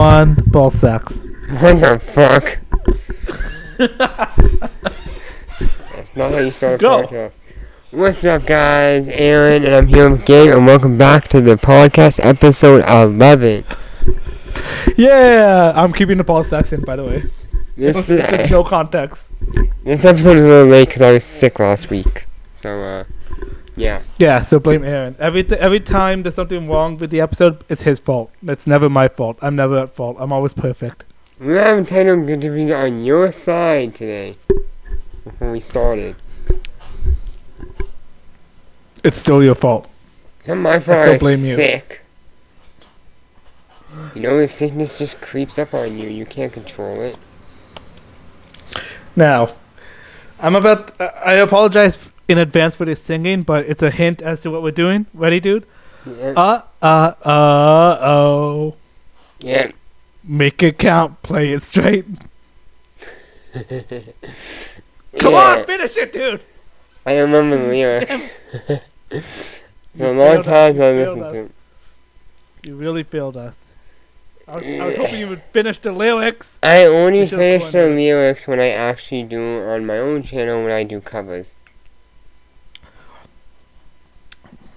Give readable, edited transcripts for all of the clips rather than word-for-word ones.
on ball sacks. What the fuck? That's not how you start a podcast. What's up, guys? Aaron, and I'm here with Gabe, and welcome back to the podcast, episode 11. Yeah, I'm keeping the ball sacks in, by the way. This There's no context. This episode is a little late because I was sick last week. So, yeah. Yeah, so blame Aaron. Every time there's something wrong with the episode, it's his fault. It's never my fault. I'm never at fault. I'm always perfect. We have a title good to be on your side today. Before we started. It's still your fault. It's not my fault. I still blame you. Sick. You know, the sickness just creeps up on you. You can't control it. Now, I apologize in advance for this singing, but it's a hint as to what we're doing. Ready, dude? Yeah. Oh. Yeah. Make it count. Play it straight. Come on, finish it, dude. I remember the lyrics. For a long time I listened to it. You really failed us. I was hoping you would finish the lyrics. I only finish the lyrics when I actually do it on my own channel when I do covers.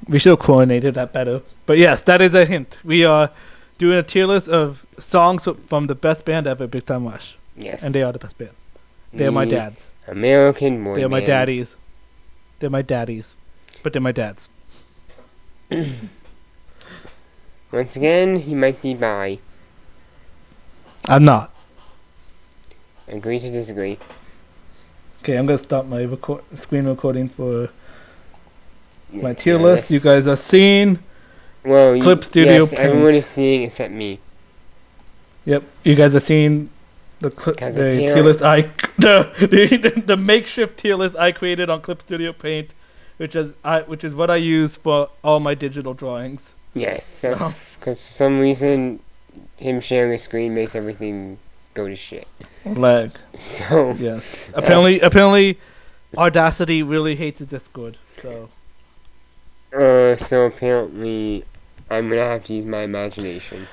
We should have coordinated that better. But yes, that is a hint. We are doing a tier list of songs from the best band ever, Big Time Rush. Yes. And they are the best band. They are my dads. American boy They are my band. daddies. They're my daddies. But they're my dads. Once again, he might be bi. I'm not. Agree to disagree. Okay, I'm going to stop my screen recording for my tier list. You guys are seeing Clip Studio yes, Paint. everyone is seeing except me. Yep, you guys are seeing the tier list the makeshift tier list I created on Clip Studio Paint, which is what I use for all my digital drawings. Yes, because for some reason, him sharing a screen makes everything go to shit. Lag. So yes, apparently, Audacity really hates the Discord. So. So apparently, I'm gonna have to use my imagination.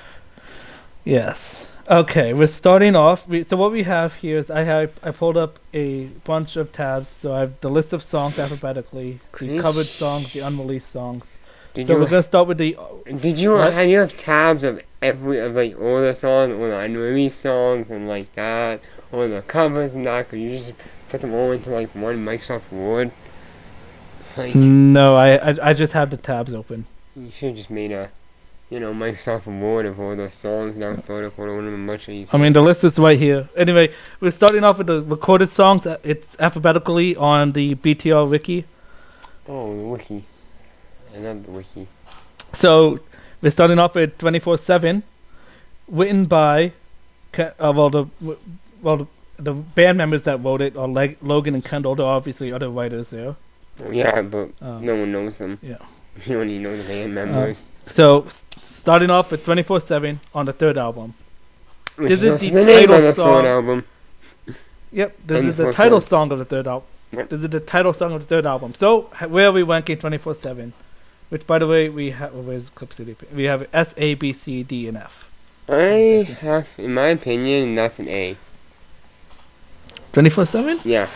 Yes. Okay, we're starting off. So what we have here is I pulled up a bunch of tabs. So I have the list of songs alphabetically, the covered songs, the unreleased songs. We're gonna start with the. Did you have tabs of like all the songs, or the unreleased songs, and like that, or the covers and that? Could you just put them all into like one Microsoft Word? Like, no, I just have the tabs open. You should have just made a, Microsoft Word of all those songs and upload it for them much easier. I mean, the list is right here. Anyway, we're starting off with the recorded songs. It's alphabetically on the BTR wiki. Oh, the wiki. I love the wiki. So, we're starting off with 24/7, written by, the band members that wrote it are Logan and Kendall. There are obviously other writers there. Yeah, but no one knows them. Yeah. You only know the band members. So, starting off with 24/7 on the third album. This is the name of the third album. Yep, this is the title song of the third album. Yep. This is the title song of the third album. So, where are we ranking 24/7? Which, by the way, we have. Where's Clip Studio? We have S, A, B, C, D, and F. I have, in my opinion, that's an A. 24/7? Yeah.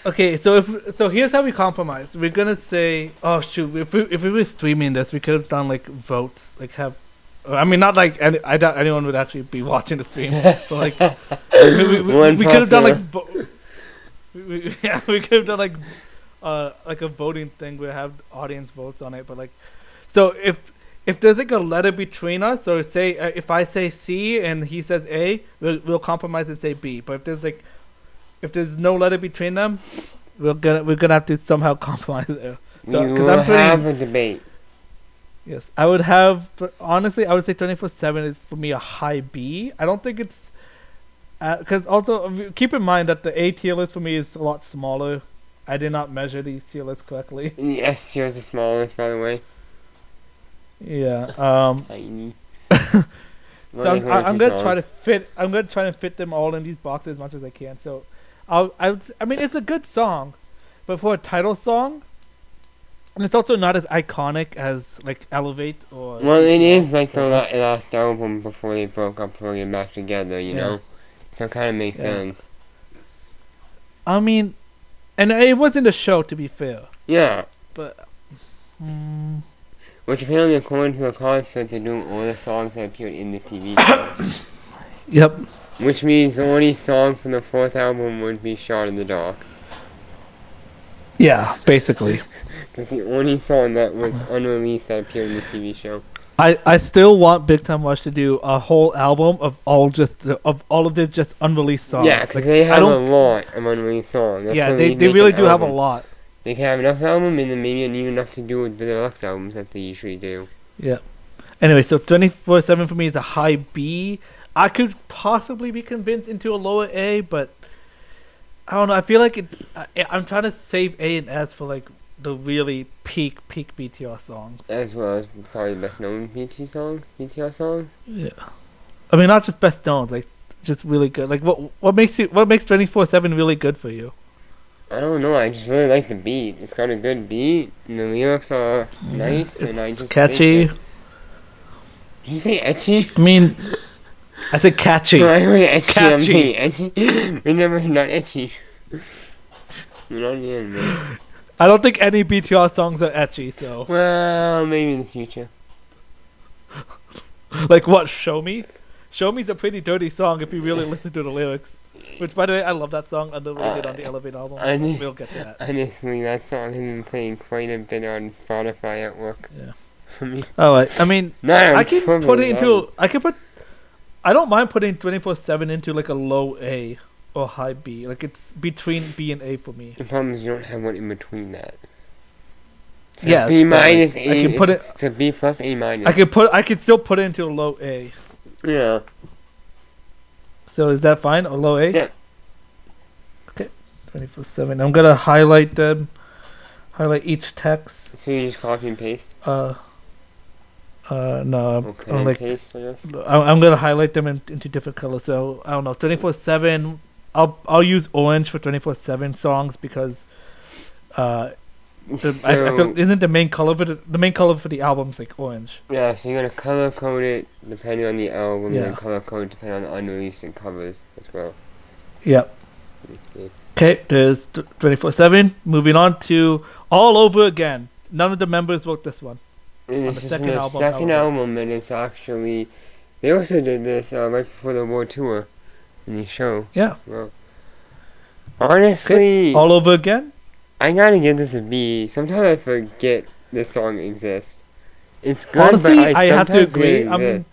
Okay, so here's how we compromise. We're gonna say, oh shoot, if we were streaming this, we could have done like votes, like have. I mean, not like I doubt anyone would actually be watching the stream, but like we could have done like we could have done like a voting thing where have audience votes on it, but like, so if there's like a letter between us, or say if I say C and he says A, we'll compromise and say B. But if there's no letter between them, we're gonna have to somehow compromise there. So we will have a debate. Yes, I would have. Honestly, I would say 24/7 is for me a high B. I don't think it's because also keep in mind that the A tier list for me is a lot smaller. I did not measure these tier lists correctly. And the S tier is the smallest, by the way. Yeah. Tiny. So I'm gonna try to fit. I'm gonna try to fit them all in these boxes as much as I can. So, I mean, it's a good song, but for a title song, And it's also not as iconic as like Elevate or. Well, it BTR, is like the but, last album before they broke up, before they get back together, you Yeah. know? So it kind of makes Yeah. sense. I mean, and it wasn't a show, to be fair. Yeah. But. Which apparently, according to the concert, they're doing all the songs that appeared in the TV show. Yep. Which means the only song from the fourth album would be Shot in the Dark. Yeah, basically. It's the only song that was unreleased that appeared in the TV show. I still want Big Time Rush to do a whole album of all of their just unreleased songs. Yeah, because Like, they I have a don't. lot of unreleased songs. That's Yeah, when they make really an do have a album. lot. They can have enough album and then maybe even enough to do with the deluxe albums that they usually do. Yeah. Anyway, so 24/7 for me is a high B. I could possibly be convinced into a lower A, but I don't know. I feel like I'm trying to save A and S for like the really peak BTR songs. As well as probably the best known BTR songs. Yeah. I mean, not just best known, like just really good. Like what makes 24/7 really good for you? I don't know, I just really like the beat. It's got a good beat, and the lyrics are nice, and I just Catchy. Did you say etchy? I mean, I said catchy. No, I heard etchy. I'm Catchy. saying etchy. Remember, not etchy. You're not in, man. I don't think any BTR songs are etchy, so. Well, maybe in the future. Like what? Show Me? Show Me's a pretty dirty song if you really listen to the lyrics. Which, by the way, I love that song. Underrated on the Elevate album. We'll get to that. Honestly, that song has been playing quite a bit on Spotify at work. Yeah. For me. Alright, I mean, Not I can probably put it not. into. I don't mind putting 24/7 into like a low A or high B. Like it's between B and A for me. The problem is you don't have one in between that. So Yes, B but, like, minus I A. can put it. It's a B plus A minus. I could still put it into a low A. Yeah. So is that fine? Or low A? Yeah. Okay. 24/7. I'm gonna highlight them. Highlight each text. So you just copy and paste? No. Okay, I'm like paste, I guess. I'm gonna highlight them into different colors. So I don't know. 24/7. I'll use orange for 24/7 songs because I feel isn't the main color for the main color for the album's like orange. Yeah, so you're gonna color code it depending on the album, Yeah. and color code depending on the unreleased and covers as well. Yep. Okay. Okay, there's 24/7. Moving on to All Over Again. None of the members wrote this one. And On this the is second from the album, second however. album, and it's actually they also did this right before the world tour in the show. Yeah. Well, honestly, All Over Again. I gotta give this a B. Sometimes I forget this song exists. It's good, Honestly, but I have to sometimes agree. forget it I mean, exists.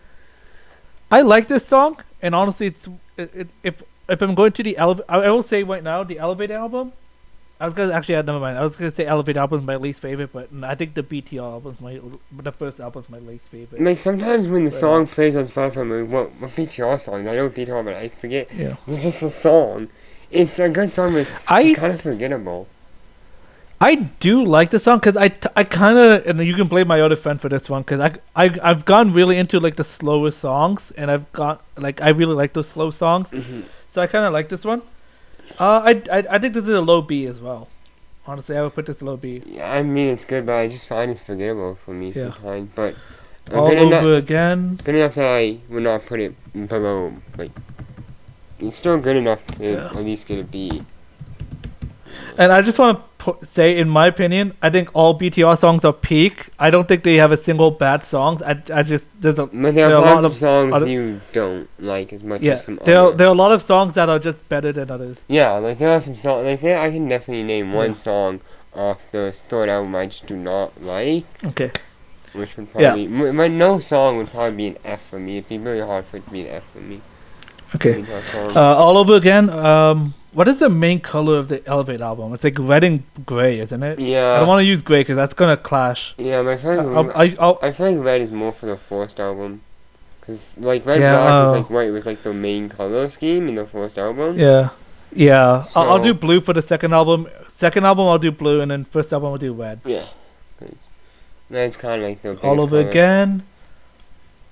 I like this song, and honestly, if I'm going to the Elevate, I will say right now the Elevate album. I was gonna actually never mind. I was gonna say Elevate album is my least favorite, but I think the BTR album is the first album is my least favorite. Like sometimes when the Right. song plays on Spotify, I'm like, what BTR song? I know BTR, but I forget. Yeah. It's just a song. It's a good song, but it's I- kind of forgettable. I do like this song because I kind of, and you can blame my other friend for this one, because I've gone really into like the slower songs, and I really like those slow songs, Mhm. so I kind of like this one. I think this is a low B as well. Honestly, I would put this low B. Yeah, I mean it's good, but I just find it's forgettable for me Yeah. sometimes. But All good Over enough, Again. good enough that I would not put it below. Like it's still good enough to Yeah. at least get a B. And I just want to say, in my opinion, I think all BTR songs are peak. I don't think they have a single bad songs. I just there's a But there There are are a a lot lot of of songs other- you don't like as much yeah. as some There other. are a lot of songs that are just better than others. Yeah, like there are some songs. Like there, I can definitely name one Yeah. song off the third album I just do not like. Okay. Which would Yeah. probably, no song would probably be an F for me. It'd be really hard for it to be an F for me. Okay. Song. All Over Again. What is the main color of the Elevate album? It's like red and gray, isn't it? I Yeah, don't want to use gray because that's gonna clash. yeah, but I feel like I'll I feel like red is more for the first album, cause like red Yeah, black is oh. like white was like the main color scheme in the first album. yeah. I'll So- do blue for the second album. Second album I'll do blue, and then first album I'll do red. Yeah, that's kind of like the biggest All Over color. Again.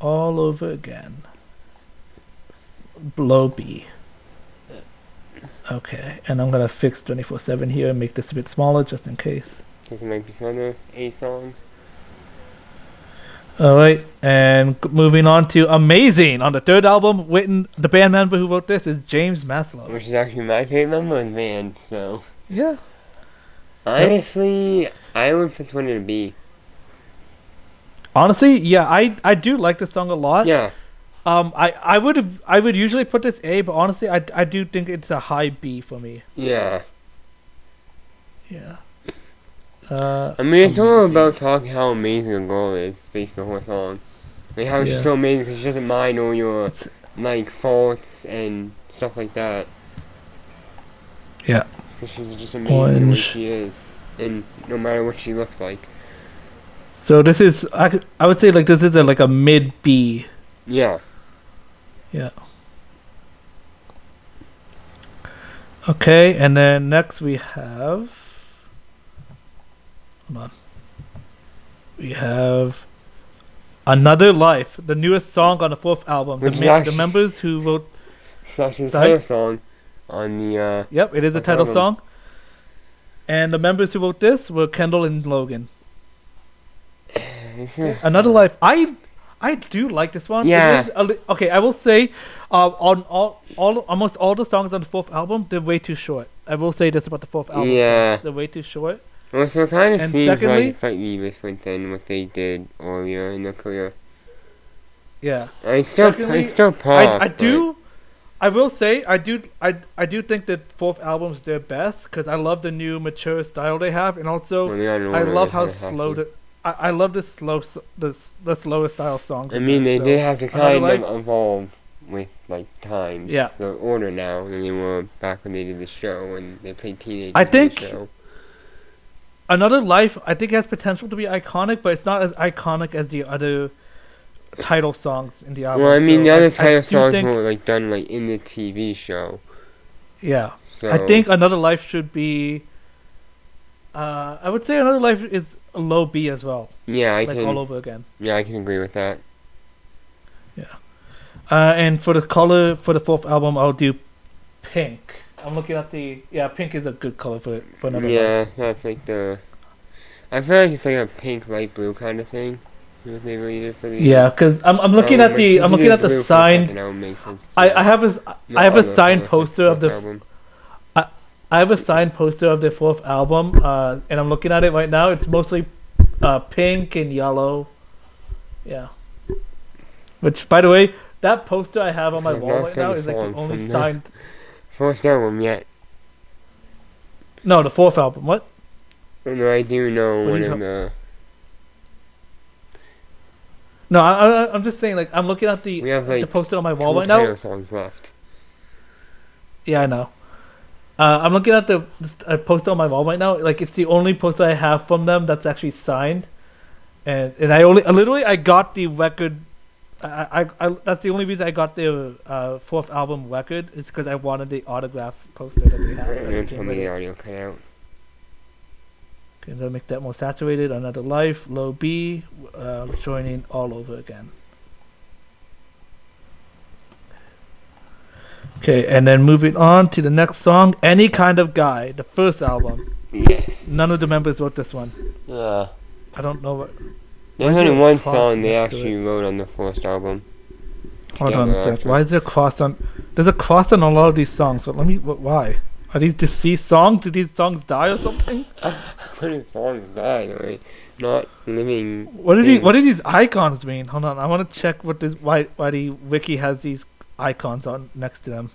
All Over Again. Below B. Okay, and I'm gonna fix 24/7 here and make this a bit smaller just in case. Because there might be some other A songs. All right, and moving on to Amazing. On the third album, the band member who wrote this is James Maslow. Which is actually my favorite member of the band, so. Yeah. Honestly, I would put this one in a B. Honestly, yeah, I do like this song a lot. Yeah. I would usually put this A, but honestly, I do think it's a high B for me. Yeah. Yeah. I mean, it's all about talking how amazing a girl is, based on the whole song. Like, how she's so amazing because she doesn't mind all your, like, faults and stuff like that. Yeah. Because she's just amazing the way she is. And no matter what she looks like. So this is, I would say, like, this is like a mid B. Yeah. Yeah. Okay, and then next we have... Hold on. We have Another Life, the newest song on the fourth album. The members who wrote... It's actually the title song on the... Yep, it is a title song. And the members who wrote this were Kendall and Logan. Another Life. I do like this one. Yeah. Okay, I will say, on almost all the songs on the fourth album, they're way too short. I will say this about the fourth album. Yeah. They're way too short. Well, so it kind of seems secondly, like slightly different than what they did earlier in their career. Yeah. It's still pop. I will say I do think that fourth album's their best because I love the new mature style they have, and also I love how slow I love the slower style songs. I mean, they did have to kind of evolve with like times. Yeah. The order now than they were back when they did the show and they played teenagers. I think in the show. Another Life, I think, has potential to be iconic, but it's not as iconic as the other title songs in the album. Well, I mean, the other title songs were like done like in the TV show. Yeah. So I think Another Life should be. I would say Another Life is a low B as well. Yeah, all over again. Yeah, I can agree with that. Yeah. And for the color for the fourth album, I'll do pink. I'm looking at pink is a good color for Another Life. Yeah, that's like I feel like it's like a pink, light blue kind of thing. What they really did for the because I'm looking at the signed. I have a signed poster of the album. I have a signed poster of the fourth album, and I'm looking at it right now. It's mostly pink and yellow. Yeah. Which, by the way, that poster I have on my wall right now is like the only signed. First album yet? No, the fourth album. What? No, I do know one of the. No, I'm just saying. Like, I'm looking at the poster on my wall right now. Songs left. Yeah, I know. I'm looking at the poster on my wall right now. Like, it's the only poster I have from them that's actually signed, and I got the record. I that's the only reason I got the fourth album record is because I wanted the autograph poster that they have. And tell me the audio cut out. Okay, I'm gonna make that more saturated. Another Life, low B, joining All Over Again. Okay, and then moving on to the next song, Any Kind of Guy, the first album. Yes. None of the members wrote this one. Yeah. I don't know what. There's only one song they actually wrote on the first album. Hold on a sec. Why is there a cross on? There's a cross on a lot of these songs. But why? Are these deceased songs? Did these songs die or something? These songs die, right? Not living. What do these icons mean? Hold on, I want to check what this. Why the wiki has these icons on next to them.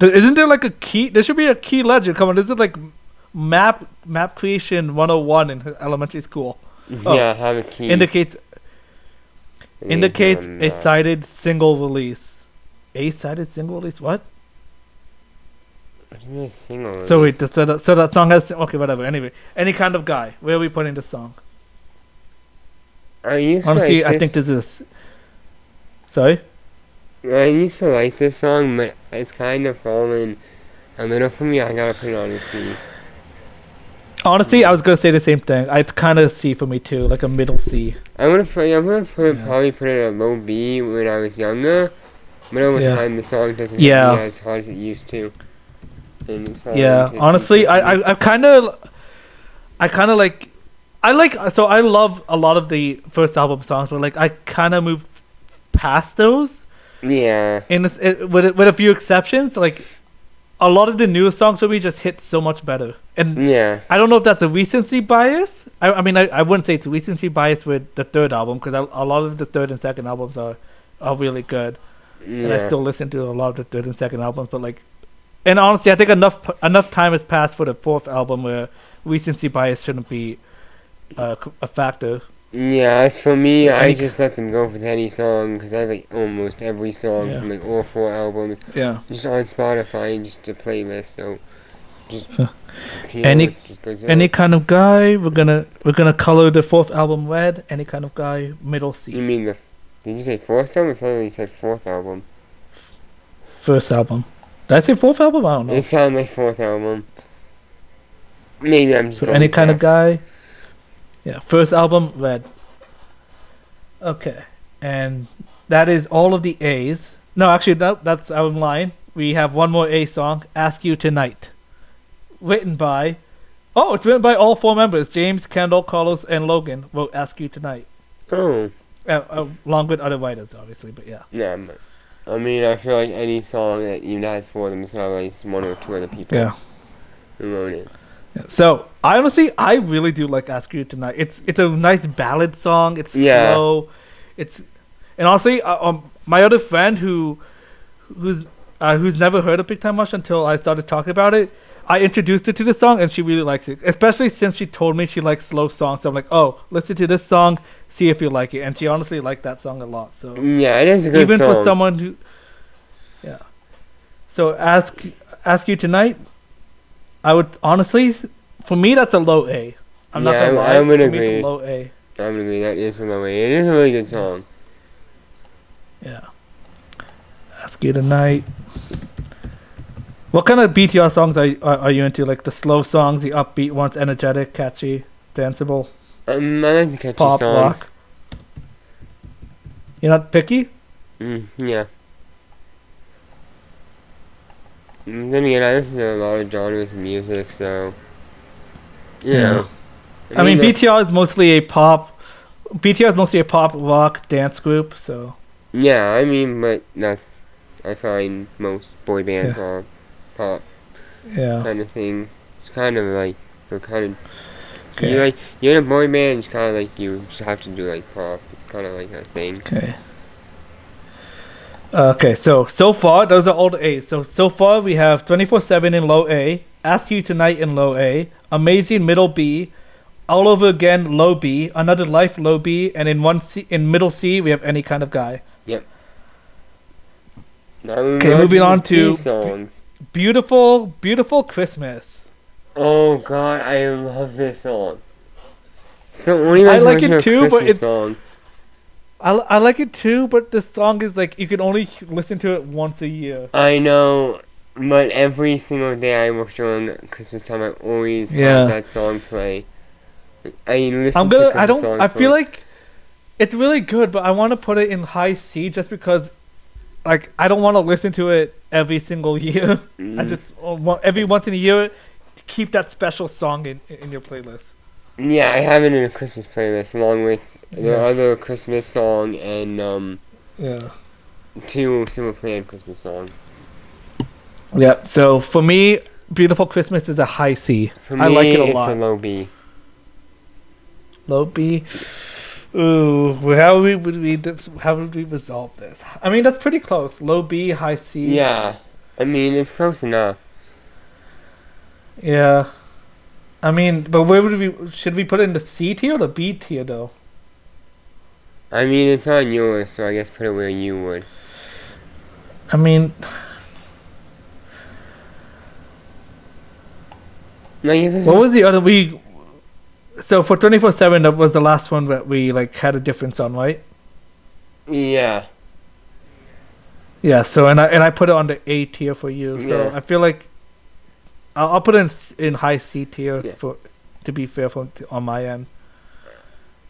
Isn't there like a key? There should be a key legend. Come on, this is like map creation 101 in elementary school. Yeah, have a key. Indicates a cited single release. A cited single release? What? What do you mean a single release? So wait, so that song has whatever. Anyway, Any Kind of Guy. Where are we putting this song? Honestly, I think this is. Sorry. I used to like this song, but it's kind of fallen a little for me. I gotta put it on a C. Honestly, I was gonna say the same thing. It's kind of C for me too, like a middle C. Probably put it at a low B when I was younger, but over time the song doesn't hit me as hard as it used to. And it's probably Yeah, tasty honestly, chicken. I kind of like, so I love a lot of the first album songs, but like I kind of moved past those Yeah. with a few exceptions. Like a lot of the newest songs for me just hit so much better, and Yeah. I don't know if that's a recency bias. I mean, I wouldn't say it's a recency bias with the third album because a lot of the third and second albums are really good, and I Yeah. still listen to a lot of the third and second albums. But like, and honestly, I think enough time has passed for the fourth album where recency bias shouldn't be a factor. Yeah, as for me, I Any- just let them go with any song because I like almost every song Yeah. from like all 4 albums Yeah. just on Spotify and just a playlist. So just Any- just goes Any on. kind of guy, we're gonna color the fourth album red. Any kind of guy, middle You C. mean did you say fourth album? It sounded like you said 4th album. First album. Did I say fourth album? I don't know. It sounded like 4th album. Maybe I'm just So going any with kind of that. guy. Yeah, first album red. Okay, and that is all of the A's. No, actually, that's I'm lying. We have one more A song, "Ask You Tonight," written by. Oh, it's written by all 4 members: James, Kendall, Carlos, and Logan. Wrote "Ask You Tonight," Oh, along with other writers, obviously. But yeah. yeah. I mean, I feel like any song that unites 4 of them is gonna have at least 1 or 2 other people Yeah. who wrote it. So I really do like "Ask You Tonight." It's a nice ballad song. It's Yeah. slow. And honestly, my other friend who's never heard of Big Time Rush until I started talking about it, I introduced her to the song and she really likes it. Especially since she told me she likes slow songs. So I'm like, oh, listen to this song, see if you like it. And she honestly liked that song a lot. So Yeah, it is a good even song. for someone who, yeah. So ask you tonight. I would honestly, for me, that's a low A. I'm not Yeah, gonna lie. I would for me, agree. it's a low A. I would agree. That is a low A. It is a really good song. Yeah. Ask you tonight. What kind of BTR songs are you into? Like the slow songs, the upbeat ones, energetic, catchy, danceable, I like the catchy pop, songs. rock? You're not picky? Yeah. Then again, I listen to a lot of genres of music, so you know. I mean, BTR is mostly a pop. BTR is mostly a pop rock dance group. So Yeah, I mean, but I find most boy bands are pop yeah. kind of thing. It's kind of like they're kind of Okay. you're in a boy band. It's kind of like you just have to do like pop. It's kind of like a thing. Okay. Okay. So far those are all the A's. So far we have 24/7 in low A, Ask You Tonight in low A, Amazing middle B, All Over Again low B, Another Life low B, and in middle C we have Any Kind of Guy. Now Okay, moving on to B songs. Beautiful Christmas. Oh God, I love this song. It's the only I like version it of too, but Christmas it's song. I like it too, but this song is like you can only listen to it once a year. I know, but every single day I work during Christmas time, I always Yeah. have that song play. I listen I'm to gonna. Christmas I don't. songs I for feel like it's really good, but I want to put it in high C just because, like, I don't want to listen to it every single year. I just want every once in a year to keep that special song in your playlist. Yeah, I have it in a Christmas playlist along with the Yeah. other Christmas song and Yeah. 2 single planned Christmas songs. Yeah. So for me, Beautiful Christmas is a high C. For me, I like it a it's lot. a low B. Low B. Ooh, how would we resolve this? I mean, that's pretty close. Low B, high C. Yeah, I mean it's close enough. Yeah. I mean, but where should we put it in the C tier or the B tier though? I mean it's on yours, so I guess put it where you would. I mean, Like if this what was the other So for 24/7, that was the last one that we like had a difference on, right? Yeah. Yeah. So and I put it on the A tier for you. So Yeah. I feel like I'll put it in high C tier Yeah. to be fair on my end.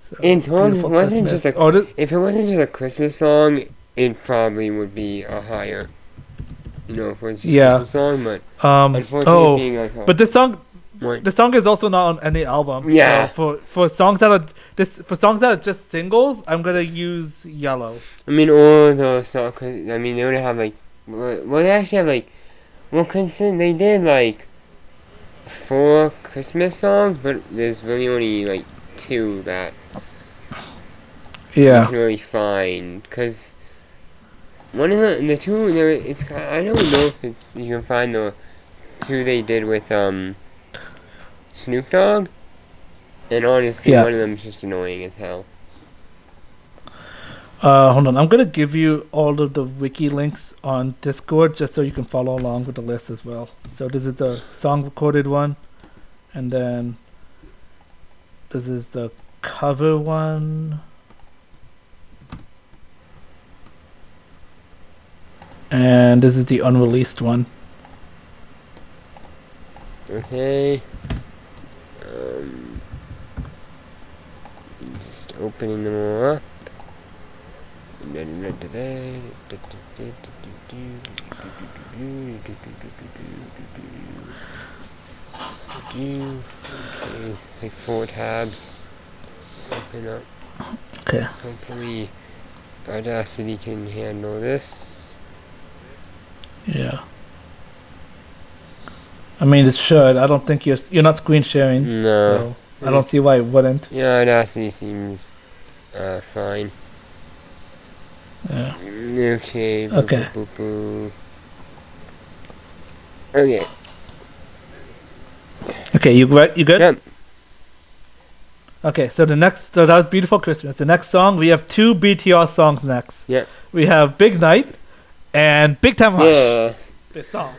So, And Beautiful wasn't Christmas. just if it wasn't just a Christmas song, it probably would be a higher. for its Yeah. Christmas song, but Um. unfortunately being like a, But this song, what? the song is also not on any album. Yeah. So for songs that are just singles, I'm gonna use Yellow. I mean, all the songs, I mean, they would have like, well, they actually have like, well, they did like 4 Christmas songs, but there's really only like 2 that you can really find, because one of the 2, I don't know if you can find the 2 they did with Snoop Dogg, and honestly, one of them is just annoying as hell. Hold on, I'm gonna give you all of the wiki links on Discord just so you can follow along with the list as well. So this is the song recorded one, and then this is the cover one, and this is the unreleased one. Okay. Just opening them all up. Okay, like 4 tabs. Open up. Okay. Hopefully Audacity can handle this. Yeah. I mean, it should. I don't think you're not screen sharing. No. So I don't see why it wouldn't. Yeah, Audacity seems fine. Yeah. Okay. Okay. Okay. Okay, you good? Yep. Okay, so that was Beautiful Christmas. The next song, we have 2 BTR songs next. Yep. We have Big Night and Big Time Rush. Yeah. This song.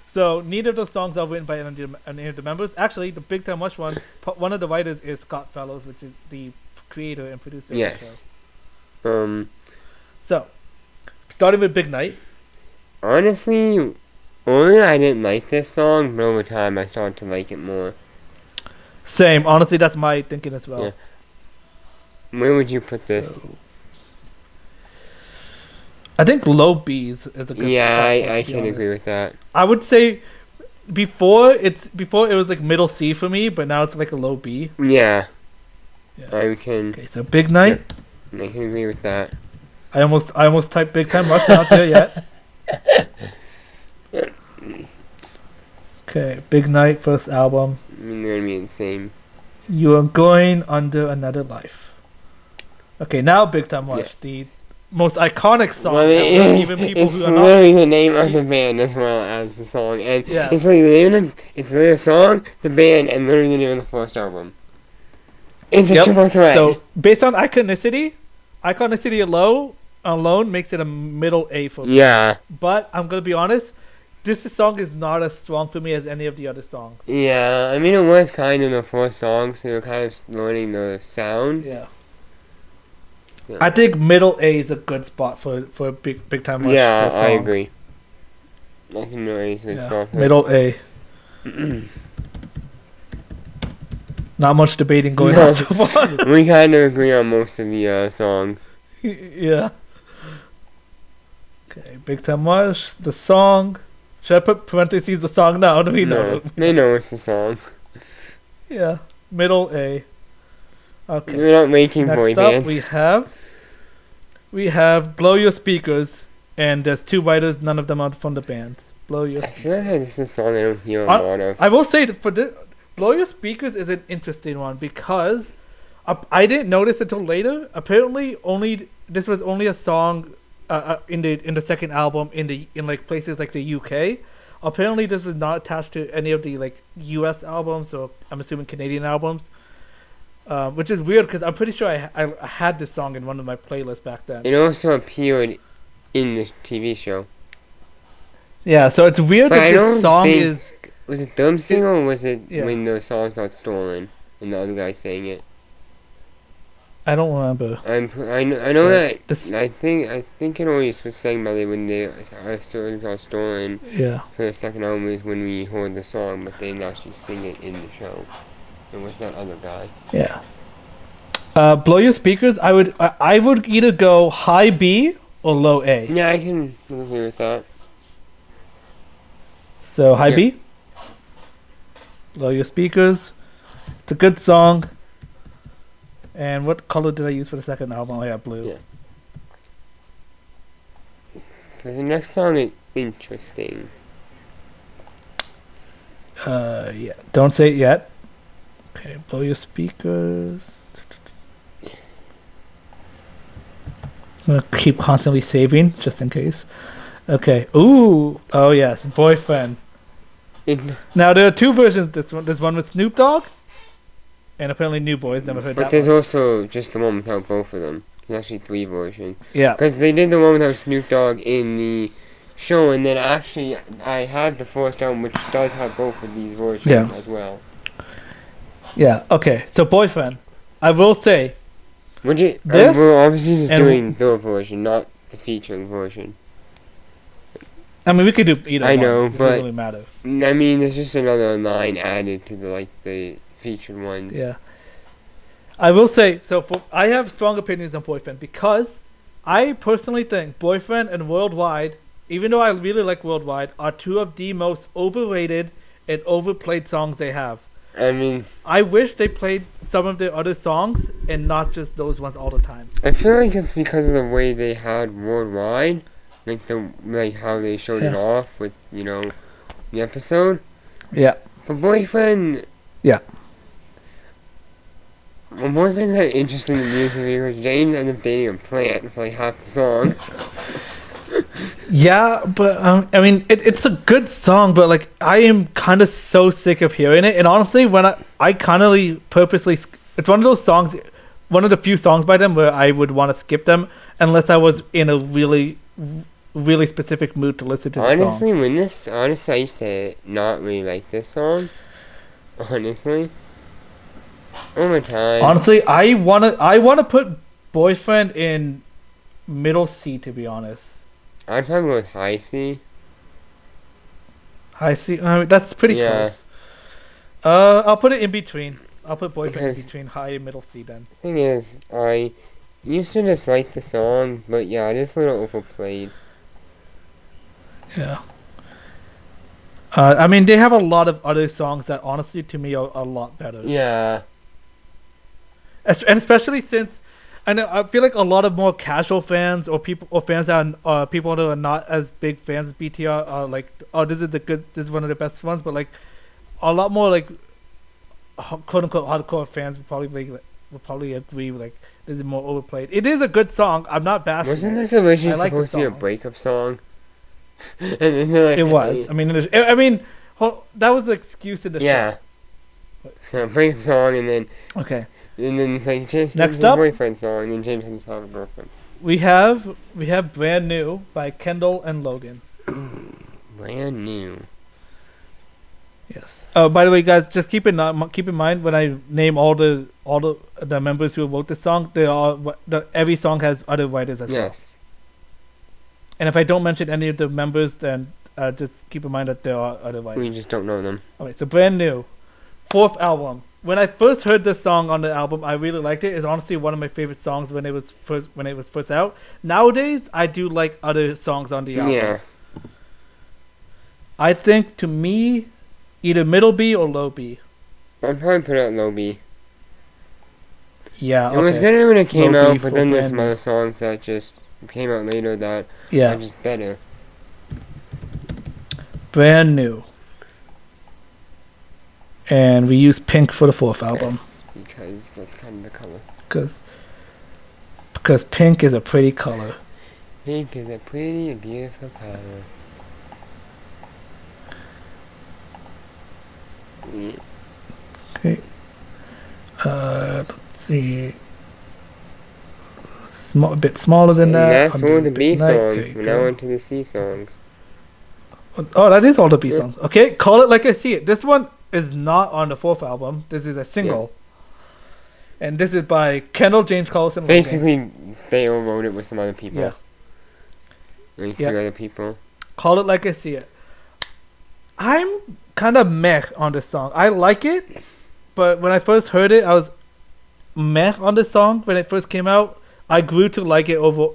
So neither of those songs are written by any of the members. Actually, the Big Time Rush one of the writers is Scott Fellows, which is the creator and producer of the show. So, starting with Big Night. Honestly, only I didn't like this song, but over time I started to like it more. Same. Honestly, that's my thinking as well. Yeah. Where would you put this? I think low B's is a good. Yeah, I can agree with that. I would say before it was like middle C for me, but now it's like a low B. Yeah. Yeah. Okay, so Big Night. Yeah, I can agree with that. I almost typed Big Time Rush, not there yet. Okay, Big Night, first album. I mean, they're gonna be insane. You Are Going Under Another Life. Okay, now Big Time Rush, the most iconic song. Well, even people it's who are not. literally the name of the band as well as the song, and it's literally it's the song, the band, and literally the name of the first album. It's a triple threat. So based on iconicity alone makes it a middle A for me. Yeah. But I'm gonna be honest, this song is not as strong for me as any of the other songs. Yeah, I mean it was kind of the first song, so you're kind of learning the sound. Yeah. I think middle A is a good spot for Big Time Rush. Yeah, I agree. I think middle A is a good spot. Middle A. Not much debating going on so far. We kind of agree on most of the songs. Yeah. Okay, Big Time Rush, the song. Should I put parentheses the song now? Do we know? No, they know it's the song. Yeah, middle A. Okay. We're not making boy bands. Next up, we have Blow Your Speakers, and there's 2 writers, none of them are from the band. Blow Your Speakers. I feel like this is a song I don't hear a lot of. I will say that for this, Blow Your Speakers is an interesting one because I didn't notice until later. Apparently, this was only a song in the second album in like places like the UK. Apparently, this was not attached to any of the like US albums, or I'm assuming Canadian albums, which is weird because I'm pretty sure I had this song in one of my playlists back then. It also appeared in the TV show. Yeah, so it's weird that this song is. Was it Dumb Singer or was it when the song got stolen and the other guy sang it? I don't remember. I know that I think it always was sang by when the song got stolen. Yeah. For the second album is when we heard the song, but they didn't actually sing it in the show. It was that other guy. Yeah. Blow Your Speakers. I would either go high B or low A. Yeah, I can agree with that. So high Yeah. B. Lower your speakers. It's a good song. And what color did I use for the second album? Oh yeah, blue. Yeah. So the next song is interesting. Yeah. Don't say it yet. Okay, blow your speakers. I'm gonna keep constantly saving just in case. Okay. Ooh. Oh yes, Boyfriend. Now there are two versions. There's one with Snoop Dogg, and apparently New Boys. Never heard But that there's one. also just the one without both of them. There's actually 3 versions. Yeah. Because they did the one without Snoop Dogg in the show, and then actually I had the first album which does have both of these versions as well. Yeah. Okay. So Boyfriend. I will say. Which it, This we're obviously just and- doing their version, not the featuring version. I mean, we could do either. I one. know, It but- doesn't really matter. I mean, there's just another line added to the featured ones. Yeah. I will say, I have strong opinions on Boyfriend because I personally think Boyfriend and Worldwide, even though I really like Worldwide, are two of the most overrated and overplayed songs they have. I mean, I wish they played some of their other songs and not just those ones all the time. I feel like it's because of the way they had Worldwide, like how they showed it Yeah. off with the episode. Yeah. For Boyfriend. Yeah. Well, Boyfriend's had interesting music because James ended up dating a plant for like half the song. Yeah, but I mean, it's a good song, but like I am kind of so sick of hearing it. And honestly, when I kind of purposely, it's one of those songs, one of the few songs by them where I would want to skip them unless I was in a really, really specific mood to listen to the song. Honestly, I used to not really like this song. Honestly, over time. Honestly, I wanna put Boyfriend in middle C, to be honest. I'd probably go with high C. High C, I mean, that's pretty Yeah. close. I'll put it in between. I'll put Boyfriend in Because- between high and middle C then. The thing is, I used to dislike the song, but yeah, it is a little overplayed. Yeah. I mean, they have a lot of other songs that honestly to me are a lot better. Yeah. And especially since I feel like a lot of more casual fans or fans that are people that are not as big fans of BTR are like, oh, this is one of the best ones, but like a lot more like quote unquote hardcore fans would probably agree with, like, this is more overplayed. It is a good song. I'm not bashing Wasn't it. this originally I like the supposed to be a song. breakup song? And then they're like, It was. I mean, that was the excuse in the yeah. So breakup song, and then show. Okay. it's like just Next a up. boyfriend song, and then James has to have a girlfriend. We have Brand New by Kendall and Logan. Brand new. Yes. Oh, by the way, guys, just keep in mind when I name all the members who wrote this song, every song has other writers as well. Yes. And if I don't mention any of the members, then just keep in mind that there are other writers. We just don't know them. Okay, so Brand New, 4th album. When I first heard this song on the album, I really liked it. It's honestly one of my favorite songs when it was first out. Nowadays, I do like other songs on the album. Yeah. I think, to me, either middle B or low B. I'd probably put it at low B. Yeah, It was okay. good when it came Low B out, but for then there's Brand some New. other songs that just came out later that Yeah, are just better. Brand New. And we use pink for the 4th album Yes, because that's kind of the color. because pink is a pretty color. Pink is a pretty and beautiful color. Yeah. Okay. Let's see. A bit smaller than And that. that's under all the a B bit nice. songs. Okay, We're go. now into the C songs. Oh, that is all the B Yeah. songs. Okay, Call It Like I See It. This one is not on the 4th album. This is a single. And this is by Kendall, James Carlson. Logan. Basically, they all wrote it with some other people. Yeah. Like Yeah. 3 other people. Call It Like I See It. I'm kind of meh on this song. I like it, but when I first heard it, I was meh on this song when it first came out. I grew to like it over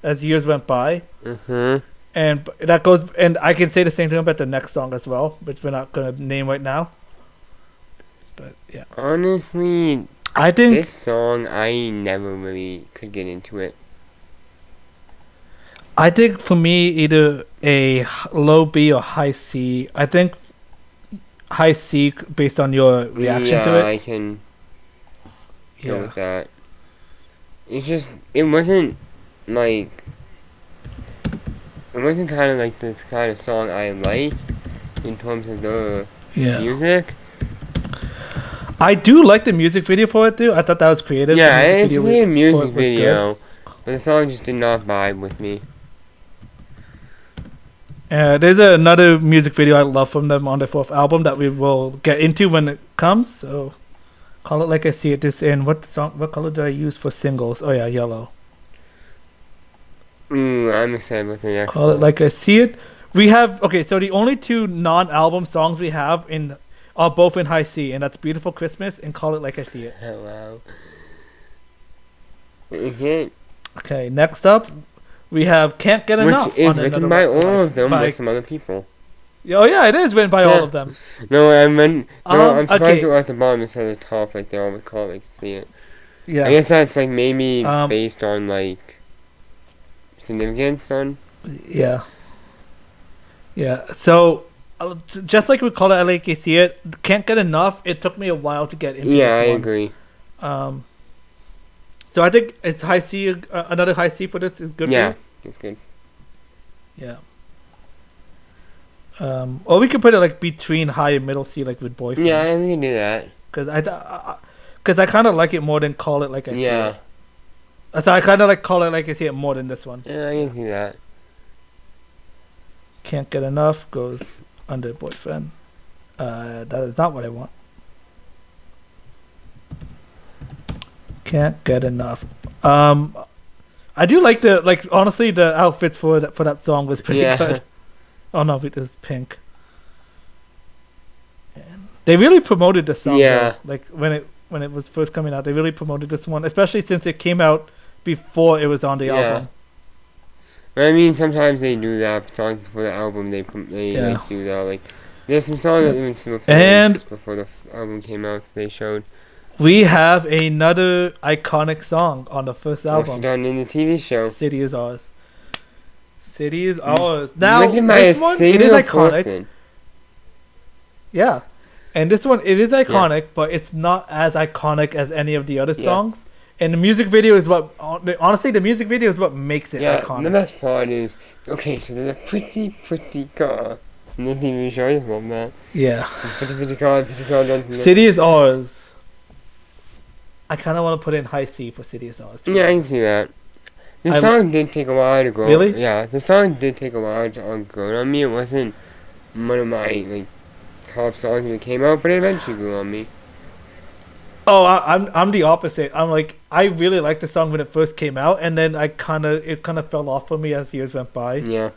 as years went by. Mm-hmm. And that goes, and I can say the same thing about the next song as well, which we're not gonna name right now. But yeah, Honestly, I think this song, I never really could get into it. for me either a low B or high C. I think high C based on your reaction to Yeah, it. I can go Yeah, with that. It's just, it wasn't like, it wasn't kind of like this kind of song I like in terms of the yeah. music. I do like the music video for it too. I thought that was creative. Yeah, The it's music really a for music it was good. video, but the song just did not vibe with me. There's another music video I love from them on their fourth album that we will get into when it comes. So, Call It Like I See It. This in what color did I use for singles? Oh yeah, yellow. I'm excited about the next Call It song. Like I See It. We have so the only two non-album songs we have are both in high C, and that's Beautiful Christmas and Call It Like I See It. Oh, wow. Okay. Okay, next up we have Can't Get Enough. Which is on written Another by Life all of them by- with some other people. Oh yeah, it is written by all of them. No, I meant, I'm surprised okay. it was at the bottom instead of the top, like they all would call it, like, see it. Yeah. I guess that's, like, maybe Um, based on, like, significance on. Yeah. Yeah. So, just like we call it like I See It, Can't Get Enough. It took me a while to get into Yeah, I this one. agree. So I think it's high C. Another high C for this is good. Yeah, For it's good. you? Yeah. Or we could put it like between high and middle C, like with Boyfriend. Yeah, we can do that. Because I kind of like it more than Call It Like I See Yeah. It. So I kind of like Call It Like I See It more than this one. Yeah, I can do that. Can't Get Enough goes under Boyfriend. That is not what I want. Can't Get Enough. I do like honestly the outfits for that song was pretty Yeah. good. Oh no, it was pink. And they really promoted the song. Yeah. Though. Like when it was first coming out, they really promoted this one, especially since it came out before it was on the Yeah. album. But I mean, sometimes they do that. Songs before the album, they Yeah. like do that. Like, there's some songs that even some And- before the album came out that they showed. We have another iconic song on the first Also album. done in the TV show. City Is Ours. City Is Ours. Now Written by this a one, it is single iconic. person. Yeah. And this one, it is iconic, but it's not as iconic as any of the other Yeah. songs. And the music video is honestly, the music video is what makes it Yeah, iconic. the best part is, okay, so there's a pretty car in the TV show. I just love that. Yeah. Pretty car, don't City Is Ours. I kind of want to put in high C for City Is Ours. Yeah, I can see that. The I- song did take a while to grow. Really? Yeah, the song did take a while to grow on me. It wasn't one of my like top songs when it came out, but it eventually grew on me. Oh, I'm the opposite. I'm like, I really liked the song when it first came out, and then it kind of fell off for me as years went by. Yeah.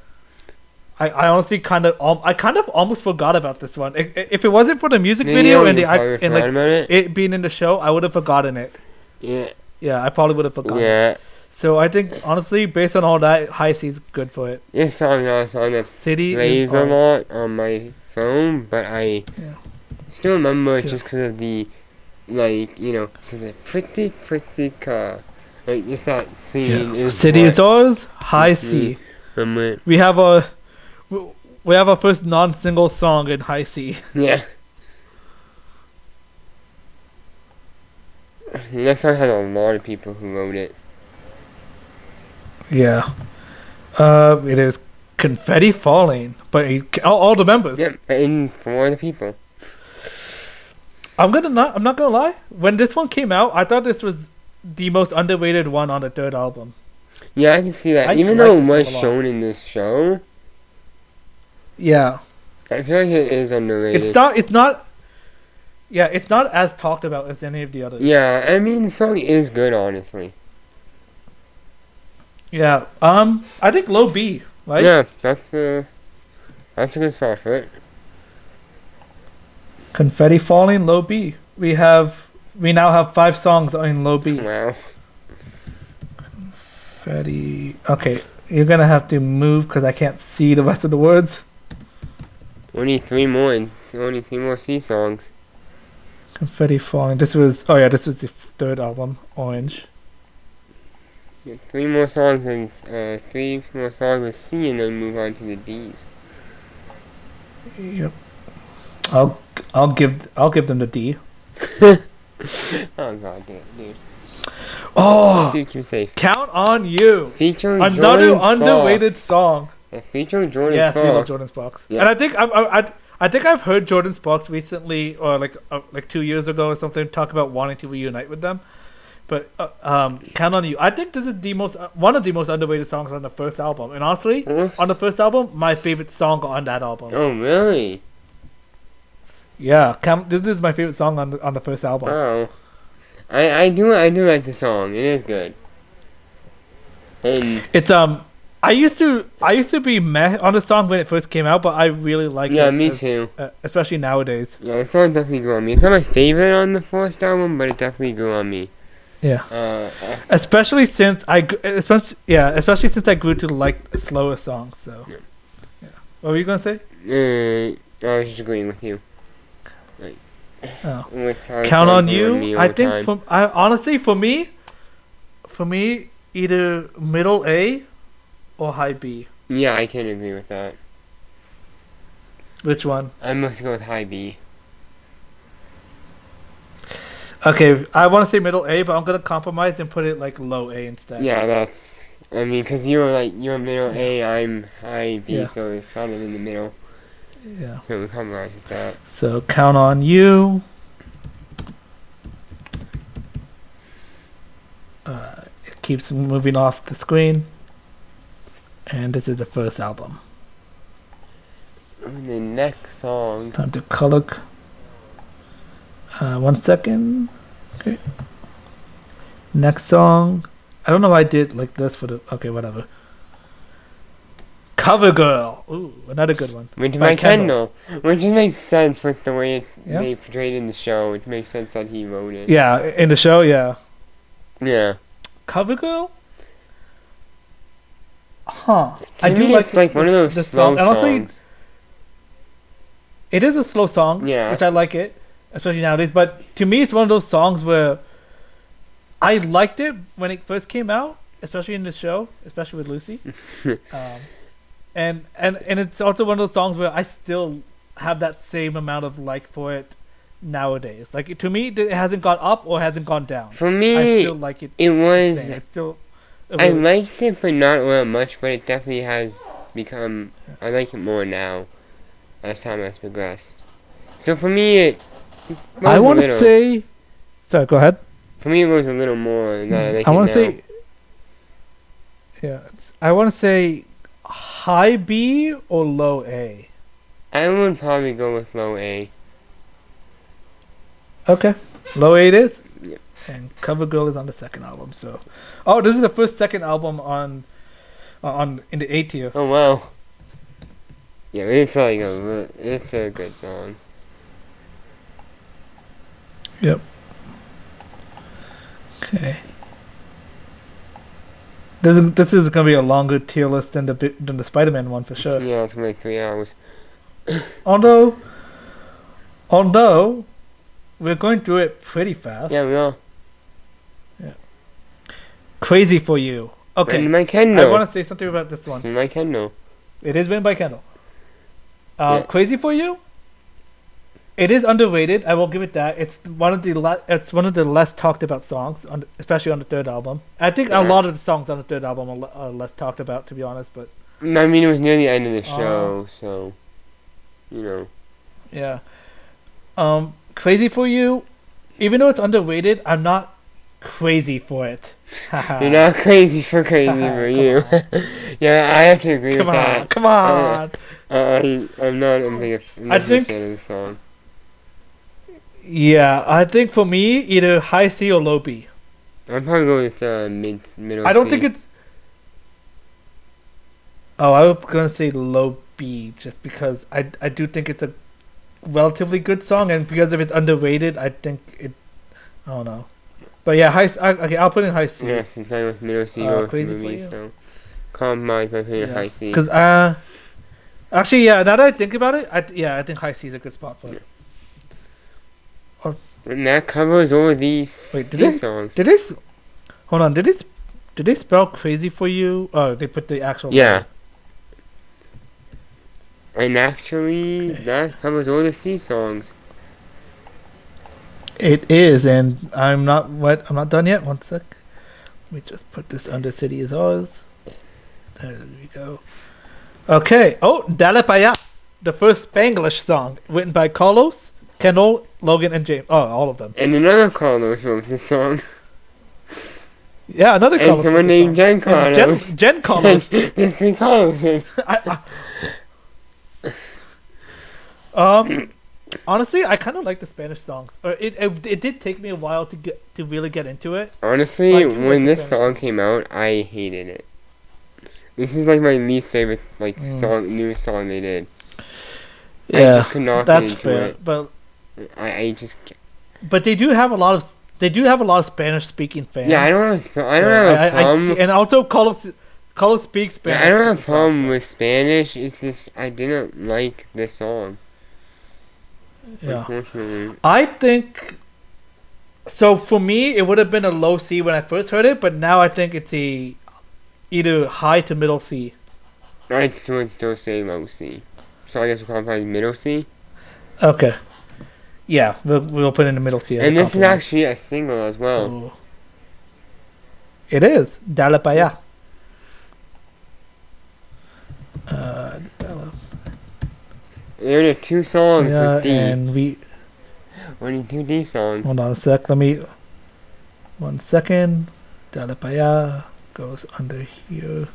I honestly kind of almost forgot about this one. If it wasn't for the music Maybe video I and probably and forgot like about it. it being in the show, I would have forgotten it. Yeah. Yeah, I probably would have forgotten. Yeah. So I think honestly, based on all that, high C is good for it. This song is not a song that City plays is a ours. lot on my phone, but I still remember it Yeah. just because of the, like, you know, this is a pretty car. Like, just that scene Yeah. So is City what is ours. High C. remember. We have our first non-single song in high C. Yeah. That song has a lot of people who wrote it. Yeah. It is Confetti Falling, but all the members. Yeah, and for the people. I'm not gonna lie. When this one came out, I thought this was the most underrated one on the third album. Yeah, I can see that. I Even like though it this was song a lot. shown in this show, Yeah. I feel like it is underrated. It's not. Yeah, it's not as talked about as any of the others. Yeah, I mean, the song is good, honestly. Yeah. I think low B, right? Yeah, that's a good spot for it. Confetti Falling, low B. We now have 5 songs in low B. Wow. Confetti. Okay. You're gonna have to move because I can't see the rest of the words. Only three more. Only three more C songs. Confetti falling. This was the third album, Orange. Yeah, three more songs and three more songs with C, and then move on to the D's. Yep. I'll give them the D. Oh god damn, dude. Oh, Dude, keep safe. Count on You. Featuring Another Jordan underrated Sparks. song. Yeah, featuring Jordan Yes, Sparks. we love Jordan Sparks. Yeah. And I think I've heard Jordan Sparks recently, or like 2 years ago or something, talk about wanting to reunite with them. But Count on You. I think this is one of the most underrated songs on the first album. And honestly, Huh? on the first album, my favorite song on that album. Oh really? Yeah, this is my favorite song on the first album. Wow. I do like the song. It is good. And It's I used to be meh on the song when it first came out, but I really like it. yeah, me too. Especially nowadays. Yeah, the song definitely grew on me. It's not my favorite on the first album, but it definitely grew on me. Yeah. Especially since I grew to like slower songs. So. Yeah. Yeah. What were you gonna say? I was just agreeing with you. Like, Oh. with how the Count song on grew me You. over I think time. honestly for me, either middle A or high B. Yeah, I can agree with that. Which one? I must go with high B. Okay, I want to say middle A, but I'm gonna compromise and put it like low A instead. Yeah, that's. I mean, because you're middle A, I'm high B, Yeah. so it's kind of in the middle. Yeah. So we compromise with that. So Count on You. It keeps moving off the screen, and this is the first album. And the next song. Time to color. 1 second. Okay. Next song. I don't know why I did like this for the. Okay, whatever. Cover Girl. Ooh, another good one. Which By by Kendall. Which just makes sense with the way Yeah. they portrayed it in the show. It makes sense that he wrote it. Yeah, in the show, yeah. Yeah. Cover Girl. Huh. To me, it's like one of those the slow song. And honestly, songs. it is a slow song, Yeah. which I like it, especially nowadays. But to me, it's one of those songs where I liked it when it first came out, especially in the show, especially with Lucy. And it's also one of those songs where I still have that same amount of like for it nowadays. Like to me, it hasn't gone up or hasn't gone down. For I me, still like it. it was. It's still. I liked it, but not real much. But it definitely has become. I like it more now, as time has progressed. So for me, it. I want to say. Sorry, go ahead. For me, it was a little more than I like I it want now. to say. Yeah, I want to say high B or low A. I would probably go with low A. Okay, low A it is. Yep. And Cover Girl is on the second album. So, oh, this is the first second album on in the A tier. Oh wow. Yeah, it's like it's a good song. Yep. Okay. This is gonna be a longer tier list than the Spider-Man one for sure. Yeah, it's gonna be like 3 hours. Although we're going through it pretty fast. Yeah, we are. Crazy for You. Okay. Written by Kendall. I want to say something about this one. Written by Kendall. It is written by Kendall. Yeah. Crazy for You. It is underrated. I will give it that. It's one of the less talked about songs, especially on the third album. I think a lot of the songs on the third album are less talked about, to be honest. But I mean, it was near the end of the show, so you know. yeah, Crazy for You. Even though it's underrated, I'm not crazy for it. You're not crazy for Crazy for You. Yeah, I have to agree with that. Come on. I'm not a big fan of the song. Yeah, I think for me, either high C or low B. I'd probably go with middle I don't C. think it's. Oh, I was gonna say low B just because I do think it's a relatively good song, and because if it's underrated, I think it. I don't know, but yeah, okay, I'll put in high C. Yeah, since I went middle C Crazy for movie, You. so compromise by putting high C. Because actually, yeah. Now that I think about it, I think high C is a good spot for it. And that covers all these C songs. Hold on. Did they spell crazy for you? Oh, they put the actual. Yeah. And actually, that covers all the C songs. It is, and I'm not done yet. One sec. Let me just put this under City is Ours. There we go. Okay. Oh, Dale Pa' Ya, the first Spanglish song written by Carlos, Kendall, Logan, and James. Oh, all of them. And another Carlos wrote this song. Yeah, another Carlos. And someone named Jen Carlos. Jen Carlos. There's 3 Carloses. Honestly, I kind of like the Spanish songs. It did take me a while to really get into it. Honestly, when this song came out, I hated it. This is like my least favorite new song they did. Yeah, I just could not get into it. But I just. But they do have a lot of Spanish speaking fans. Yeah, I don't have a problem. And also Carlos speaks Spanish. Yeah, I don't have a problem with Spanish. It's this I didn't like this song. Yeah. Unfortunately. I think so. For me, it would have been a low C when I first heard it, but now I think it's either high to middle C. I'd still say low C. So I guess we'll call it middle C. Okay. Yeah, we'll put it in the middle C. And this is actually a single as well. So, it is Dale Pa' Ya. There are 2 songs with D. And only 2 D songs. Hold on a sec. 1 second. Dale Pa' Ya goes under here.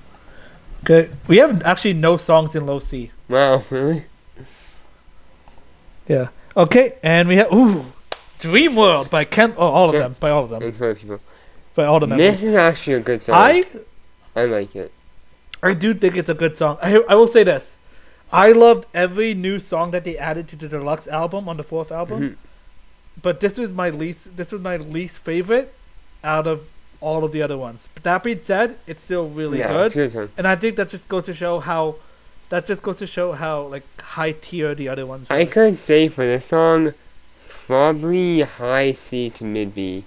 Okay, we have actually no songs in low C. Wow, really? Yeah. Okay, and we have Dream World by Ken. Oh, all of them. By all of them. That's other people. By all the members. This is actually a good song. I like it. I do think it's a good song. I will say this. I loved every new song that they added to the deluxe album on the 4th album. Mm-hmm. But this was my least favorite out of all of the other ones. But that being said, it's still really good. It's a good song. And I think that just goes to show how like high tier the other ones were. I could say for this song, probably high C to mid B.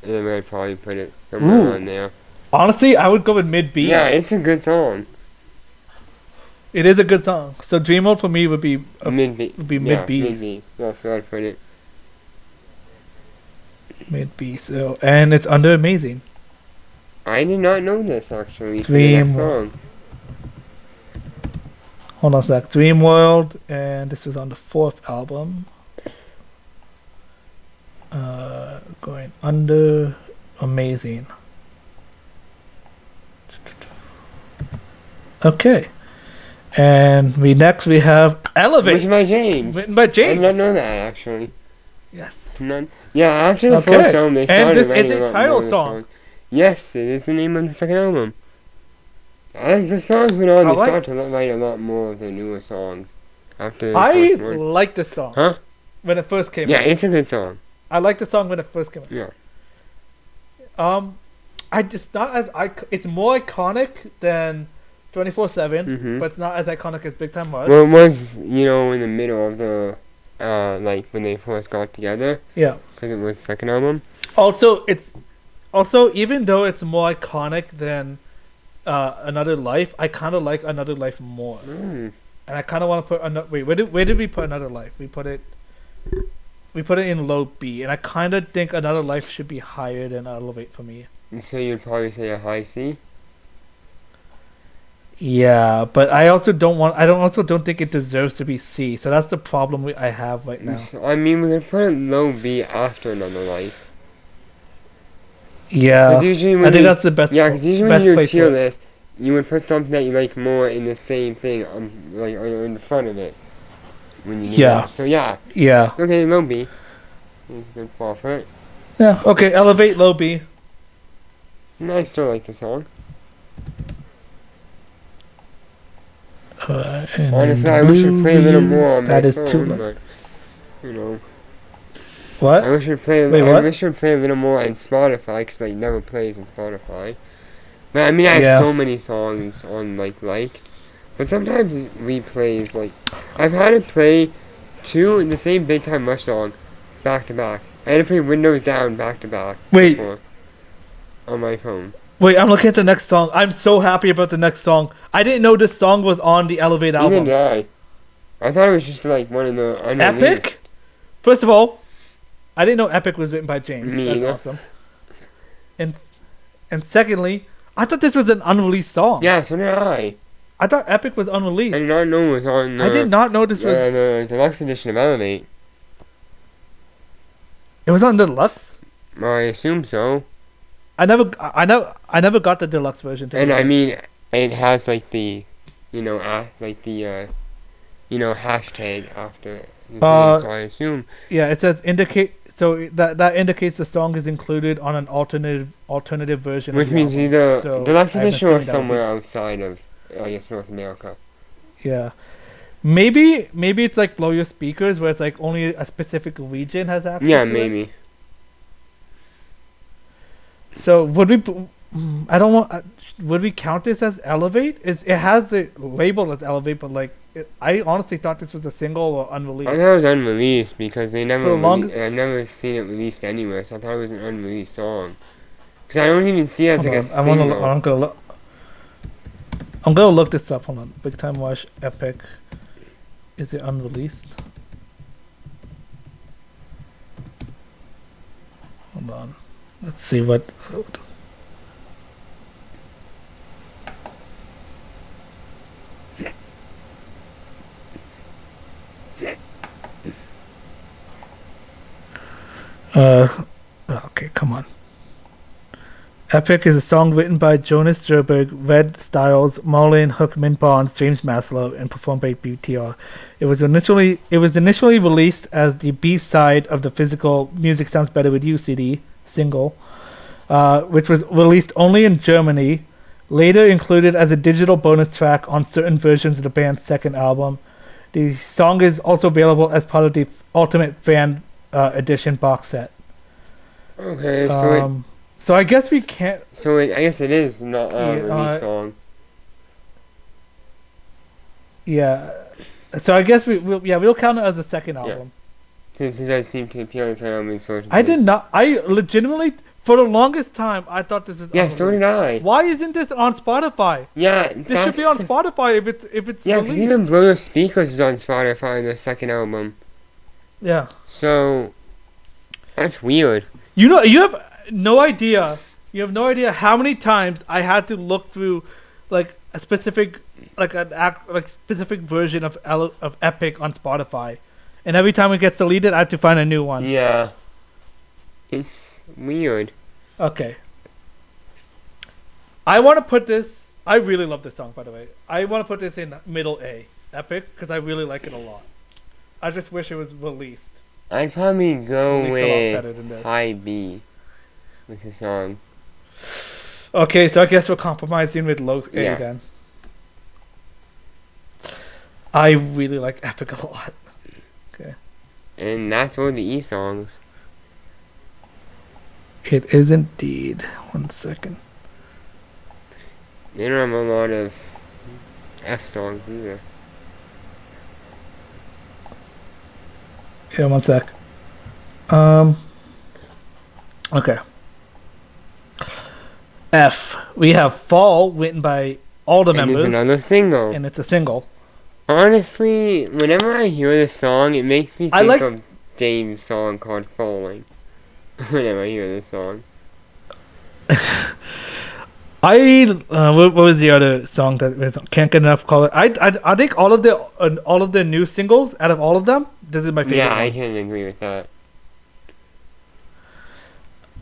And then I'd probably put it somewhere on there. Honestly, I would go with mid B. Yeah, it's a good song. It is a good song. So Dream World for me would be mid B. Would be mid B. Mid B. That's where I'd put it. Mid B. So and it's under Amazing. I did not know this actually. Dream World. Song. Hold on a sec. Dream World, and this was on the 4th album. Going under Amazing. Okay. And we have Elevate. Written by James. Written by James. I did not know that actually. Yes. None. Yeah, after the first album, they started and this writing is a title song. Yes, it is the name of the second album. As the songs went on, they started to write a lot more of the newer songs. After the first one. like this song. Huh? When it first came out. Yeah, it's a good song. I like the song when it first came out. Yeah. It's more iconic than 24/7, but it's not as iconic as Big Time was. Well, it was, in the middle of the, when they first got together. Yeah. Because it was the second album. Also, even though it's more iconic than Another Life, I kind of like Another Life more. And I kind of want to put where did we put Another Life? We put it in low B, and I kind of think Another Life should be higher than Elevate for me. So you'd probably say a high C? Yeah, but I also don't think it deserves to be C. So that's the problem I have right now. So, I mean, we could put it low B after Another Life. Yeah, I think that's the best. Yeah, because usually when you do a tier list, you would put something that you like more in the same thing, like in front of it. When you do that. So yeah. Yeah. Okay, low B. That's a good fall for it. Yeah. Okay, Elevate, low B. I still like the song. Honestly, I wish I'd play a little more on my phone, but What? I wish I'd play. I wish I'd play a little more on Spotify because it never plays on Spotify. But I mean, I have Yeah. so many songs on liked, but sometimes it replays. Like I've had it play two in the same Big Time Rush song, back to back. I had to play Windows Down back to back. Wait. Before, on my phone. Wait, I'm looking at the next song. I'm so happy about the next song. I didn't know this song was on the Elevate Neither album. did I. I thought it was just like one of the Unreleased. Epic? First of all, I didn't know Epic was written by James. Me That's either. awesome. And secondly, I thought this was an unreleased song. Yeah, so did I. I thought Epic was unreleased. I did not know it was on. I did not know this was. The deluxe edition of Elevate. It was on the deluxe. I assume so. I never got the deluxe version. And I mean, it has like the, hashtag after it. So I assume. Yeah, it says indicate. So that indicates the song is included on an alternative version. Which of the means album. either So deluxe I'm edition or assuming that would be- somewhere outside of, I guess, North America. Yeah, maybe it's like Blow Your Speakers, where it's like only a specific region has access. Yeah, to it. maybe. So would we? I don't want. Would we count this as Elevate? It has the label as Elevate, but like I honestly thought this was a single or unreleased. I thought it was unreleased because they never. For long- I've never seen it released anywhere, so I thought it was an unreleased song. Because I don't even see it as Hold like a on, single. I'm gonna look this up. Hold on. Big Time Rush Epic. Is it unreleased? Hold on. Let's see what. Okay, come on. Epic is a song written by Jonas Jerberg, Red Styles, Marlon Hookman Barnes, James Maslow, and performed by BTR. It was initially released as the B-side of the physical Music Sounds Better With You CD single, which was released only in Germany, later included as a digital bonus track on certain versions of the band's second album. The song is also available as part of the Ultimate Fan Edition box set. Okay, so So I guess we can't. I guess it is not a Yeah, release song. Yeah. So I guess we'll count it as a second album. Since it does seem to appear on the album sort of. I did not. I legitimately, for the longest time, I thought this was. Yeah, so did unreleased. I. Why isn't this on Spotify? Yeah, This should be on Spotify if it's. Yeah, because released. even Blow Your Speakers is on Spotify, the second album. Yeah. So that's weird. You have no idea. You have no idea how many times I had to look through, like a specific, specific version of Epic on Spotify, and every time it gets deleted, I have to find a new one. Yeah. It's weird. Okay. I want to put this. I really love this song, by the way. I want to put this in middle A, Epic, because I really like it a lot. I just wish it was released. I'd probably go Released a lot better than with this. High B with the song. Okay, so I guess we're compromising with low A Yeah. then. I really like Epic a lot. Okay. And that's all the E songs. It is indeed. 1 second. They don't have a lot of F songs either. Yeah, 1 sec. Okay. F. We have Fall, written by all the And members, there's another single. and it's a single. Honestly, whenever I hear this song, it makes me I think like- of James' song called Falling. Whenever I hear this song. What was the other song that was Can't Get Enough Call It? I think all of the new singles, out of all of them, this is my favorite. Yeah, I one. can agree with that.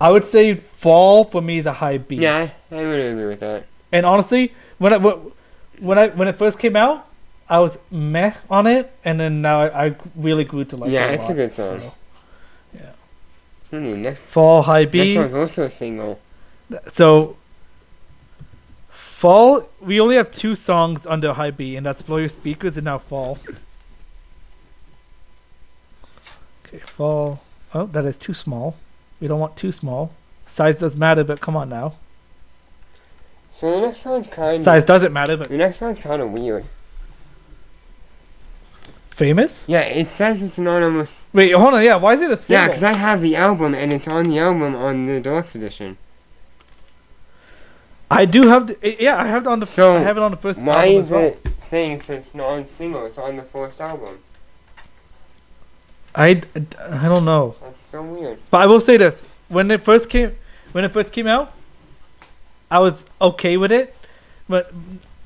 I would say Fall for me is a high B. Yeah, I would agree with that. And honestly, when it first came out, I was meh on it, and then now I really grew to like it. Yeah, a it's a lot, good song. so, yeah. Next Fall high B. song's also a single. So Fall, we only have 2 songs under high B, and that's Blow Your Speakers and now Fall. Okay, Fall. Oh, that is too small. We don't want too small. Size does matter, but come on now. So the next song's kind Size doesn't matter, but the next song's kind of weird. Famous? Yeah, it says it's anonymous. Wait, hold on. Yeah, why is it a single? Yeah, because I have the album, and it's on the album on the deluxe edition. I do have the. Yeah, I have it on the. So, I have it on the first. Why album is as well. it saying it's non-single? It's on the first album. I don't know. That's so weird. But I will say this: when it first came out, I was okay with it, but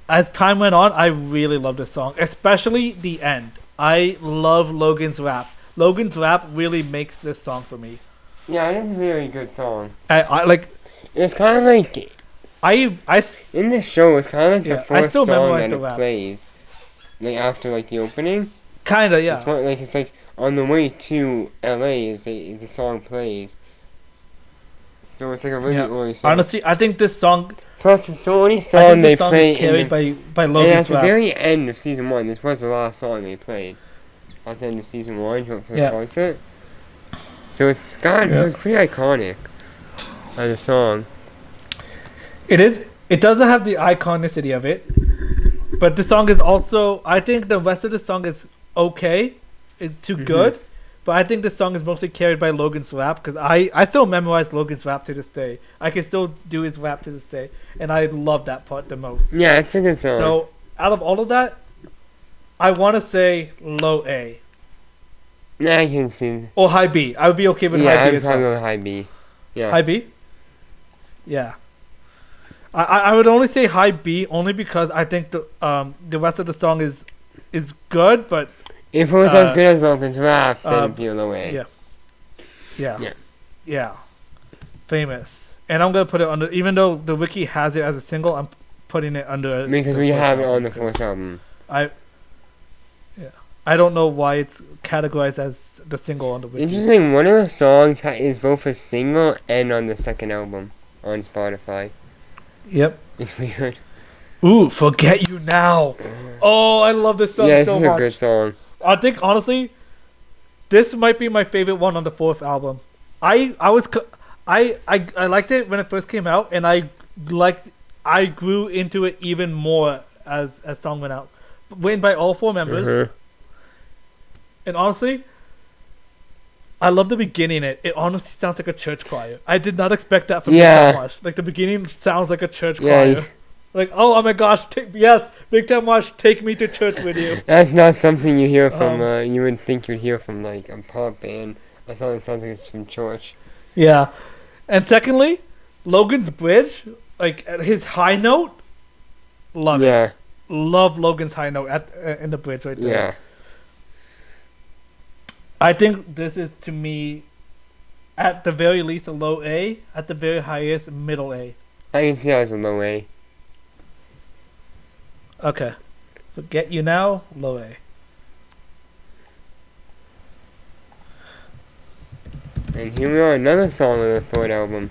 as time went on, I really loved this song, especially the end. I love Logan's rap. Logan's rap really makes this song for me. Yeah, it is a very good song. I like. It's kind of like I in this show. It's kind of like Yeah, the I first still song memorize that the it rap. plays, like after like the opening. kinda yeah. It's more like it's like on the way to LA is the song plays. So it's like a really Yeah. early song. Honestly, I think this song. Plus, it's the only I song think they this song play is carried in the, by and Logan's at the rap. very end of season 1. This was the last song they played. At the end of season 1, for the Yeah. concert. So it's so it's pretty iconic as a song. It is. It doesn't have the iconicity of it, but the song is also. I think the rest of the song is okay. It's too good, but I think the song is mostly carried by Logan's rap because I still memorize Logan's rap to this day. I can still do his rap to this day, and I love that part the most. Yeah, it's a good song. So out of all of that, I want to say low A Yeah, I can see. or high B. I would be okay with Yeah, high B I'm as probably well. going high B. Yeah. High B? Yeah. I would only say high B only because I think the rest of the song is good, but If it was as good as Logan's rap, then it'd um, be a low A. yeah. Yeah. Yeah. Yeah. Famous. And I'm gonna put it under, even though the wiki has it as a single, I'm putting it under Because the we first have it album on the because first album. I don't know why it's categorized as the single on the wiki. Interesting, one of the songs is both a single and on the second album on Spotify. Yep. It's weird. Ooh, Forget You Now. Oh, I love this song Yeah, this so is much. a good song. I think honestly, this might be my favorite one on the fourth album. I liked it when it first came out, and I grew into it even more as song went out. Written by all four members, and honestly, I love the beginning. It honestly sounds like a church choir. I did not expect that from Big Time Wash. Like the beginning sounds like a church choir. Like, oh my gosh, yes, Big Time Wash, take me to church with you. That's not something you hear from, you would think you'd hear from, like, a pop band. That song sounds like it's from church. Yeah. And secondly, Logan's bridge, like at his high note, love it. Love Logan's high note in the bridge right there. Yeah. I think this is, to me, at the very least a low A, at the very highest middle A. I can see how it's a low A. Okay. Forget You Now, low A. And here we are, another song on the third album.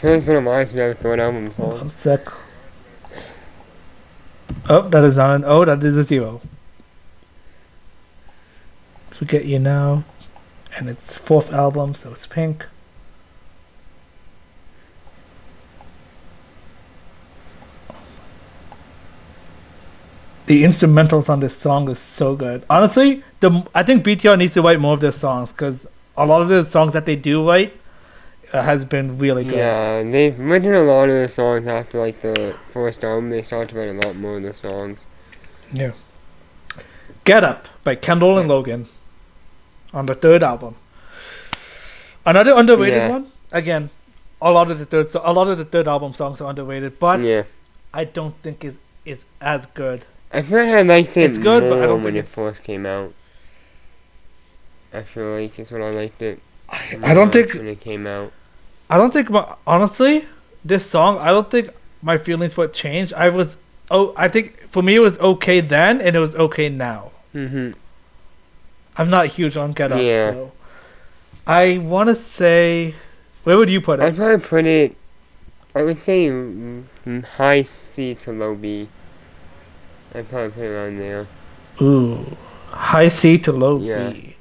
It's been a while since we have a third album song. One sec. Oh, that is not an O, that is a 0. Forget You Now. And it's fourth album, so it's Pink. The instrumentals on this song is so good. Honestly, I think BTR needs to write more of their songs because a lot of the songs that they do write has been really good. Yeah, they've written a lot of the songs after like the first album. They started to write a lot more of the songs. Yeah. Get Up by Kendall and Logan on the third album. Another underrated one. Again, a lot of the third album songs are underrated, but I don't think is as good. I feel like I liked it It's good, more but I don't when think it first came out. I feel like it's when I liked it. I don't think when it came out. I don't think honestly, this song, I don't think my feelings for it changed. I think for me it was okay then and it was okay now. Mhm. I'm not huge on Get Up, Yeah. so I want to say, where would you put it? I'd probably put it, I would say high C to low B. I'd probably put it around there. Ooh, high C to low Yeah. B.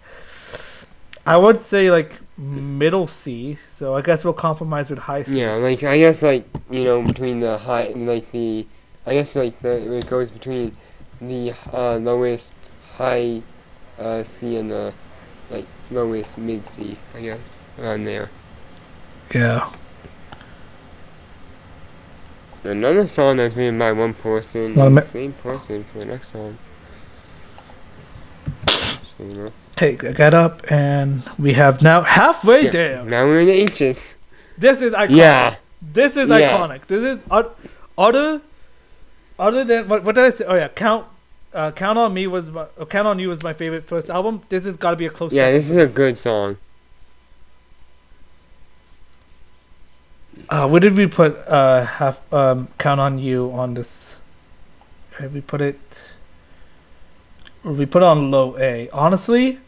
I would say like middle C. So I guess we'll compromise with high C. Yeah, like I guess like between the high like the I guess like it goes between the lowest high C and the like lowest mid C, I guess, around there. Yeah. Another song that's written by one person, Well, and the same person for the next song. So, Hey, get up, and we have now halfway there. Now we're in the H's. This is iconic. Yeah. This is Yeah. iconic. This is other than what did I say? Oh yeah, Count on Me was Count on You was my favorite first album. This has got to be a close. Yeah, second. this is a good song. Where did we put Count on You on this? We put it. We put it on low A. Honestly,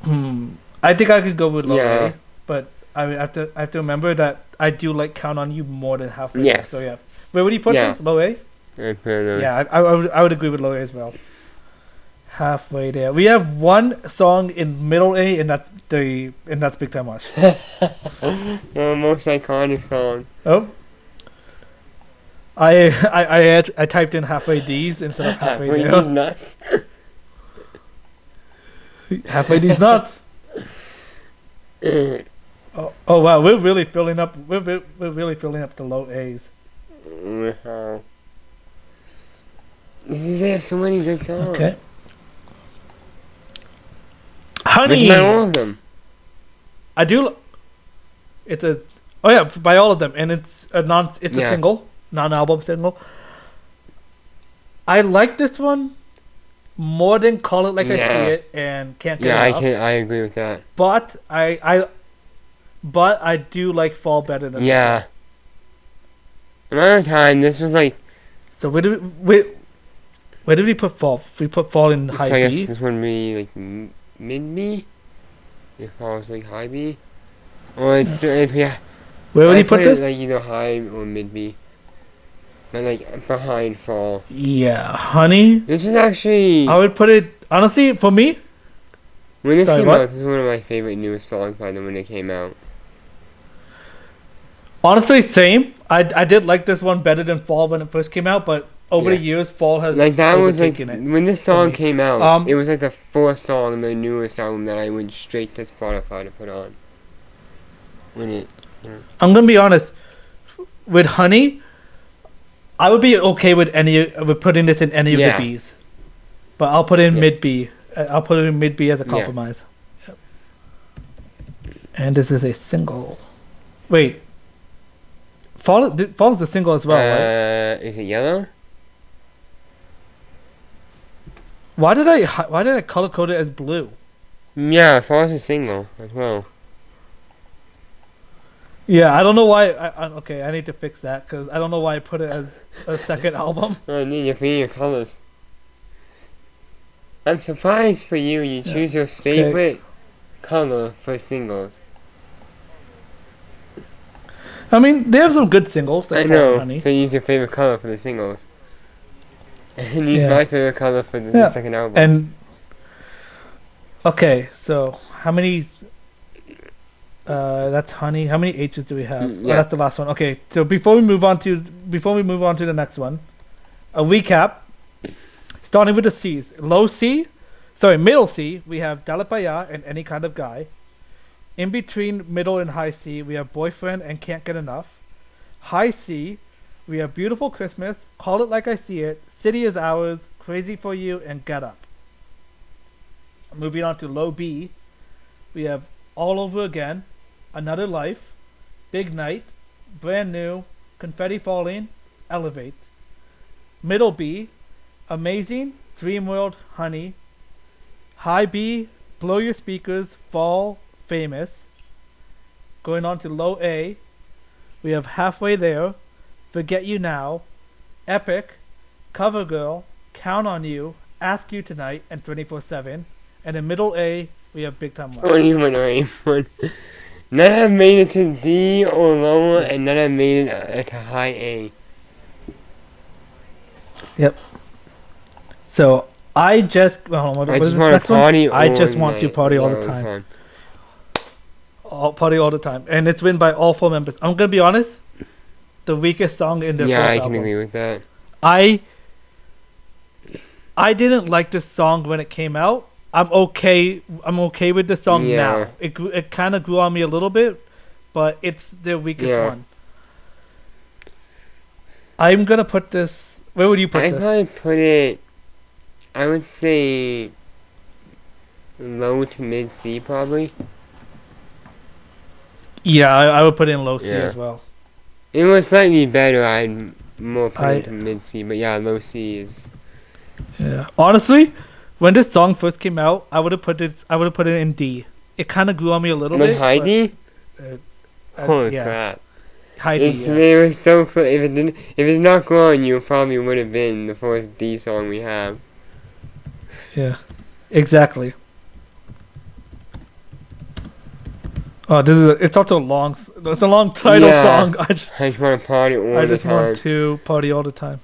I think I could go with low A, but I have to remember that I do like Count on You more than halfway. Yeah. There, so yeah. Where would you put this? Low A? Yeah, I would agree with low A as well. Halfway there. We have one song in middle A, and that's Big Time Rush. The most iconic song. Oh. I typed in halfway D's instead of halfway there. These nuts. Halfway D's nuts. Oh wow, we're really filling up. We're really filling up the low A's. Wow. They have so many good songs. Okay. Honey. By all of them. I do. It's a. Oh yeah, by all of them, and it's a single, non-album single. I like this one more than Call It Like I See It and Can't Get Enough. I agree with that. But I do like Fall better than this one. Another time, this was like. So where did we put Fall? We put Fall in high B. I guess this would be like mid B. If Fall was like high B. Or it's yeah. Where would you put this? Like either high or mid B. But like behind Fall. Yeah, Honey. This was actually. I would put it honestly for me. When this came out, this is one of my favorite newest songs by them when it came out. Honestly, same. I did like this one better than Fall when it first came out, but over the years, Fall has like that was like it when this song came out. It was like the fourth song in the newest album that I went straight to Spotify to put on. I'm gonna be honest. With Honey, I would be okay with putting this in any of the B's, but I'll put it in mid B. I'll put it in mid B as a compromise. Yep. And this is a single. Wait. Fall is the single as well, right? Is it Yellow? Why did I color code it as blue? Yeah, Fall is a single as well. Yeah, I don't know why. Okay, I need to fix that because I don't know why I put it as a second album. I need your favorite colors. I'm surprised for you. You choose your favorite color for singles. I mean, they have some good singles. I know. So you use your favorite color for the singles. And use my favorite color for the second album. And okay, so how many? That's Honey. How many H's do we have? Oh, that's the last one. Okay, so before we move on to the next one, a recap. Starting with the C's. Middle C, we have Dalapaya and Any Kind of Guy. In between middle and high C, we have Boyfriend and Can't Get Enough. High C, we have Beautiful Christmas, Call It Like I See It, City Is Ours, Crazy For You, and Get Up. Moving on to low B, we have All Over Again, Another Life, Big Night, Brand New, Confetti Falling, Elevate. Middle B, Amazing, Dream World, Honey. High B, Blow Your Speakers, Fall, Famous. Going on to low A, we have Halfway There, Forget You Now, Epic, Cover Girl, Count on You, Ask You Tonight, and 24/7. And in middle A, we have Big Time Rush. None have made it to D or lower, and none have made it to high A. Yep. So I just hold on, what I was just this want next to one? party. I just all want to night, party all the time. Party all the time, and it's written by all 4 members. I'm gonna be honest. The weakest song in their Yeah, first I album. can agree with that. I didn't like this song when it came out. I'm okay with the song Yeah. now. It kind of grew on me a little bit, but it's their weakest Yeah. one. I'm gonna put this. Where would you put I'd this? probably put it. I would say low to mid C probably. Yeah, I would put it in low C Yeah. as well. It was slightly better. I'd more put I- it to mid C, but yeah, low C is. Yeah. Honestly, when this song first came out, I would have put it in D. It kind of grew on me a little Like bit. high but, D? Holy yeah. crap! High D. It's, Yeah. It was so cool. If it's not growing, you probably would have been the first D song we have. Yeah. Exactly. Oh, it's also a long. It's a long title Yeah. song. I just want to party all the just time. want to party all the time.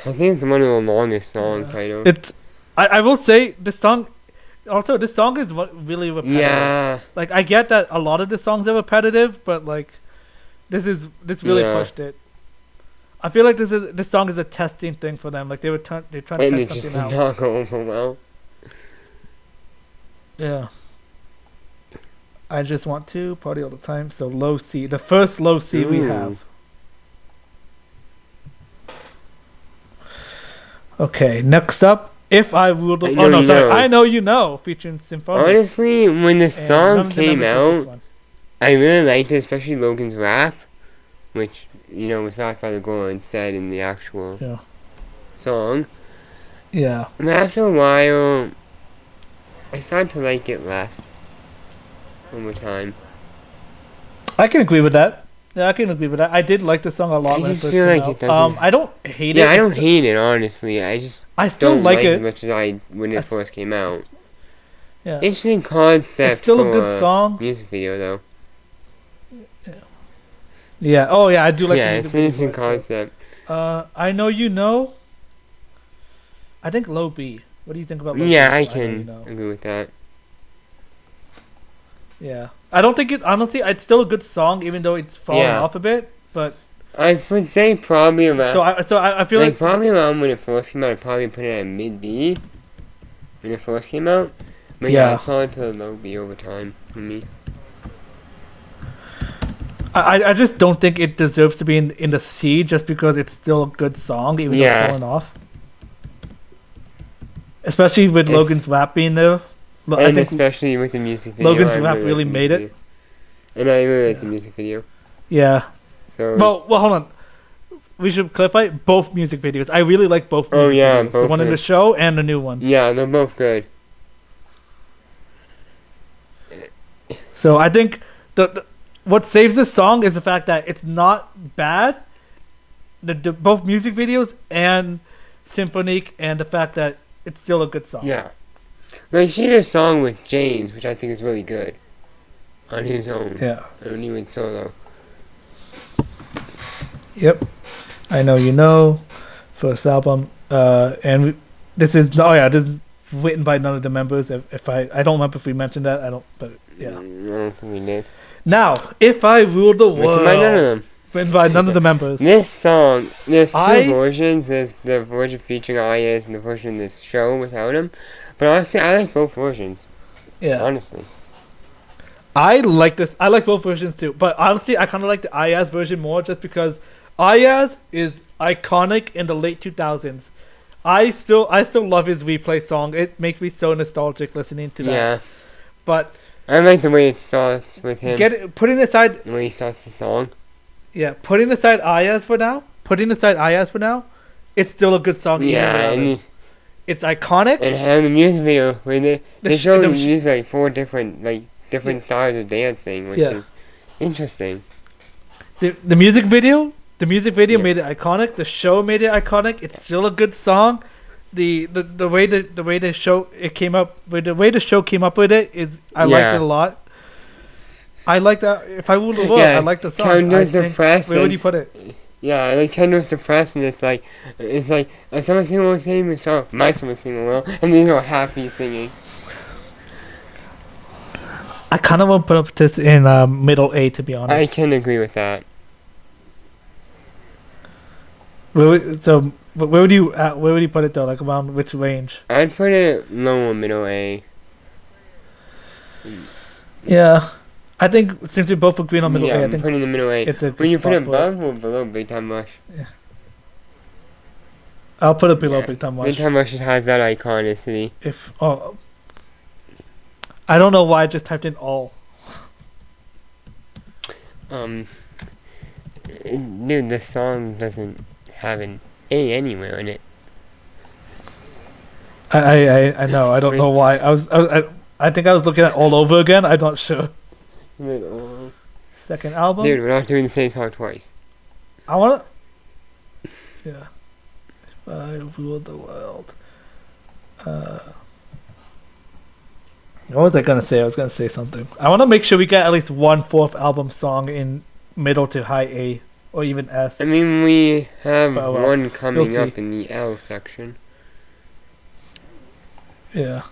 I think it's one of the longest song Yeah. titles. It's. I will say this song. Also, this song is really repetitive. Yeah. Like I get that a lot of the songs are repetitive, but like, this really Yeah. pushed it. I feel like this song is a testing thing for them. Like they're trying to And it test just something did out. not go over well. Yeah. I just want to party all the time. So low C, the first low C we Ooh. have. Okay, next up, If I Ruled the... I Oh, Know no, You sorry. Know. I Know You Know, featuring Symphony. Honestly, when the And none song of the came members wrote this out, one. I really liked it, especially Logan's rap, which, was rapped by the girl instead in the actual Yeah. song. Yeah. And after a while, I started to like it less over time. I can agree with that. Yeah, I can agree with that. I did like the song a lot I when it just first feel came like out. it doesn't- I don't hate it. Yeah, I It's don't still- hate it, honestly. I just I still don't like it as it. much as when I it s- first came out. Yeah. Interesting concept It's still for a good song. music video, though. Yeah. Oh, yeah, I do like yeah, the it's music an video interesting for it, too. concept. I Know You Know. I think low B. What do you think about low Yeah, B? I Know can You Know? agree with that. Yeah. I don't think it... Honestly, it's still a good song, even though it's fallen Yeah. off a bit. But... I would say probably around. So I feel like... probably around when it first came out, I'd probably put it at mid B when it first came out. But yeah, Yeah. it's probably to a low B over time for me. I just don't think it deserves to be in the C just because it's still a good song, even though Yeah. it's fallen off. Especially with It's- Logan's rap being there. I And think, especially with the music video. Logan's I rap like really the made music it. video. And I really like the Yeah. music video. yeah. So Well, hold on. We should clarify both music videos. I really like both Oh, music yeah, videos. The both one in are- the show and the new one. yeah, they're both good. So I think the what saves this song is the fact that it's not bad. The both music videos and Symphonique, and the fact that it's still a good song. Yeah. Like she did a song with James, which I think is really good. On his own. Yeah. I don't even solo. Yep. I Know You Know. First album. This is written by none of the members. If I don't remember if we mentioned that. I don't. But yeah. I don't think we did. Now, If I Ruled the Written by none of World. them. Written by none of the members. This song, there's two I- versions. There's the version featuring Ayaz and the version in this show without him. But honestly, I like both versions. Yeah. Honestly. I like this. I like both versions too. But honestly, I kind of like the Ayaz version more just because Ayaz is iconic in the late 2000s. I still love his replay song. It makes me so nostalgic listening to that. Yeah. But I like the way it starts with him. putting aside The way he starts the song. putting aside Ayaz for now, it's still a good song. even Yeah, without and, it. It's iconic. and having the music video where they sh- show the the sh- music like four different styles of dancing, which Yeah. is interesting. The music video Yeah. made it iconic. The show made it iconic. It's still a good song. The way the show came up with it is I liked Yeah. it a lot. I like that. If I Ruled the World, Yeah, I like the song. Count I Those think- Depressed where would and- you put it? Yeah, like Kendall's depressed, and it's like someone singing a same song, my someone singing along, and these are happy singing. I kind of want to put up this in middle A, to be honest. I can agree with that. So where would you put it though? Like around which range? I'd put it low or middle A. Yeah, I think since we both agree on middle yeah, A, I I'm think putting the middle A. it's a good When you put spot it for above or below Big Time Rush? I'll put it below Yeah, Big Time Rush. Big Time Rush just has that iconicity. I don't know why I just typed in all. Dude, the song doesn't have an A anywhere in it. I know. I don't know why. I think I was looking at all over again. I'm not sure. Second album. Dude, we're not doing the same song twice. I wanna. Yeah. If I ruled the world. What was I gonna say? I was gonna say something. I want to make sure we get at least one fourth album song in middle to high A, or even S. I mean, we have Well, one coming you'll up in the L section. Yeah.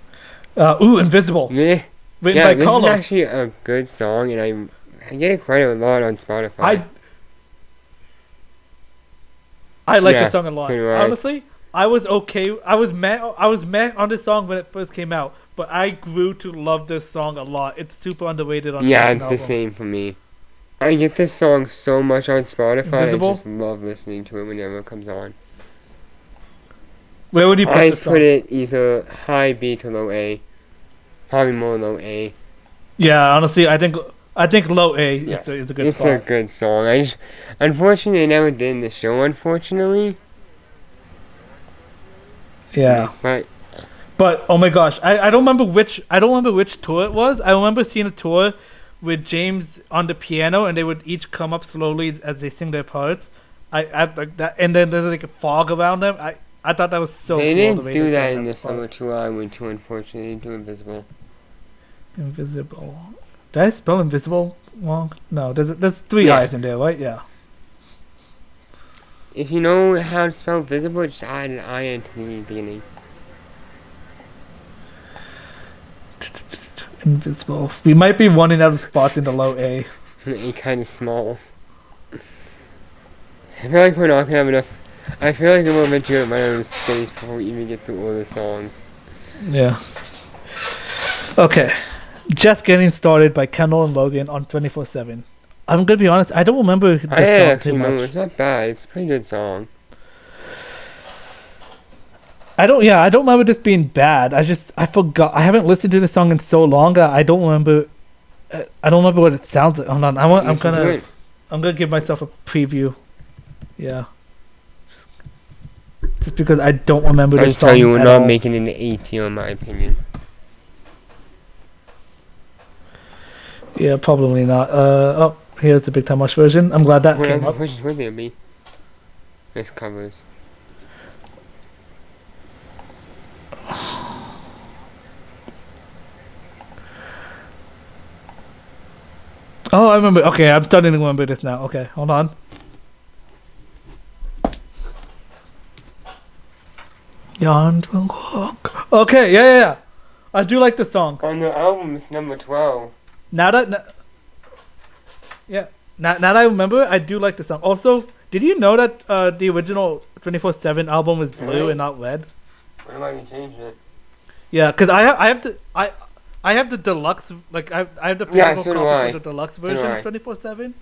Invisible. Yeah, Written by this Carlos. is actually a good song, and I get it quite a lot on Spotify. I like Yeah, this song a lot. so do I. Honestly, I was okay. I was mad on this song when it first came out, but I grew to love this song a lot. It's super underrated on Yeah, the it's album. the same for me. I get this song so much on Spotify. Invisible? I just love listening to it whenever it comes on. Where would you put I this song? put it either high B to low A. Probably more low A. Yeah, honestly, I think low A Yeah. is a good It's spot. a good song. Unfortunately, they never did in the show. Unfortunately, Yeah. But oh my gosh, I don't remember which tour it was. I remember seeing a tour with James on the piano, and they would each come up slowly as they sing their parts. I like that, and then there's like a fog around them. I thought that was so they cool. didn't the way do they that sang in the part. summer tour I went to. Unfortunately, to Invisible. Invisible. Did I spell invisible wrong? No, there's three Yeah. eyes in there, right? Yeah. If you know how to spell visible, just add an I into the beginning. Invisible. We might be running out of spots in the low A. A kind of small. I feel like we're not gonna have enough. I feel like we're eventually gonna run out of space before we even get through all the songs. Yeah. Okay. Just Getting Started by Kendall and Logan on 24/7. I'm gonna be honest, I don't remember this I song actually too remember. much. It's not bad. It's a pretty good song. I don't remember this being bad. I forgot. I haven't listened to this song in so long that I don't remember. I don't remember what it sounds like. Hold on. I'm Listen to gonna it. give myself a preview. Yeah. Just because I don't remember I this just song tell you, we're at not all. making it an A tier, in my opinion. Yeah, probably not. Here's the Big Time Rush version. I'm glad that What came other up. questions would there be? Nice covers. Oh, I remember. Okay, I'm starting to remember this now. Okay, hold on. Yarn will walk. Okay, yeah. I do like the song. On the album, it's number 12. Now that I remember, I do like the song. Also, did you know that the original 24/7 album is blue Really? and not red? What am I gonna change it? Yeah, because I have the deluxe, like I have the Yeah, physical so do copy I. for the deluxe do version I. of 24/7.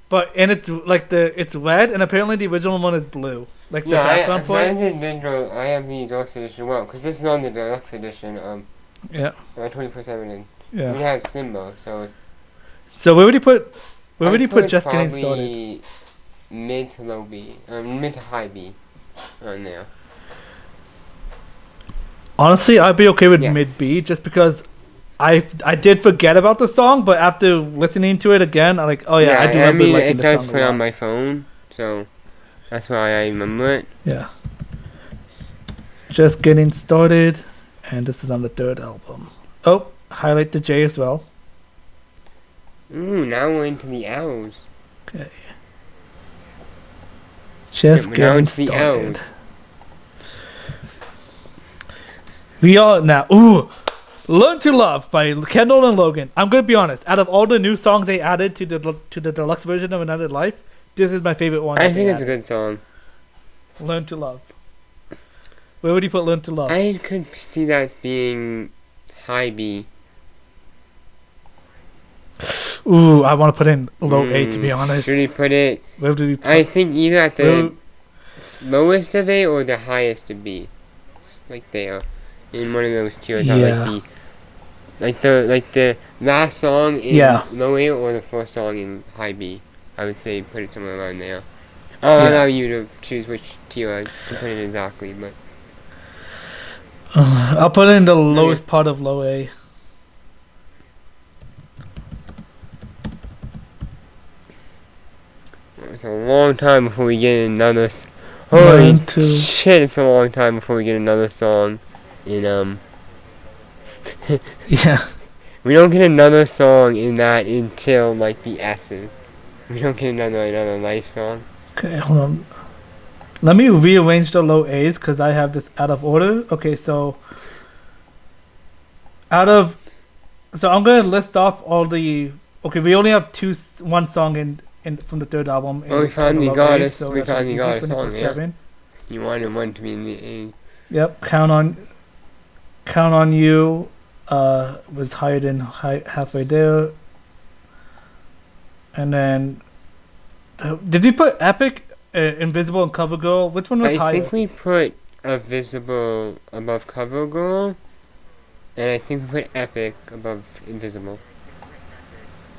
But and it's like it's red, and apparently the original one is blue, like the background for it. I have the deluxe edition as well, because this is on the deluxe edition. Yeah, 24/7, and yeah. it has Simba, so. So where would you put I'd Just Getting Started? probably mid to low B, mid to high B, on there. Honestly, I'd be okay with Yeah. mid B, just because I did forget about the song, but after listening to it again, I'm like, oh yeah, I do remember mean, liking it the does song a play lot. on my phone, so that's why I remember it. Yeah. Just Getting Started, and this is on the third album. Oh, highlight the J as well. Ooh, now we're into the L's. Okay. Just Yeah, now getting it's the started. L's. We are now. Ooh, "Learn to Love" by Kendall and Logan. I'm gonna be honest. Out of all the new songs they added to the deluxe version of Another Life, this is my favorite one. I think it's a good song. "Learn to Love." Where would you put "Learn to Love"? I could see that as being high B. Ooh, I want to put in low A, to be honest. Should we put it? Where do we put I think either at the lowest of A or the highest of B. It's like there, in one of those tiers. Yeah. Like the last song in Yeah. low A or the first song in high B. I would say put it somewhere around there. I'll allow you to choose which tier to put it exactly, but I'll put it in the lowest part of low A. it's a long time before we get another. Holy Learn to- shit! It's a long time before we get another song in Yeah. We don't get another song in that until like the S's. We don't get another Life song. Okay, hold on. Let me rearrange the low A's because I have this out of order. Okay, so I'm gonna list off all the. Okay, we only have one song in from the third album. Oh, we finally low got A's, us. We that's finally easy, got a song. 24/7. Yeah. You wanted one to be in the A. Yep. Count on You. Was higher than halfway there. And then, did we put Epic, Invisible, and CoverGirl? Which one was I higher? think we put Invisible above CoverGirl, and I think we put Epic above Invisible.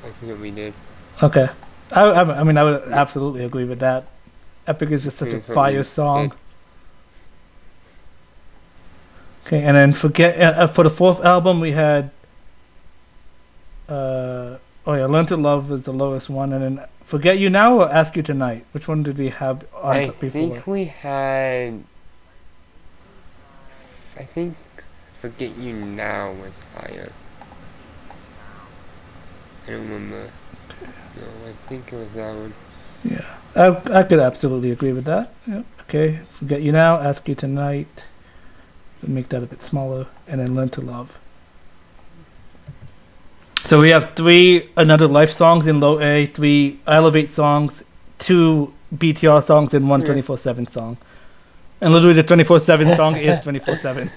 I think that we did. Okay. I mean, I would absolutely agree with that. Epic is just such a That's what fire we song. did. Okay, and then for the fourth album we had. "Learn to Love" was the lowest one, and then "Forget You Now" or "Ask You Tonight." Which one did we have on I before? think we had. I think "Forget You Now" was higher. I don't remember. No, I think it was that one. Yeah, I could absolutely agree with that. Yep. Okay, "Forget You Now," "Ask You Tonight." Make that a bit smaller, and then "Learn to Love." So we have 3 Another Life songs in low A, 3 Elevate songs, 2 BTR songs, and 1 Yeah. 24/7 song. And literally the 24/7 song is 24/7.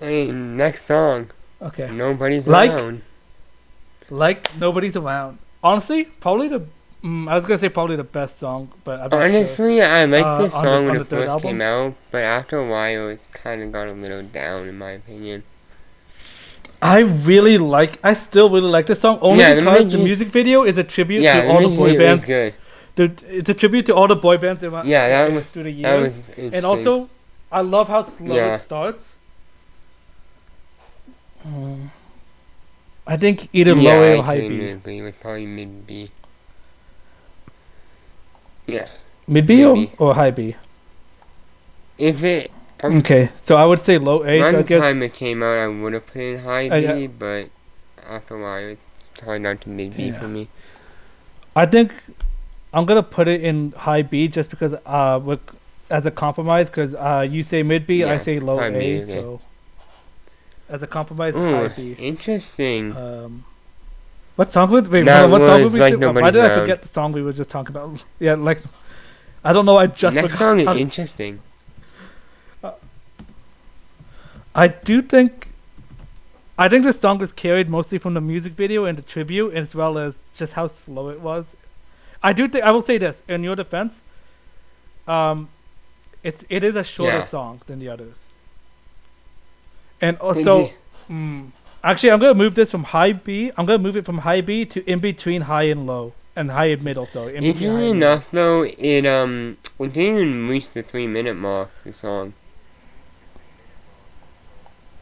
I mean, next song. Okay. Nobody's Like- around. Like Nobody's Around. Honestly, probably I was gonna say probably the best song, but I'm not sure. Honestly, I liked this on song when the it third first album? came out, but after a while, it's kind of got a little down, in my opinion. I still really like this song only Yeah, the because the music- music video is a tribute Yeah, to all the music boy video was bands. good. It's a tribute to all the boy bands through the years. That was interesting. And also, I love how slow Yeah. it starts. I think either yeah, low A I or high couldn't B. agree with probably mid B. Yeah. Mid B or, Maybe. or high B? If it Okay, so I would say low A. So I one guess time it came out, I would have put it in high B, yeah. but after a while, it's hard not to mid B Yeah. for me. I think I'm gonna put it in high B just because as a compromise. Because you say mid B, I Yeah, say low high A. B, okay. So as a compromise, Ooh, high B. interesting. What song was? Wait, That hold on, what song was were we Like singing? Why Nobody's did I Around. forget the song we were just talking about? Yeah, like I don't know. I just Next forgot. song is interesting. I think this song was carried mostly from the music video and the tribute, as well as just how slow it was. I will say this in your defense. It is a shorter Yeah. song than the others, and also, actually, I'm gonna move this from high B. I'm gonna move it from high B to in between high and low, and high and middle. Sorry, in between high Interestingly and middle. enough, though, it didn't even reach the 3-minute mark. The song.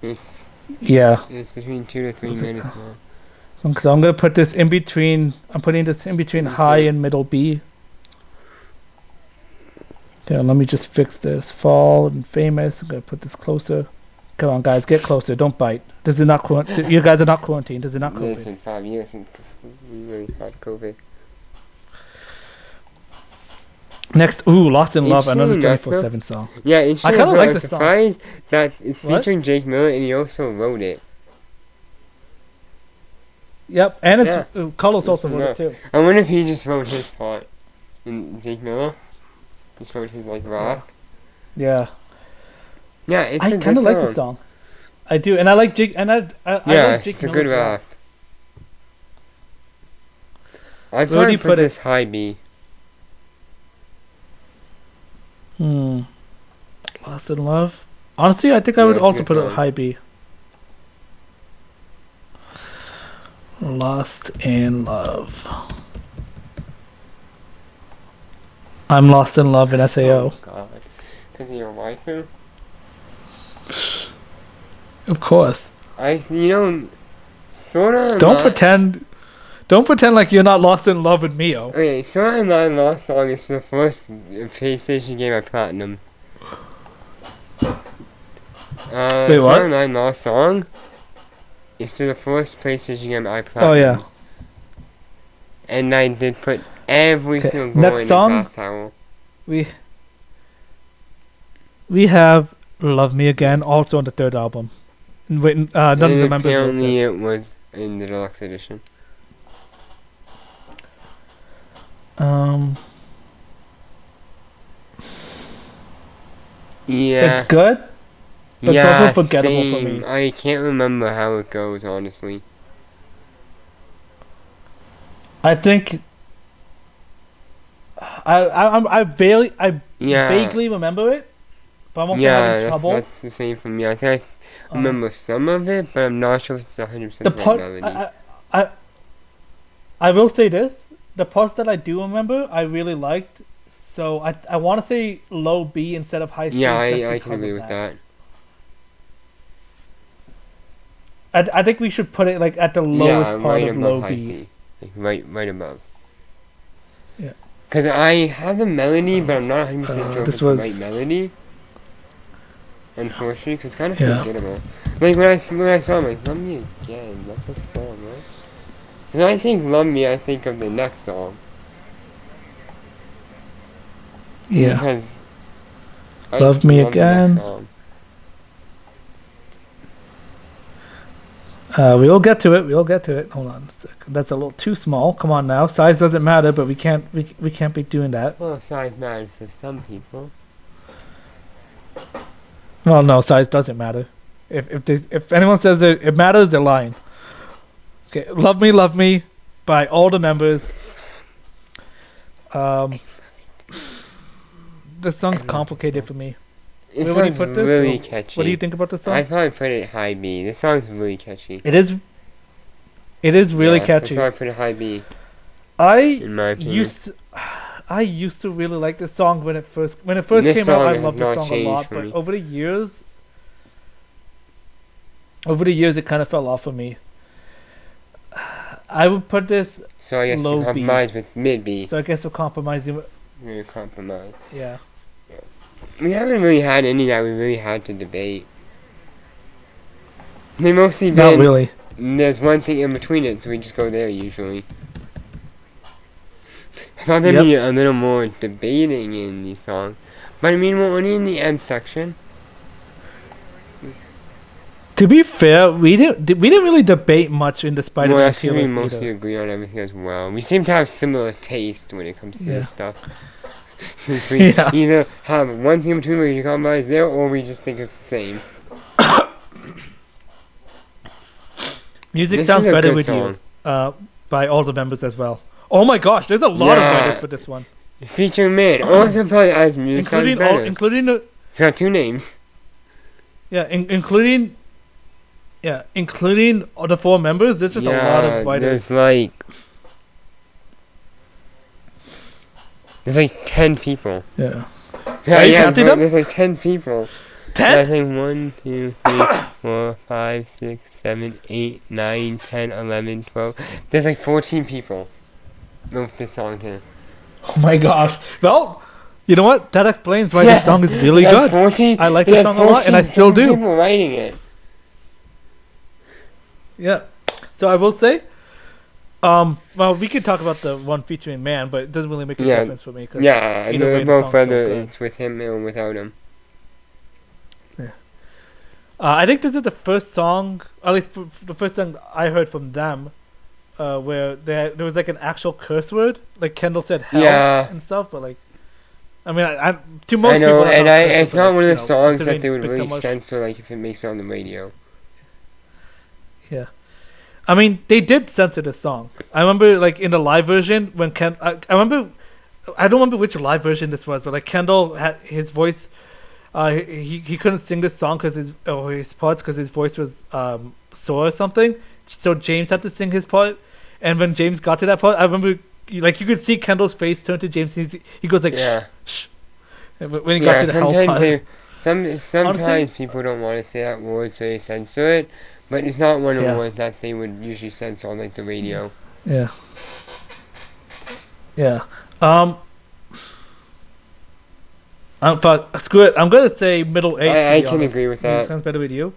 It's Yeah. between 2 to 3 minutes now. So I'm gonna put this in between. I'm putting this in between high and middle B. Okay, let me just fix this. Fall and Famous. I'm gonna put this closer. Come on, guys, get closer. Don't bite. This is not you guys are not quarantined. This is not It's COVID. been 5 years since we really had COVID. Next, Lost in Love, another Nashville? 24/7 song. Yeah, I kinda like I'm this song. surprised that it's What? featuring Jake Miller and he also wrote it. Yep, and it's Yeah. Carlos also Yeah. wrote it too. I wonder if he just wrote his part. And Jake Miller just wrote his like rock. Yeah, Yeah, it's I a good kind of song. like this song. I do, and I like Jake, and I Yeah, like Jake it's a good Miller's rap. I'd Where would you probably put put it? this high B. Lost in Love. Honestly, I think I Yeah, would it's a also good put it song. high B. Lost in Love. I'm lost in love in SAO. Oh god. Because of your waifu? Of course. Sorta. Don't pretend like you're not lost in love with Mio. Okay, Sorta Not Lost song is the first PlayStation game I platinum. Wait, what? Sorta Not Lost song is the first PlayStation game I platinum. Oh yeah. And I did put every Okay, single goal next in song? the bath towel. We have Love Me Again, also on the third album. Wait, none of the And members wrote apparently this. it was in the deluxe edition. Yeah. It's good, but yeah, it's also forgettable for same. me. I can't remember how it goes, honestly. I think I vaguely remember it, but I'm also having trouble. That's the same for me. I think I remember some of it, but I'm not sure if it's 100% The right part melody. I will say this: the parts that I do remember, I really liked. So I want to say low B instead of high C. Yeah, just I because can of agree with that. I think we should put it like at the lowest part right of above low high B. C. Like, right above. Yeah. Because I have the melody, but I'm not 100% sure if this it's was- the right melody. Unfortunately, because it's kind of Yeah. forgettable. Like, when I saw it, I'm like, Love Me Again. That's a song, right? Because when I think Love Me, I think of the next song. Yeah. Because I Love Me love the next Again. song. We'll get to it. Hold on a sec. That's a little too small. Come on now. Size doesn't matter, but we can't be doing that. Well, size matters for some people. Well, no, size doesn't matter. If anyone says that it matters, they're lying. Okay, Love Me by all the members. This song's complicated for me. This Where would you song's put this? really Or catchy. What do you think about this song? I'd probably put it high B. This song's really catchy. It is really Yeah, catchy. I'd probably put it high B, I in my opinion. used to really like this song when it first This came out. song I has loved not this song a changed lot, for but me. over the years it kind of fell off for me. I would put this, So I guess low we B. compromise with mid B. so I guess we're compromising. We're gonna compromise. Yeah, We haven't really had any that we really had to debate. They mostly not been. really. There's one thing in between it, so we just go there usually. I thought there'd Yep. be a little more debating in these songs, but I mean, we're only in the M section. To be fair, we didn't really debate much in the Spider-Man Well, that's tier we list mostly either. agree on everything as well. We seem to have similar taste when it comes to Yeah. this stuff. Since we Yeah. either have one thing between where you compromise there, or we just think it's the same. Music This sounds is a better good with song. you, by all the members as well. Oh my gosh, there's a lot of Yeah. writers for this one, Featuring man. Also probably as music sounds including better. including the It's got two names. including all the four members. There's just a lot of writers. There's like 10 people. Yeah, Yeah, Are you counting them? there's like 10 people. Yeah, I 10. think 1, 2, 3, 4, 5, 6, 7, 8, 9, 10, 11, 12. There's like 14 people with this song here. Oh my gosh. Well, you know what? That explains why this song is really There are good. 14 I like there this are song a lot, and I 14 still do. people writing it. Yeah. So I will say, Well, we could talk about the one featuring Man, but it doesn't really make a Yeah. difference for me. Cause Yeah, I either way, know the both song's whether so good. it's with him or without him. I think this is the first song, at least the first song I heard from them, where there was like an actual curse word, like Kendall said hell Yeah. and stuff. But like, I mean, to most I people, know, that's and not I offensive, it's but, not like, one of you the know, songs that considering they would really victim- censor, like if it makes it on the radio. Yeah, I mean, they did censor this song. I remember, like in the live version when I remember, I don't remember which live version this was, but like Kendall had his voice. He couldn't sing this song because his parts because his voice was sore or something. So James had to sing his part, and when James got to that part, I remember like you could see Kendall's face turn to James. And he goes like Yeah. shh, when he got to the hell sometimes part. sometimes Honestly- people don't want to say that word, so they censor it. But it's not one of the Yeah. words that they would usually censor on like the radio. Yeah. Yeah. Fuck, screw it. I'm gonna say middle eight. I to be can honest. agree with Music that. sounds better with you.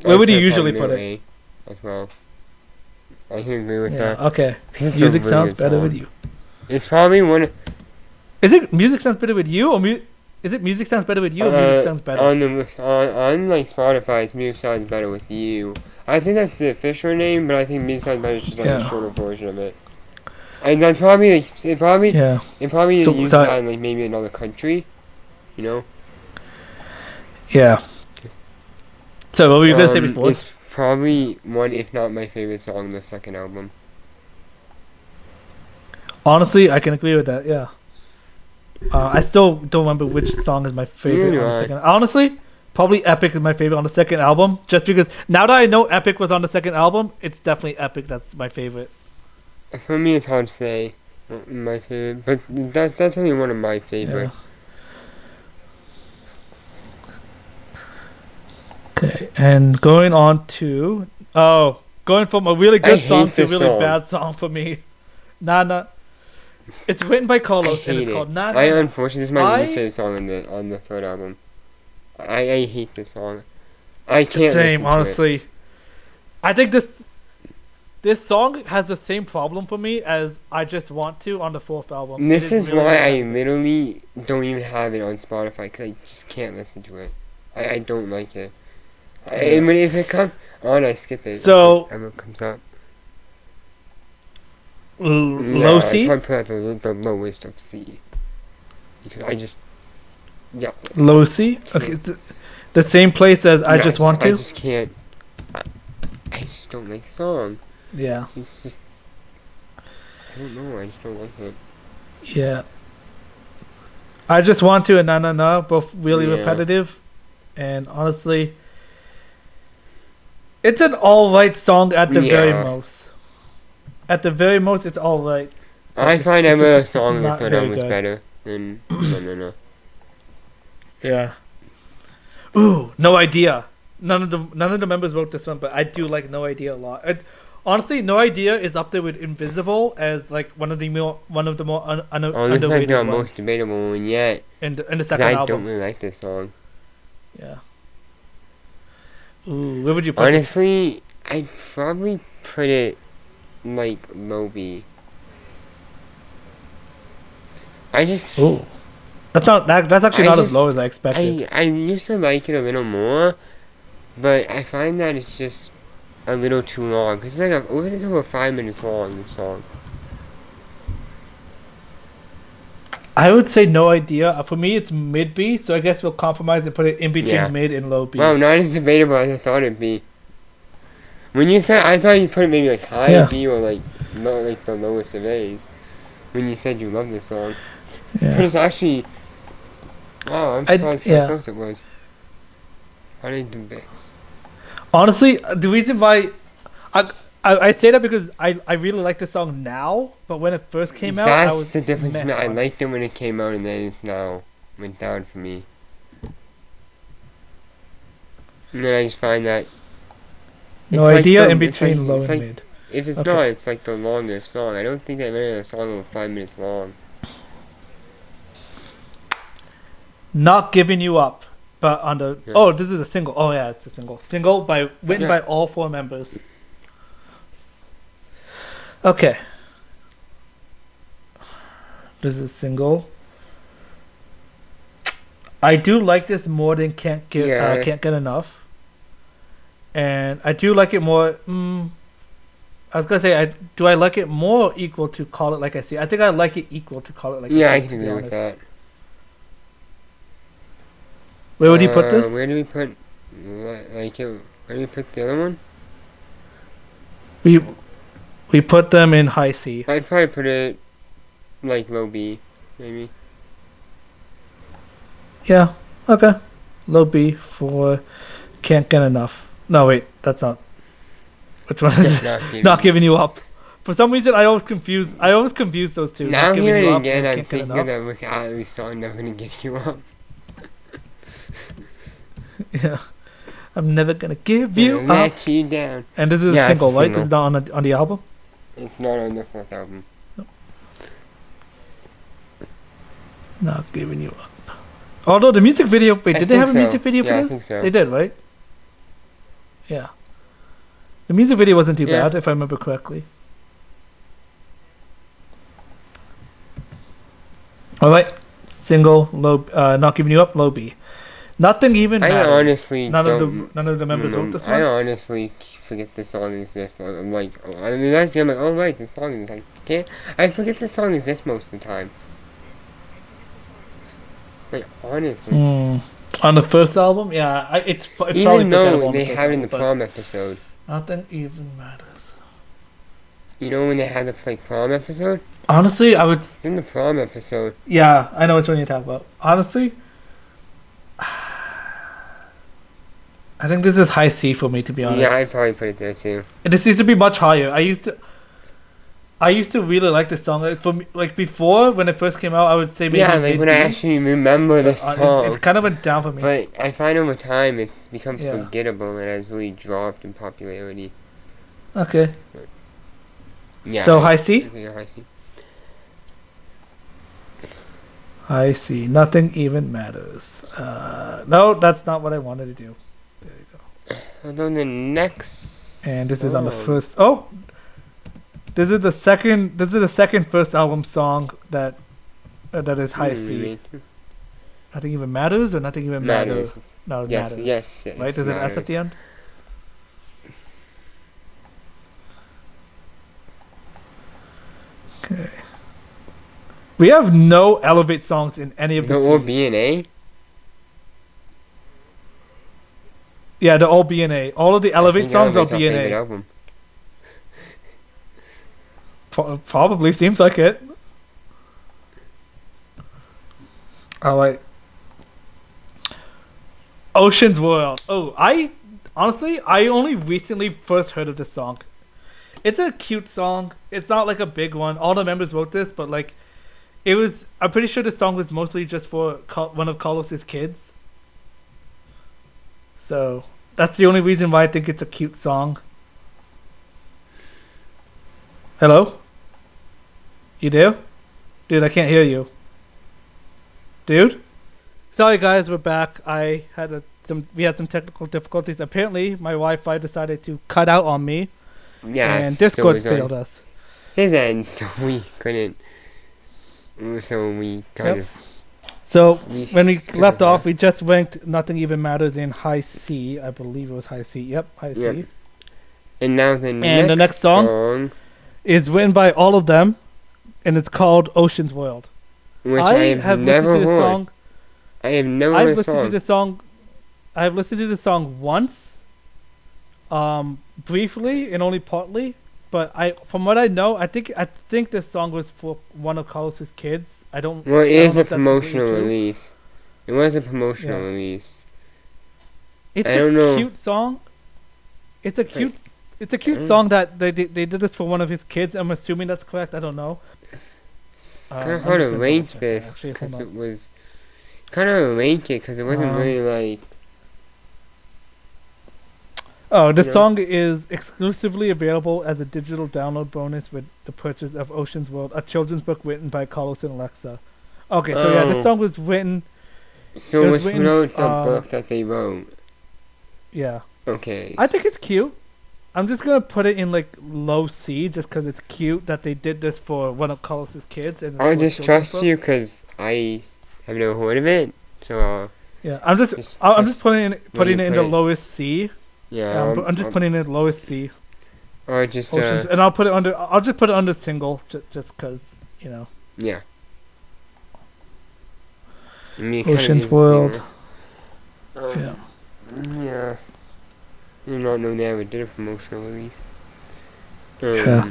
Where would you I'd usually probably put middle it? A as well. I can agree with Yeah. that. Okay. 'Cause it's a Music really sounds good better song. with you. It's probably one. Is it music sounds better with you or is it music sounds better with you or music sounds better? On like Spotify's music sounds better with you. I think that's the official name, but I think music sounds better is just like a Yeah. shorter version of it. And that's probably like, it probably Yeah. So- uses so- that in like maybe another country, you know. Yeah. So what were you gonna say before? It's probably one, if not my favorite song on the second album. Honestly, I can agree with that. Yeah. I still don't remember which song is my favorite Neither on the do I. second. Honestly, probably Epic is my favorite on the second album. Just because now that I know Epic was on the second album, it's definitely Epic that's my favorite. For me, it's hard to say my favorite, but that's definitely one of my favorite. Okay, and going on to going from a really I good song hate to a this really song. bad song for me. Nana. It's written by I Carlos and hate it's it. called Nana. Unfortunately, this is my least I- favorite song on the third album. I hate this song. I can't Same, listen honestly. I think this song has the same problem for me as I Just Want To on the fourth album. to it. This It is really why I bad. literally don't even have it on Spotify because I just can't listen to it. I don't like it. And when if it comes on, I skip it. So- if it ever comes up. Low I C? probably put at the lowest of C because I just Low C? Okay, the same place as I Just Want I To? just can't. I just don't like the song. Yeah. It's just I don't know. I just don't like it. Yeah. I Just Want To and Na Na Na, both really Yeah. repetitive. And honestly, it's an alright song at the very Yeah. most. At the very most, it's alright. I It's- find it's every other just song in the not third very album was good. better than no. Yeah. Ooh, No Idea. None of the members wrote this one, but I do like No Idea a lot. Honestly, No Idea is up there with Invisible as like one of the more Oh, this might underrated be our ones most debatable one yet. in the Because second I album. don't really like this song. Yeah. Ooh, where would you put this? Honestly, I'd probably put it like low B. I just Ooh. That's actually I not as just- low as I expected. I used to like it a little more, but I find that it's just a little too long. Cause it's like it's over 5 minutes long. This song. I would say No Idea. For me, it's mid B, so I guess we'll compromise and put it in between Yeah. mid and low B. Wow, not as debatable as I thought it'd be. When you said, I thought you put it maybe like high Yeah. B or like the lowest of A's. When you said you love this song, but Yeah. it's actually. Wow, I'm I- surprised yeah. how close it was. How did you do that? Honestly, the reason why I say that because I really like this song now, but when it first came out, I That's was the difference. meh I on it. liked it when it came out, and then it's now went down for me. And then I just find that No it's like Idea the- in it's like- between low it's and like- mid. if it's Okay. not, it's like the longest song. I don't think that made a song over 5 minutes long. Not Giving You Up, but on the Yeah. this is a single. Oh yeah, it's a single. Single written Yeah. by all four members. Okay. This is a single. I do like this more than Yeah. Can't Get Enough. And I do like it more. I was gonna say, do I like it more equal to Call It Like I See? I think I like it equal to Call It Like Yeah, I I See. can To be agree with honest. that. Where would you put this? Where do we put like it? Where do we put the other one? We put them in high C. I'd probably put it like low B, maybe. Yeah. Okay. Low B for Can't Get Enough. No, wait, that's not. Which one is this? Not Giving You Up. For some reason, I always confuse those two. Now Not Giving hearing You it Up again, and I'm Can't Get thinking Enough. of that Rick Astley song, Never Gonna Give You Up. Yeah. I'm never gonna give you up. Let you down. And this is a single, right? This is not on the album? It's not on the fourth album. Not Giving You Up. Although the music video, wait, did they have a music video for Yeah, this? I think so. They did, right? Yeah. The music video wasn't too bad, if I remember correctly. All right, single, low, Not Giving You Up, low B. Nothing even matters. I honestly none of the members wrote this one. I honestly forget this song exists. I'm like, I mean, I'm like, oh right, this song is like, I forget this song exists most of the time. Like honestly. On the first album, yeah, it's even though they have it in the prom episode. Nothing even matters. You know when they had the prom episode? Honestly, I would. It's in the prom episode. Yeah, I know which one you're talking about. Honestly, I think this is high C for me, to be honest. Yeah, I'd probably put it there too. This needs to be much higher. I used to really like this song. For me, like before when it first came out, I would say maybe. Yeah, like when I actually remember the song. It kind of went down for me. But I find over time it's become forgettable and has really dropped in popularity. Okay. Yeah. So high C. Okay, high C. I see. Nothing even matters. No, that's not what I wanted to do. There you go. And then the next. And this is on the first. Oh, this is the second first album song that is high C. Nothing even matters, or nothing even matters. No, it matters. Yes. Right? Is it S at the end? Okay. We have no Elevate songs in any of the or B and A. Yeah, they're all B and A. All of the Elevate songs are B and A. Probably seems like it. Alright. Ocean's World. Oh, I only recently first heard of this song. It's a cute song. It's not like a big one. All the members wrote this, but like, I'm pretty sure the song was mostly just for one of Carlos's kids. So that's the only reason why I think it's a cute song. Hello? You there? Dude, I can't hear you. Dude? Sorry guys, we're back. We had some technical difficulties. Apparently my Wi-Fi decided to cut out on me. Yeah, and Discord failed us. His end, so we couldn't. So we kind of. So when we left off, we just ranked Nothing Even Matters in high C. I believe it was high C. Yep, high C. And now the next song is written by all of them, and it's called Ocean's World. Which I have never heard. I have never heard the song. I've listened to the song once, briefly and only partly. But from what I know, I think this song was for one of Carlos's kids. I don't. Well, it is a promotional release. It was a promotional release. It's a cute song. It's a cute song that they did this for one of his kids. I'm assuming that's correct. I don't know. It's kind of hard to rank this because it was kind of rank it because it wasn't really like. Oh, the song is exclusively available as a digital download bonus with the purchase of Ocean's World, a children's book written by Carlos and Alexa. Okay, so yeah, this song was written. So it was written the book that they wrote. Yeah. Okay. I think it's cute. I'm just gonna put it in like low C, just because it's cute that they did this for one of Carlos's kids. And it's I'll for just children's trust you books. because I have never heard of it. So Yeah, I'm just just I'm trust just putting you it in put the it. lowest C. Yeah, I'm just putting it in the lowest C. or just Oceans, and I'll put it under. I'll just put it under single, just because you know. yeah. I mean, it kinda Ocean's is the World. same. Yeah. Yeah. I did not know they ever did a promotional release. Yeah.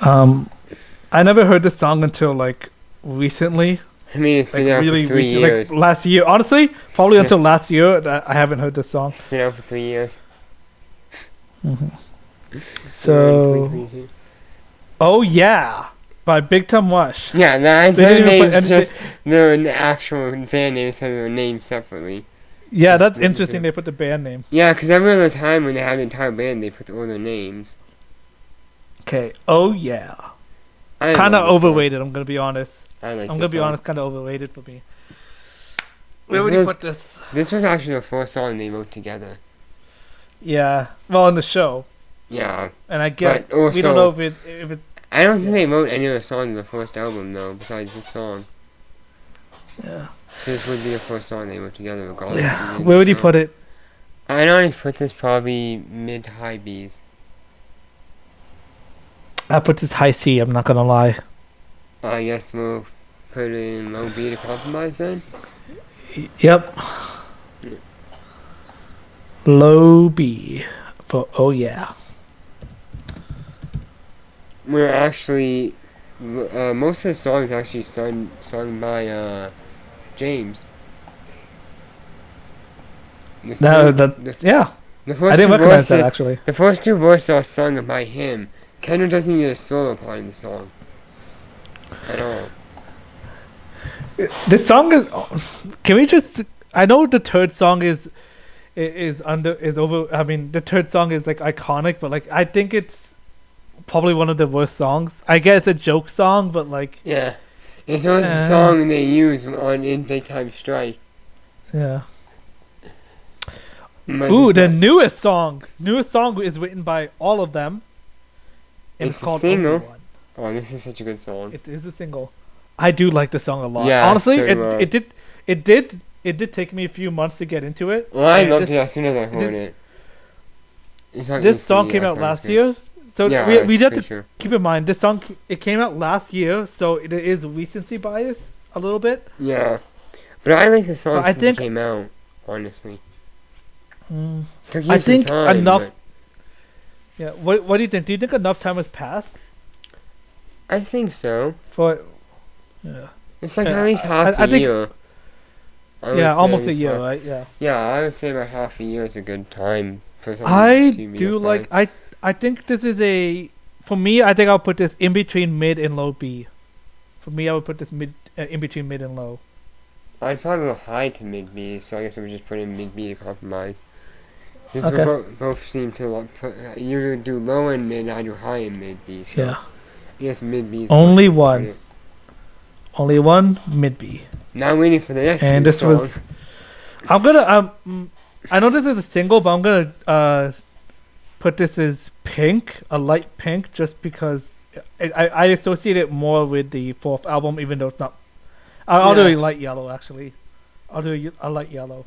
I never heard this song until like recently, I mean, it's like been out really for 3 recent, years. like last year. Honestly, probably until last year that I haven't heard this song. It's been out for 3 years. Hmm. So, oh yeah, by Big Time Rush. Yeah, that's They their didn't even put names, just their actual band names have their names separately. Yeah, that's interesting. They put the band name. Yeah, because every other time when they have the entire band, they put all their names. Okay. Oh yeah. I Kind of love this song. overrated. I'm gonna be honest. I like I'm this gonna be song. honest. Kind of overrated for me. This Where would you was- put this? This was actually the first song they wrote together. Yeah. Well, in the show, Yeah. and I guess But also, we don't know if it. I don't think they wrote any other songs in the first album, though, besides this song. Yeah. So this would be the first song they wrote together, regardless. Yeah. Where would you put it? I'd always put this probably mid to high B's. I put this high C. I'm not gonna lie. I guess we'll put it in low B to compromise then. Yep. Low B for oh yeah. We're actually most of the songs actually sung by James. No, The yeah. first I didn't two recognize that verses, actually. the first two verses are sung by him. Kendrick doesn't even get a solo part in the song at all. This song is. Can we just? I know the third song is over. I mean, the third song is like iconic, but like I think it's probably one of the worst songs. I get it's a joke song, but like Yeah, it's always a song they use on In Big Time Strike. yeah. But Ooh, it's the not- newest song. Newest song is written by all of them. And It's it's a called single. Only One. Oh, this is such a good song. It is a single. I do like the song a lot. Yeah, Honestly, so it did take me a few months to get into it. Well, I And loved this- it as soon as I heard it. It's not This song instantly, came I out thought it last was good. year. So Yeah, we have for to sure. keep in mind this song it came out last year, so it is recency bias a little bit. Yeah, but I like the song But I since think- it came out. Honestly, Mm, took you I some think time, enough. but Yeah. What do you think? Do you think enough time has passed I think so. for? Yeah. It's like Yeah, at least I- half I a think- year. I would Yeah, say almost at a least year, half- right? Yeah. Yeah, I would say about half a year is a good time for something I to be do up like by. I think this is a for me. I think I'll put this in between mid and low B. For me, I would put this in between mid and low. I'd probably go high to mid B, so I guess I would just put in mid B to compromise. Since Okay. we both seem to like put, you do low and mid, I do high and mid B. So Yeah. I guess mid B is Only the best place to one. put it. Only one mid B. Now I'm waiting for the next And new this song. was. I'm gonna I know this is a single, but I'm gonna put this as pink, a light pink, just because I associate it more with the fourth album, even though it's not. I'll do a Yeah. light yellow actually. I'll do a light yellow.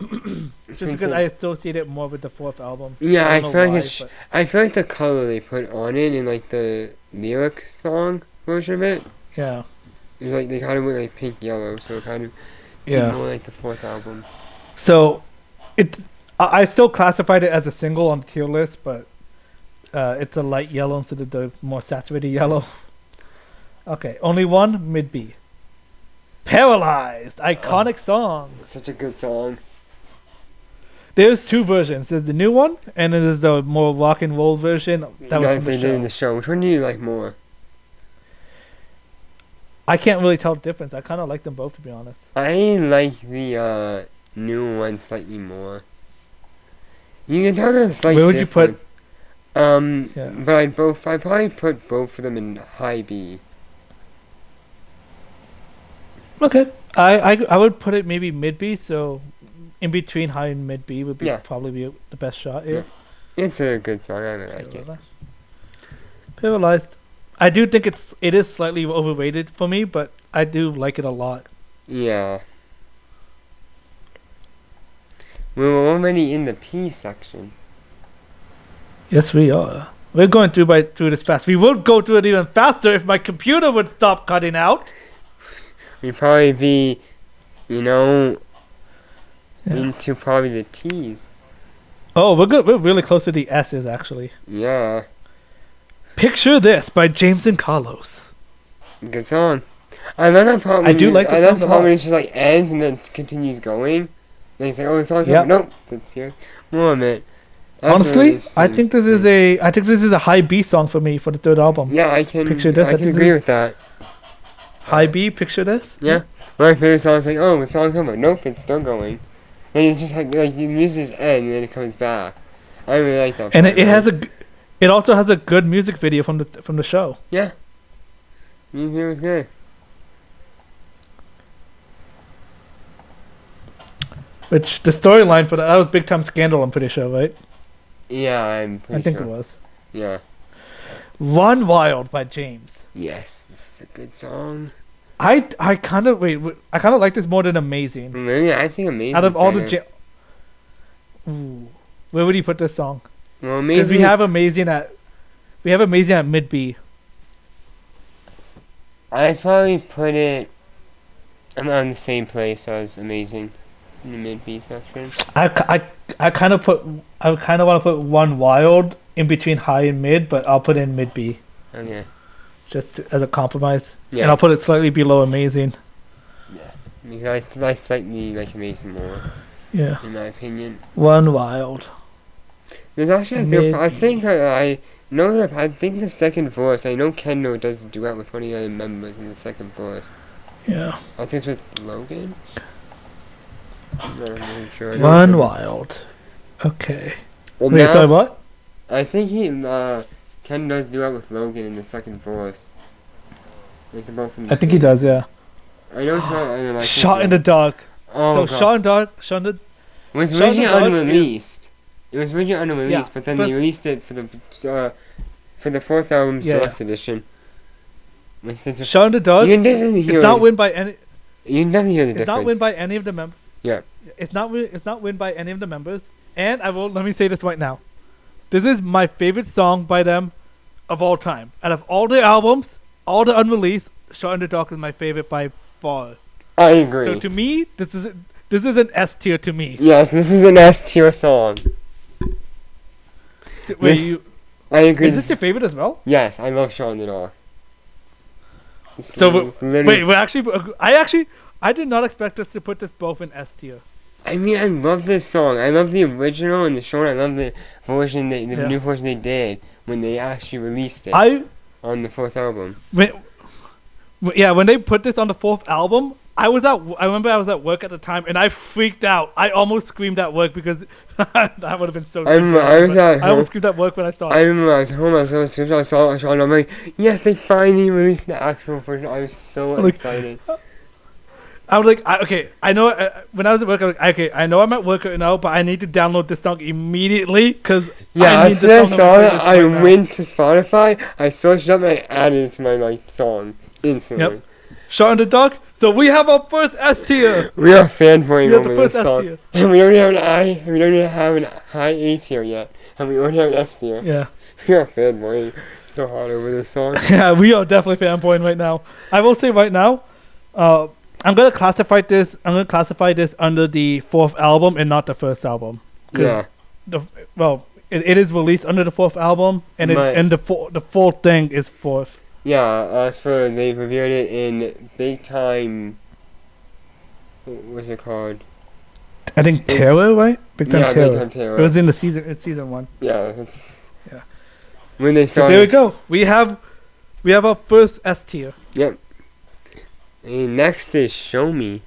Just Since because it- I associate it more with the fourth album. Yeah, I don't know feel like why, it's, but- I feel like the color they put on it in like the lyric song version of it Yeah. is like they kind of went like pink yellow, so it kind of seemed Yeah. more like the fourth album. So, I still classified it as a single on the tier list, but it's a light yellow instead of the more saturated yellow. Okay, only one mid B. Paralyzed, iconic song. Such a good song. There's two versions. There's the new one, and then there's the more rock and roll version. That was Like from they the did in show. the show. Which one do you like more? I can't really tell the difference. I kind of like them both, to be honest. I like the new one slightly more. You can tell there's like Where would you put- Yeah. but I probably put both of them in high B. Okay. I would put it maybe mid B, so in between high and mid B would be Yeah. probably be the best shot here. It's a good song. I really like it. Paralyzed. I do think it is slightly overrated for me, but I do like it a lot. Yeah. We're already in the P section. Yes, we are. We're going through this fast. We would go through it even faster if my computer would stop cutting out. We'd probably be, into probably the T's. Oh, we're good. We're really close to the S's actually. Yeah. Picture This by James and Carlos. Good song. I love that part. I do like the song a lot. When it just like ends and then continues going. And it's like, oh, it's all Yep. Nope. That's here. More of it. Honestly, I think this is a high B song for me for the third album. Yeah, I can. Picture This. I can agree with that. High B. Picture This. Yeah. My favorite song is like, oh, the song's over. Nope, it's still going. And it's just like the music just ends and then it comes back. I really like that. And it also has a good music video from the show. Yeah. Music video was good. Which the storyline for that was Big Time Scandal. I'm pretty sure, right? Yeah, I'm pretty I think sure. it was. Yeah. Run Wild by James. Yes, this is a good song. I kind of like this more than Amazing. Really, I think Amazing. Out of all the Ooh, where would you put this song? Well, Because Amazing. we have Amazing at mid B. I'd probably put it. I'm on the same place as Amazing in the mid B section. I kind of want to put Run Wild in between high and mid, but I'll put it in mid B Okay. just as a compromise. Yeah. And I'll put it slightly below Amazing. Because I slightly like Amazing more, Yeah. in my opinion. Run Wild. There's actually Mid- I think I know that I think the second verse. I know Kendall does a duet with one of the other members in the second verse. Yeah. I think it's with Logan. I'm not really sure. I don't Run remember. Wild. Okay. Well, Wait, now, sorry, what? I think Ken does duet with Logan in the second verse. Like they're both in the I think he same- does, yeah. I know it's not. I think Shot in the Dark. Oh, So God. Shot in the Dark. Shot in the It was Shot in the originally Dark unreleased. It was originally unreleased, Yeah, but then but- they released it for the fourth album's Yeah, deluxe edition. Shot in the Dark. You can definitely hear It's not it. win by any. You can definitely hear the It's difference. not win by any of the members. Yeah. It's not win by any of the members. And let me say this right now. This is my favorite song by them of all time. Out of all their albums, all the unreleased, Shot in the Dark is my favorite by far. I agree. So to me, this is an S tier to me. Yes, this is an S tier song. Wait, I agree. is this your favorite as well? Yes, I love Shot in the Dark. So literally, I did not expect us to put this both in S tier. I mean, I love this song. I love the original and the short. I love the version, the Yeah. new version they did when they actually released it on the fourth album. When they put this on the fourth album, I remember I was at work at the time and I freaked out. I almost screamed at work because that would have been so. I almost screamed at work when I saw I it. remember I was home. I saw it, and I'm like, yes, they finally released the actual version. I was so Like, excited. I was like, I know. When I was at work, I was like, okay, I know I'm at work right now, but I need to download this song immediately because Yeah, I as soon as I saw it, I went to Spotify. I searched up and I added it to my song instantly. Yep. Shot in the Dark. So we have our first S tier. We are fanboying We have the over this first S song. tier. And we don't even have an high A tier yet. And we already have an S tier. Yeah. We are fanboying so hard over this song. Yeah, we are definitely fanboying right now. I will say right now, I'm gonna classify this under the fourth album and not the first album. Yeah. It is released under the fourth album, and the full thing is fourth. Yeah, they reviewed it in Big Time. What was it called? I think Terror, right? Big Time Terror. Big Time Terror. It was in season 1. Yeah, it's. Yeah. When they So started. there we go. We have our first S tier. Yep. And next is Show Me.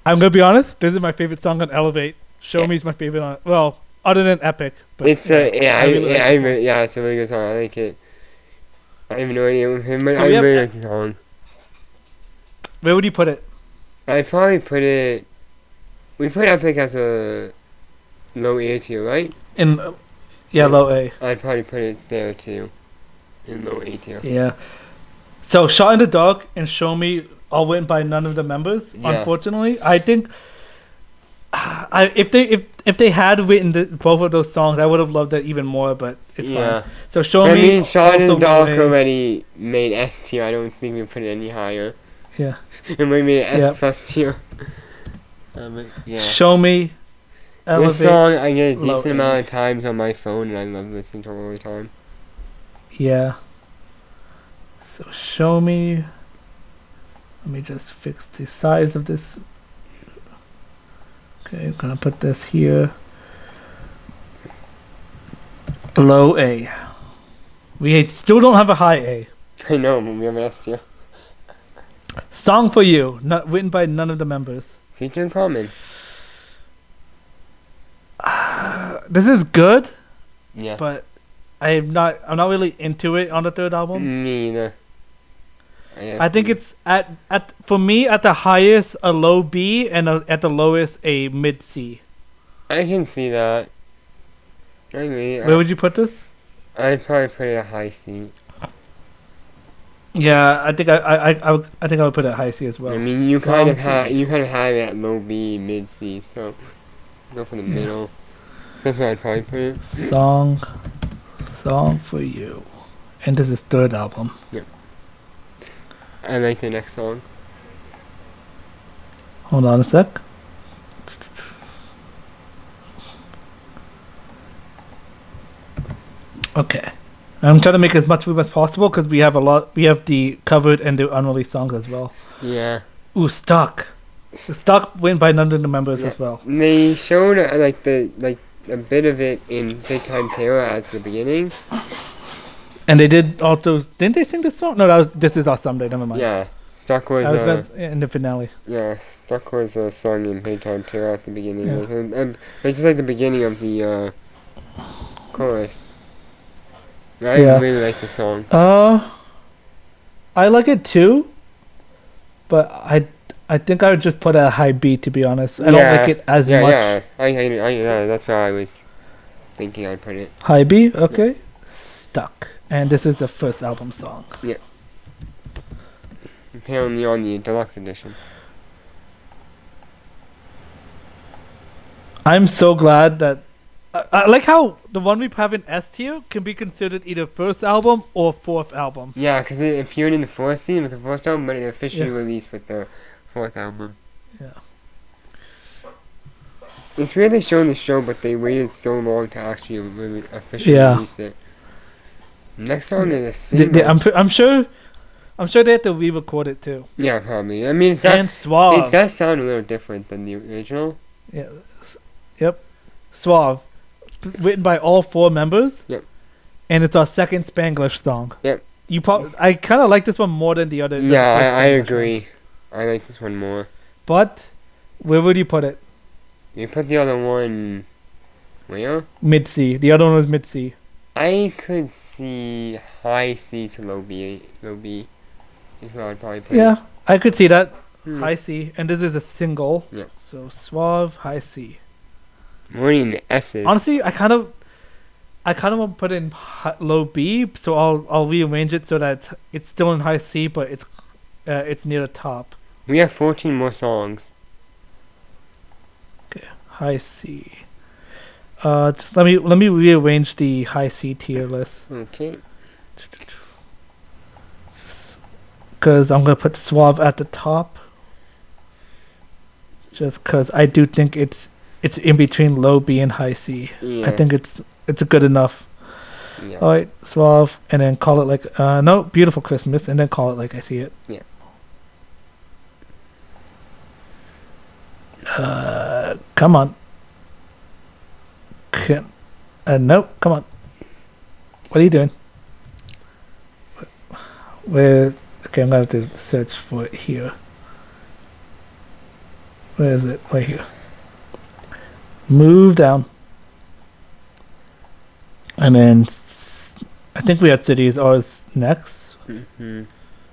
I'm gonna be honest. This is my favorite song on Elevate. Show Me is my favorite on. Well, other than Epic. But It's I really like this song. yeah, it's a really good song. I like it. I have no idea. So I we have really like the song. Where would you put it? I'd probably put it. We put Epic as a low A tier, right? In low A. I'd probably put it there too. In low A tier. Yeah. So Shot in the Dark and Show Me all went by none of the members. Yeah. Unfortunately, I think if they had written both of those songs, I would have loved it even more. But it's fine. So Show Me. I mean, Shot in the also Dark low A. already made S tier. I don't think we put it any higher. Yeah. It might made it S Yeah. plus tier. Yeah. Show Me. Elevate, This song I get a low decent A. amount of times on my phone, and I love listening to it all the time. Yeah. So Show Me. Let me just fix the size of this. Okay, I'm gonna put this here. Low A. We still don't have a high A. I know, but we have an S tier. Song for You, not written by none of the members. Featuring Common. This is good, Yeah. but I'm not really into it on the third album. Me either. I think it's at for me at the highest a low B and at the lowest a mid C. I can see that. I agree. Where would you put this? I'd probably put it a high C. Yeah, I think I think I would put it at high C as well. I mean, you kind of have You. it at low B, mid C, so go for the middle. That's where I'd probably put it. Song for You, and this is third album. I like the next song. Hold on a sec. Okay. I'm trying to make as much room as possible because we have a lot. We have the covered and the unreleased songs as well. Yeah. Ooh, Stuck. Stuck went by none of the members as well. They showed a bit of it in Big Time Terror as the beginning. And they did also. Didn't they sing this song? No, that was This Is Our Someday. Never mind. Yeah. Stuck was in the finale. Yeah, Stuck was a song in Big Time Terror at the beginning. Yeah. It's just like the beginning of the chorus. I Yeah. really like the song. I like it too, but I think I would just put it at high B, to be honest. I don't like it as much. Yeah, yeah, that's where I was thinking I'd put it. High B, okay. Stuck. And this is the first album song. Yeah. Apparently on the deluxe edition. I'm so glad that I like how the one we have in S tier can be considered either first album or fourth album. Yeah, because it appeared in the fourth scene with the first album, but it officially released with the fourth album. Yeah. It's weird they showed the show, but they waited so long to actually officially release it. Next song is a single. I'm sure they had to re-record it too. Yeah, probably. I mean, And Suave. It does sound a little different than the original. Yeah. Yep. Suave. Written by all four members. Yep. And it's our second Spanglish song. Yep. I kind of like this one more than the other. Yeah, I agree. I like this one more. But where would you put it? You put the other one where? Mid C. The other one was mid C. I could see high C to low B. Low B is where I'd probably put it. I could see that. High C. And this is a single. Yeah. So Suave, high C. More in the S's. Honestly, I kind of want to put it in low B, so I'll rearrange it so that it's still in high C, but it's near the top. We have 14 more songs. Okay, high C. Just let me rearrange the high C tier list. Okay. Because I'm gonna put Suave at the top. Just because I do think it's in between low B and high C. Yeah. I think it's good enough. Yeah. All right, Suave, and then call it like no, Beautiful Christmas, and then call it like I See It. Yeah. Come on. No, come on. What are you doing? Okay, I'm gonna have to search for it here. Where is it? Right here. Move down. And then I think we had Cities ours next. Mm-hmm.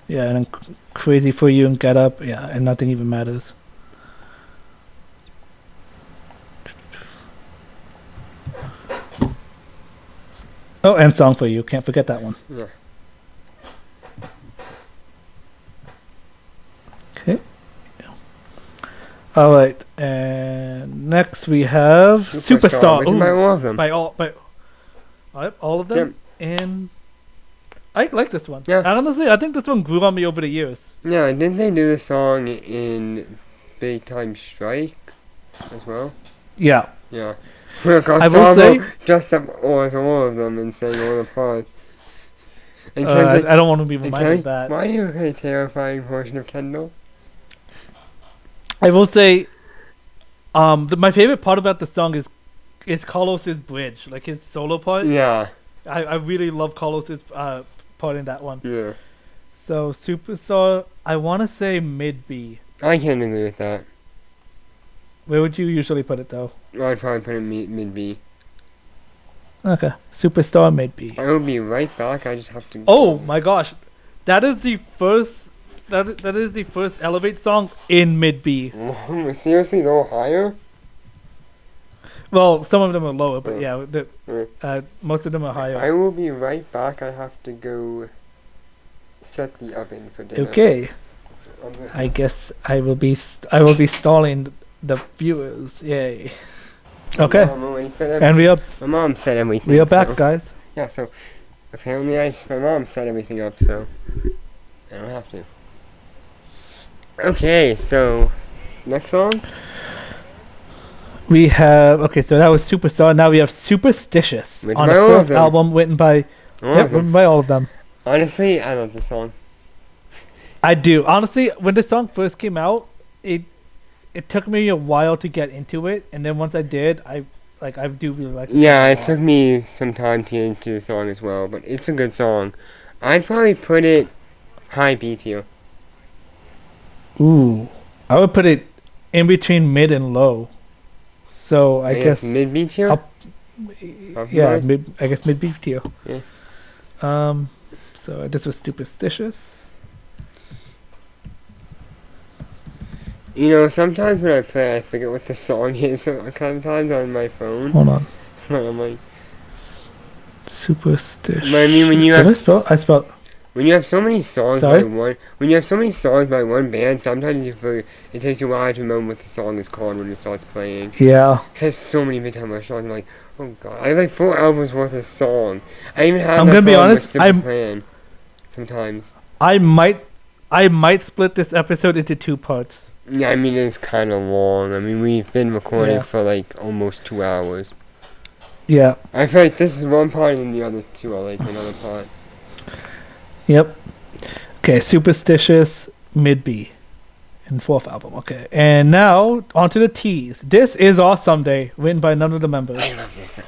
Yeah, and then Crazy for You and Get Up. Yeah, and Nothing Even Matters. Oh, and Song for You. Can't forget that one. Yeah. Okay. All right, and next we have Superstar. Written by all of them. All of them. Yep. And I like this one. Yeah. Honestly, I think this one grew on me over the years. Yeah, didn't they do the song in Big Time Strike as well? Yeah. Yeah. Where I will say, dressed up as all of them and sang all the parts. And I don't want to be reminded of that. Why do you play a terrifying portion of Kendall? I will say, my favorite part about the song is Carlos's bridge, like his solo part. Yeah. I really love Carlos's part in that one. Yeah. So Superstar, I want to say mid B. I can't agree with that. Where would you usually put it though? I'd probably put it mid B. Okay, Superstar mid B. I will be right back. I just have to. Oh my gosh, that is the first. That is the first Elevate song in mid B. Seriously, though, higher? Well, some of them are lower, but yeah, Mm. most of them are higher. I will be right back. I have to go set the oven for dinner. Okay. I guess I will be stalling the viewers. Yay. Okay. And my mom set everything. We are back, guys. Yeah. So apparently, my mom set everything up, so I don't have to. Okay. So next song. We have so that was Superstar. Now we have Superstitious Written on by the all of fourth them. album, written by written by all of them. Honestly, I love this song. I do. Honestly, when the song first came out, it took me a while to get into it, and then once I did, I do really like it. Yeah, it took me some time to get into the song as well, but it's a good song. I'd probably put it high B tier. Ooh, I would put it in between mid and low. So I guess mid B tier. Yeah, I guess mid B tier. Yeah. So this was Superstitious. You know, sometimes when I play, I forget what the song is. Sometimes on my phone. Hold on. I'm like Superstitious. But I mean, when you have I spelled. When you have so many songs Sorry? by one band, sometimes you forget. It takes you a while to remember what the song is called when it starts playing. Yeah. Cause I have so many Big Time Rush songs. I'm like, oh god, I have like 4 albums worth of song. I even have. I'm gonna be honest. Plan. Sometimes. I might split this episode into 2 parts. Yeah, I mean it's kind of long. I mean we've been recording for like almost 2 hours. Yeah. I feel like this is one part and the other 2 are like another part. Yep. Okay, Superstitious, mid B, and 4th album. Okay, and now onto the T's. This is Our Someday, written by none of the members. I love this song.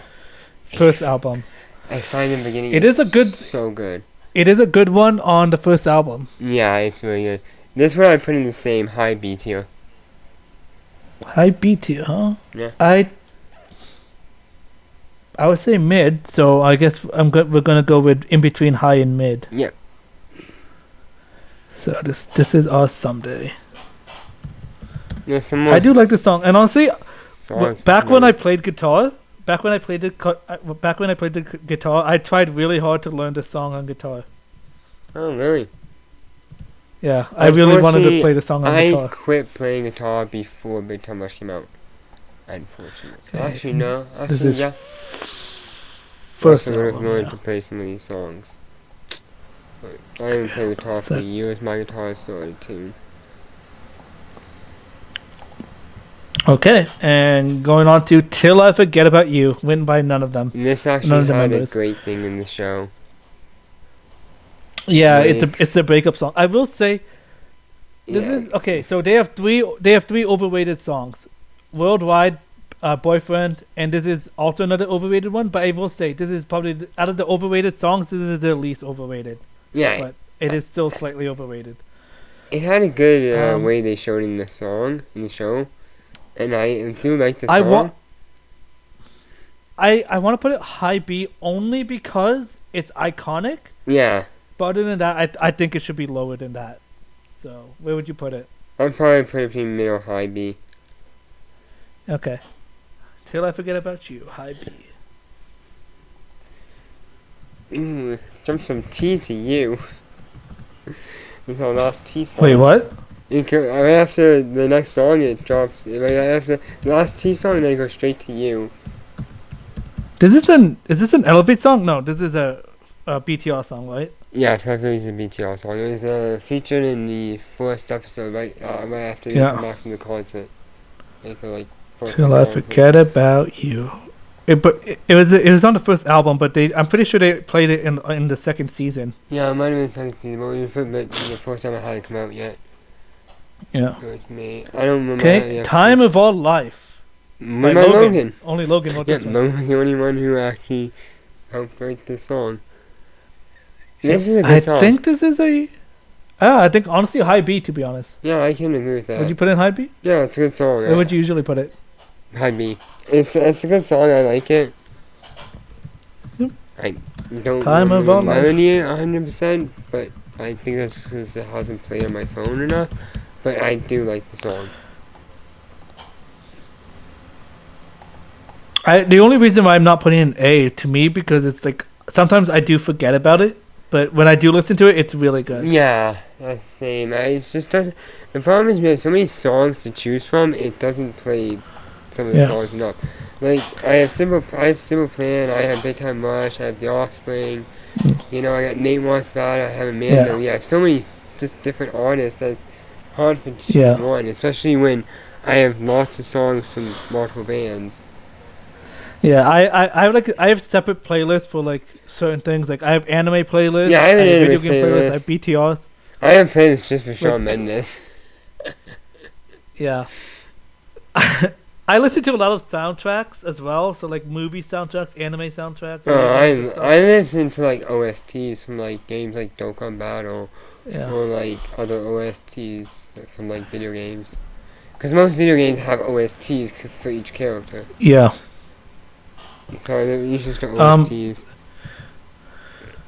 First album. I find the beginning. It is a good. So good. It is a good one on the first album. Yeah, it's really good. This one I put in the same high B tier. High B tier, huh? Yeah. I would say mid, so I guess we're gonna go with in between high and mid. Yeah. So this is Our Someday. There's some more I do like this song, and honestly, back when I played guitar, I tried really hard to learn this song on guitar. Oh really? Yeah, I really wanted to play the song on guitar. I quit playing guitar before Big Time Rush came out. Unfortunately. Okay. Actually, no. This is yeah. First I would have album, learned to play some of these songs. But I haven't played guitar for years. My guitar is still out of tune. Okay, and going on to Till I Forget About You, written by none of them. And this actually had a great thing in the show. Yeah, it's a breakup song. I will say, this is okay. So they have three overrated songs, Worldwide, Boyfriend, and this is also another overrated one. But I will say this is probably out of the overrated songs, this is the least overrated. Yeah, but it is still slightly overrated. It had a good way they showed in the show, and I do like the song. I want to put it high B only because it's iconic. Yeah. But other than that, I think it should be lower than that. So, where would you put it? I'd probably put it between mid or high B. Okay. Till I Forget About You, high B. Ooh, jump from T to U. It's our last T song. Wait, what? Right after the next song, it drops. Right after the last T song, then it goes straight to U. Is this an Elevate song? No, this is a BTR song, right? Yeah, technically it's a BTR song. It was featured in the first episode, right after you Yeah. come back from the concert. Like the first Till I concert. forget about you. It was on the first album, but I'm pretty sure they played it in the second season. Yeah, it might have been the second season, but the first time it hadn't come out yet. Yeah. It was me. I don't remember. Okay. Time of Our Life. by by Logan. Only Logan wrote Yeah, this one. Logan was the only one who actually helped write this song. This is a good I song. think this is a. I think honestly high B, to be honest. Yeah, I can agree with that. Would you put it in high B? Yeah, it's a good song. Where would you usually put it? High B. It's a good song. I like it. Yep. I don't Time of remember Our the Life. melody 100%, but I think that's because it hasn't played on my phone enough. But I do like the song. The only reason why I'm not putting in A to me because it's like sometimes I do forget about it, but when I do listen to it, it's really good. Yeah, that's the same. It just doesn't. The problem is we have so many songs to choose from. It doesn't play some of the Yeah. songs enough. Like I have Simple Plan. I have Big Time Rush. I have The Offspring. You know, I got Nate Wants Bad. I have Amanda. Yeah, I have so many just different artists. That's hard for choosing one, especially when I have lots of songs from multiple bands. Yeah, I have separate playlists for like certain things. Like I have anime playlists. Yeah, I have an anime video game playlists. I have playlist. BTRs. I have playlists just for Shawn Mendes. Yeah. I listen to a lot of soundtracks as well. So like movie soundtracks, anime soundtracks. I listen to like OSTs from like games like Dokkan Battle. Yeah. Or like other OSTs from like video games. Because most video games have OSTs for each character. Yeah. So they're usually just OSTs.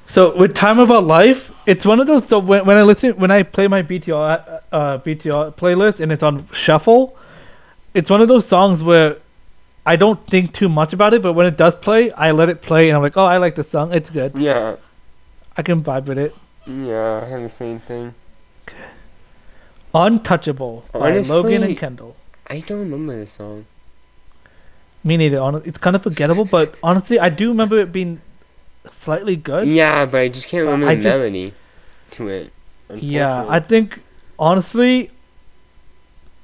So with Time of Our Life, it's one of those. So when I play my BTR playlist and it's on shuffle, it's one of those songs where I don't think too much about it, but when it does play, I let it play and I'm like, oh, I like this song. It's good. Yeah. I can vibe with it. Yeah, I have the same thing. Untouchable by Logan and Kendall. I don't remember this song. Me neither. It's kind of forgettable, but honestly, I do remember it being slightly good. Yeah, but I just can't remember the melody to it. Yeah, I think honestly,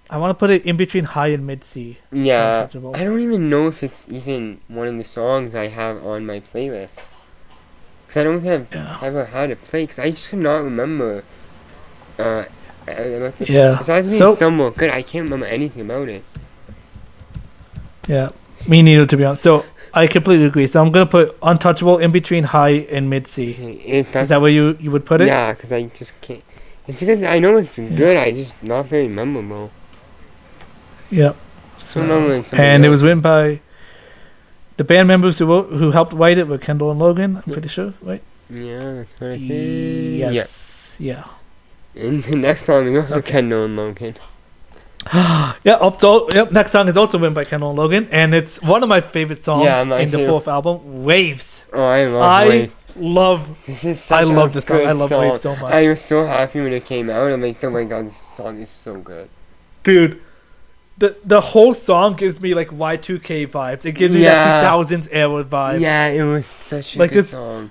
I want to put it in between high and mid C. Yeah, I don't even know if it's even one of the songs I have on my playlist. Because I don't have ever had it play, because I just could not remember. Besides being somewhat good, I can't remember anything about it. Yeah, me neither, to be honest. So I completely agree. So I'm gonna put Untouchable in between high and mid C. Is that where you would put it? Yeah, because I just can't. It's because I know it's good. I just not very memorable. Yep. And it was written by the band members who helped write it were Kendall and Logan. I'm pretty sure, right? Yeah, that's what I think. Yes. Yeah. And the next song is also Kendall and Logan. Next song is also written by Kendall and Logan, and it's one of my favorite songs in the fourth album, Waves. Oh, I love Waves. I love this song. I love Waves so much. I was so happy when it came out. I'm like, oh my god, this song is so good. Dude, the whole song gives me like Y2K vibes. It gives me that 2000s era vibe. Yeah, it was such a good song.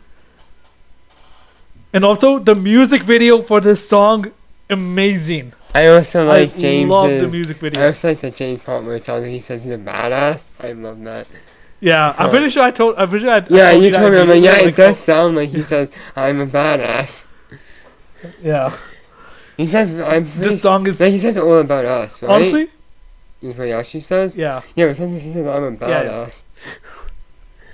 And also, the music video for this song, amazing. I also like James's. I love the music video. I also like the James Palmer song. He says he's a badass. I love that. Yeah, I'm pretty sure I told. I'm pretty sure I. Yeah, you told me. I'm like, it does sound like he says I'm a badass. Yeah. He says this song is. He says all about us, right? Honestly. Is what Yashi says. Yeah. Yeah, but sometimes he says I'm a badass. Yeah.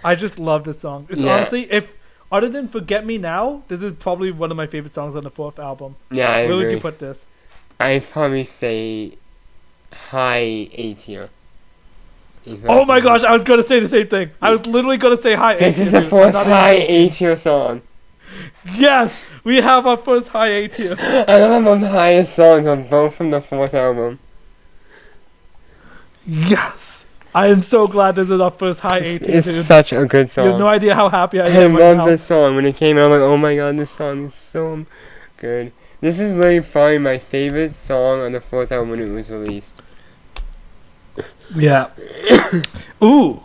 I just love this song. It's honestly, if other than Forget Me Now, this is probably one of my favorite songs on the fourth album. Yeah, I agree. Where would you put this? I'd probably say high A tier. Oh my gosh, I was going to say the same thing. I was literally going to say high A tier. This is the first high A tier song. Yes, we have our first high A tier. I love one of the highest songs on both from the fourth album. Yes. I am so glad this is our first high A It's, tier. it's Dude. such a good You have no song. idea how happy I I am right love now. this song. When it came out, I'm like, oh my god, this song is so good. This is literally probably my favorite song on the fourth album when it was released. Yeah. Ooh.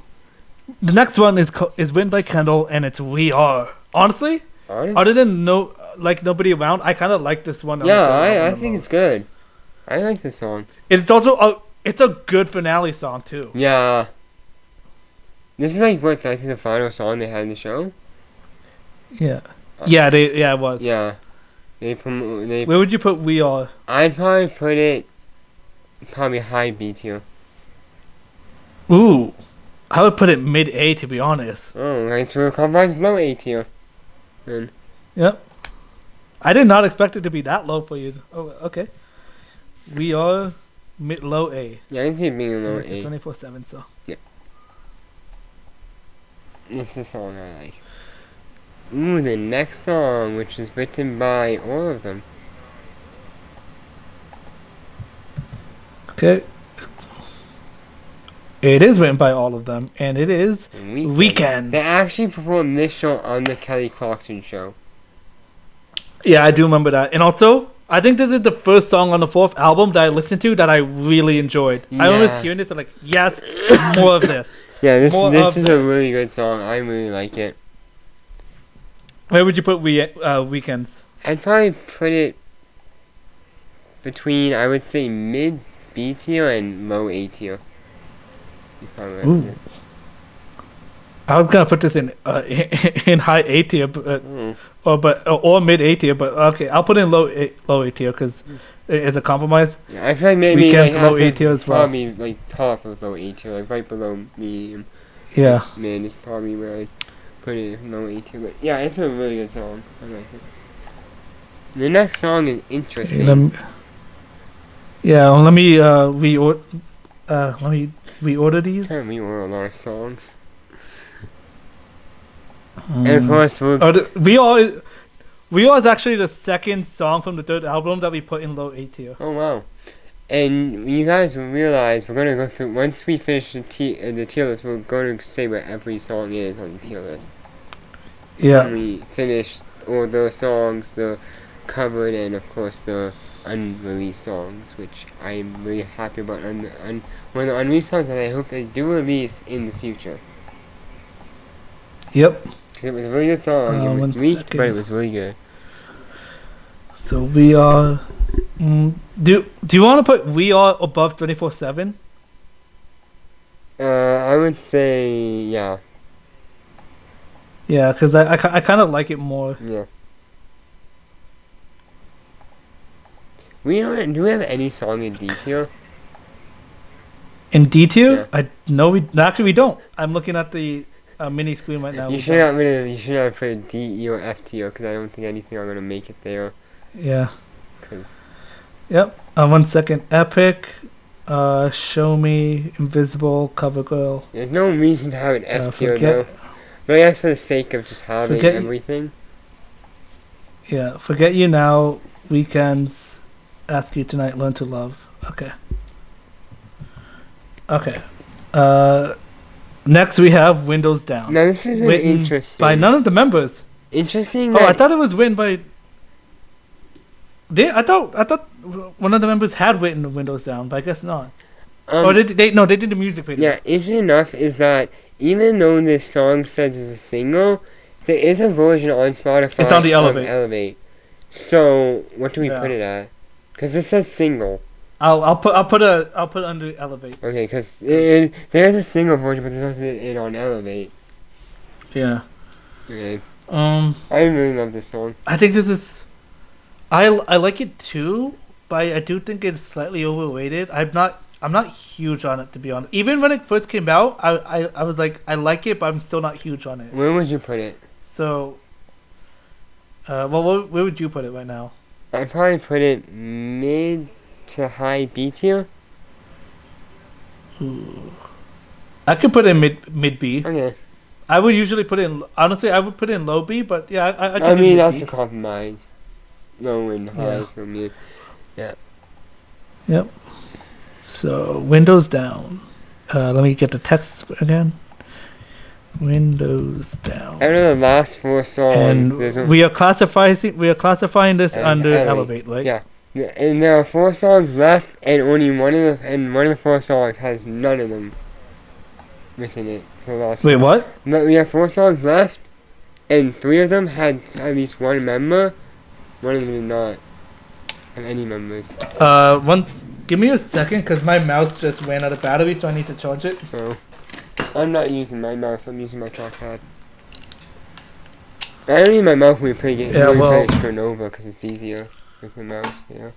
The next one is written by Kendall, and it's We Are. Honestly, Honest? other than nobody around, I kind of like this one. on the Yeah, third album I the think most. it's good. I like this song. It's also it's a good finale song too. Yeah. This is like what I think the final song they had in the show. Yeah. It was. Yeah. They Where would you put We Are? I'd probably put it probably high B tier. Ooh. I would put it mid A to be honest. Oh, nice for a compromise low A tier. Then Yep. I did not expect it to be that low for you. Oh, okay. We Are low A. yeah, I can see it being a low It's a A. 24/7, so. It's the song I like. Ooh, the next song, which is written by all of them. Okay. It is written by all of them, and it is Weekends. They actually performed this show on the Kelly Clarkson show. Yeah, I do remember that. And also, I think this is the first song on the fourth album that I listened to that I really enjoyed. I Yeah. always hearing this and like, yes, more of this. Yeah, this More this of is a this. really good song. I really like it. Where would you put Weekends? I'd probably put it between, I would say, mid B tier and low A tier. Ooh. I was gonna put this in in high A tier, or mid A tier, but okay, I'll put in low A tier because it's a compromise. Yeah, I feel like maybe Weekends like low after A tier as well. Probably like top of low A tier, like right below medium. Yeah. Man, is probably where I'd put it in low A tier. But yeah, it's a really good song. I like it. The next song is interesting. Let me reorder these. Can't reorder a lot of songs. And of course, We Are is actually the second song from the third album that we put in low A tier. oh wow. And you guys will realize we're gonna go through, once we finish the tier list, we're going to say what every song is on the tier list. Yeah. When we finish all the songs, the covered, and of course the unreleased songs, which I'm really happy about. One of the unreleased songs that I hope they do release in the future. Yep. Because it was a really good song. It was 1 weak, second. but it was really good. So We Are. Do you want to put We Are above 24/7? I would say, yeah. Yeah, because I kind of like it more. Yeah. Do we have any song in D tier? In D tier, Yeah. we don't. I'm looking at the mini screen right now. You should not put a D, E, or F tier, because I don't think anything are going to make it there. Yeah. 'Cause Yep. 1 second. Epic. Show Me, Invisible, Cover Girl. there's no reason to have an F tier, Forget- though. But I guess for the sake of just having Forget- everything. Yeah. Forget You Now. Weekends. Ask You Tonight. Learn to Love. Okay. Okay. Next we have Windows Down. Now, this is Written interesting. by none of the members. Interesting Oh, that I thought it was written by. I thought one of the members had written Windows Down, but I guess not. Or they did the music video. yeah, interesting enough is that even though this song says it's a single, there is a version on Spotify. It's on the of Elevate. So what do we Yeah. put it at? Because this says single. I'll put under Elevate. Okay, because there's a single version, but there's also it on Elevate. Yeah. Okay. I I really love this song. think this is. I like it too, but I do think it's slightly overrated. I'm not huge on it, to be honest. Even when it first came out, I was like, I like it, but I'm still not huge on it. Where would you put it? So, where would you put it right now? I'd probably put it mid to high B tier. Ooh. I could put it mid B. Okay. I would usually put it in. Honestly, I would put it in low B, but yeah, I I mean, do that's mid a compromise. Low and high, Yeah. so mid. Yep. So Windows Down. Let me get the text again. Windows down. Out of the last 4 songs, there's And we are classifying this As under elevate. elevate, right? Yeah. And there are 4 songs left, and only one of the 4 songs has none of them written in it. For the last Wait, what? But we have 4 songs left, and 3 of them had at least one member. One of them did not have any members. Give me a second, because my mouse just ran out of battery, so I need to charge it. So, I'm not using my mouse. I'm using my trackpad. I don't need my mouse when we play Extra Nova because it's easier with the mouse. Yeah.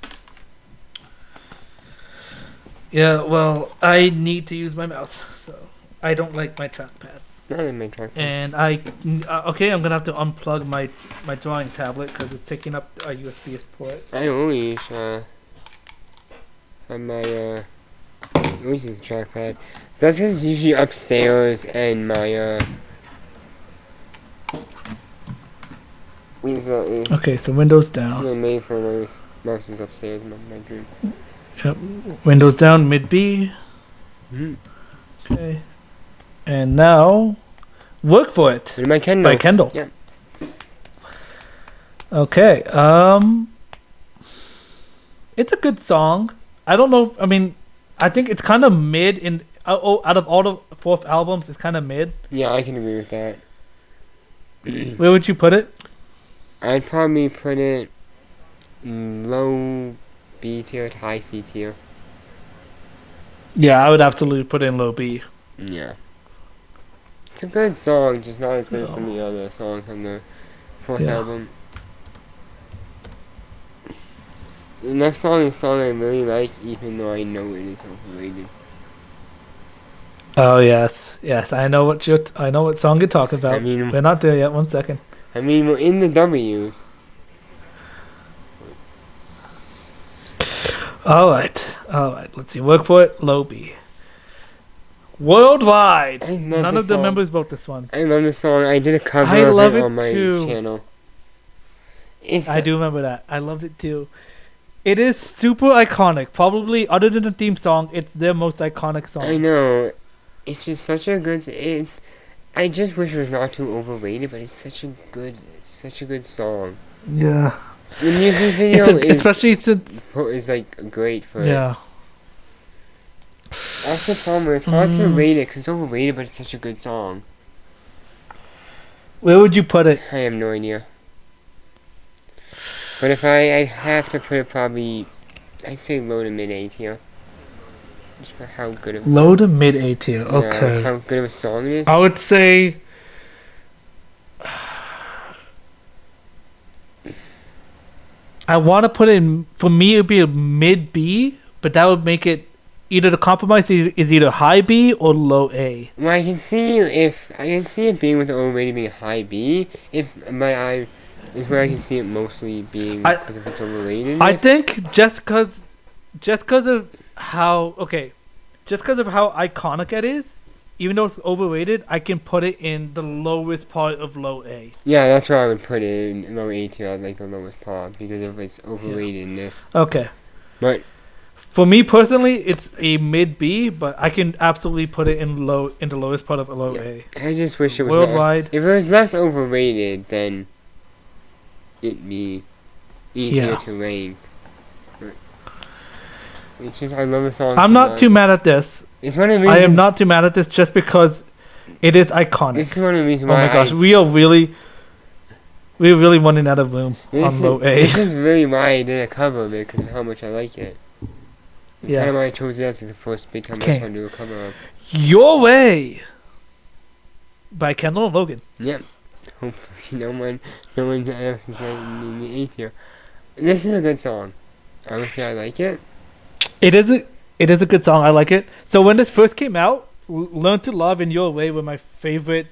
Yeah, well, I need to use my mouse, so I don't like my trackpad. Not in my trackpad. And okay, I'm gonna have to unplug my drawing tablet because it's taking up a USB port. I always have my always use a trackpad. That's because it's usually upstairs, and my Okay, so Windows down. the main for my mouse is upstairs in my bedroom. Yep. Windows down, mid B. Mm-hmm. Okay. And now, Work for It With my Kindle. by Kendall. Yeah. Okay. It's a good song. I don't know. I mean, I think it's kind of mid in. Out of all the 4th albums, it's kind of mid. Yeah, I can agree with that. Where would you put it? I'd probably put it low B tier to high C tier. Yeah, I would absolutely put it in low B. Yeah. It's a good song, just not as good as some of the other songs on the 4th album. The next song is a song I really like, even though I know it is overrated. Oh yes, I know what song you're talking about. I mean, we're not there yet. 1 second. I mean, we're in the W's. All right. Let's see. Work for It. Low B. Worldwide. None of the members vote this one. I love this song. I did a cover of it on my channel. I do remember that. I loved it too. It is super iconic. Probably, other than the theme song, it's their most iconic song. I know. It's just such a good. I just wish it was not too overrated, but it's such a good song. Yeah. The music video is like great for it. That's the problem. It's hard to rate it because it's overrated, but it's such a good song. Where would you put it? I have no idea. But if I'd have to put it probably, I'd say low to mid A tier. Just for how good of a low to mid A tier. Okay. How good of a song it is. I would say. I want to put it in. For me, it would be a mid B, but that would make it either the compromise is either high B or low A. Well, I can see it being with the overrated being high B. If my eye is where I can see it mostly being because if it's overrated. I think just because of how iconic it is, even though it's overrated, I can put it in the lowest part of low A. Yeah, that's where I would put it in low A tier, like the lowest part, because if it's overrated in this. Okay. But for me personally, it's a mid B, but I can absolutely put it in the lowest part of low A. I just wish it was worldwide. If it was less overrated, then it'd be easier to rank. It's just, I love the song. I'm not too mad at this. It's one of the reasons. I am not too mad at this just because it is iconic. This is one of the reasons why. Oh my gosh, we're really running out of room on low A. This is really why I did a cover of it, because of how much I like it. It's kind of why I chose it as the first big time I tried to do a cover of. Your Way by Kendall and Logan. Yep. Hopefully no one else is in the A tier. This is a good song. Honestly, I like it. It is a good song. I like it. So when this first came out, Learn to Love and Your Way were my favorite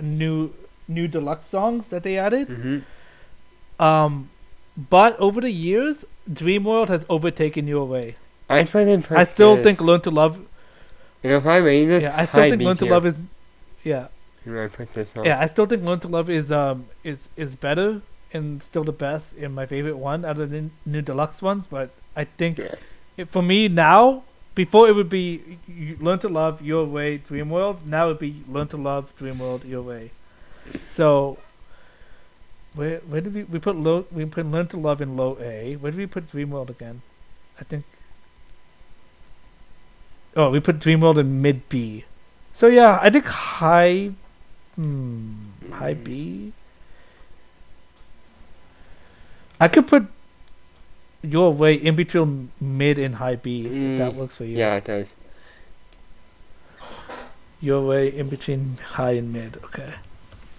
new deluxe songs that they added. Mm-hmm. But over the years, Dreamworld has overtaken Your Way. I still think Learn to Love. If I rate this, I still think Learn to Love is. Yeah. I put this on. Yeah, I still think Learn to Love is better and still the best and my favorite one out of the new deluxe ones. But I think for me now, before it would be Learn to Love Your Way, Dream World. Now it would be Learn to Love Dream World Your Way. So where did we put Learn to Love in low A? Where did we put Dream World again? I think. Oh, we put Dream World in mid B. So yeah, I think high B. I could put Your Way in between mid and high B if that works for you. Yeah, it does. Your Way in between high and mid. Okay.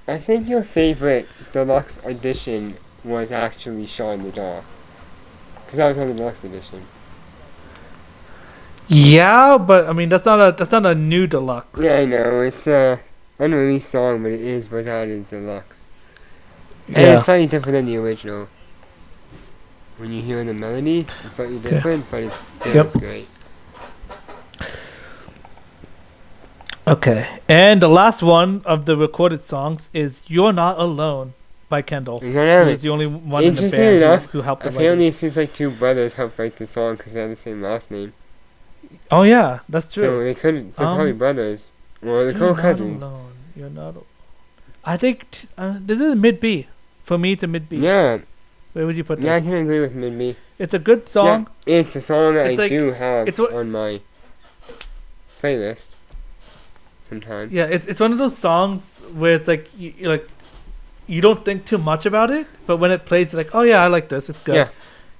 I think your favorite deluxe edition was actually Shot in the Dark. Because that was on the deluxe edition. Yeah, but I mean that's not a new deluxe. Yeah, I know. It's a unreleased song, but it was out as deluxe. And it's slightly different than the original. When you hear the melody, it's slightly different, but it's great. Okay, and the last one of the recorded songs is "You're Not Alone" by Kendall. He's the only one in the band who helped. Apparently, it seems like two brothers helped write the song because they have the same last name. Oh yeah, that's true. So they couldn't. They're probably brothers, or they're co-cousins. You're not alone. I think this is mid B. For me, it's a mid B. Yeah. Where would you put this? Yeah, I can agree with mid B. It's a good song. Yeah, it's a song that I do have on my playlist. Sometimes. Yeah, it's one of those songs where it's like you don't think too much about it, but when it plays, you're like, oh yeah, I like this. It's good. Yeah.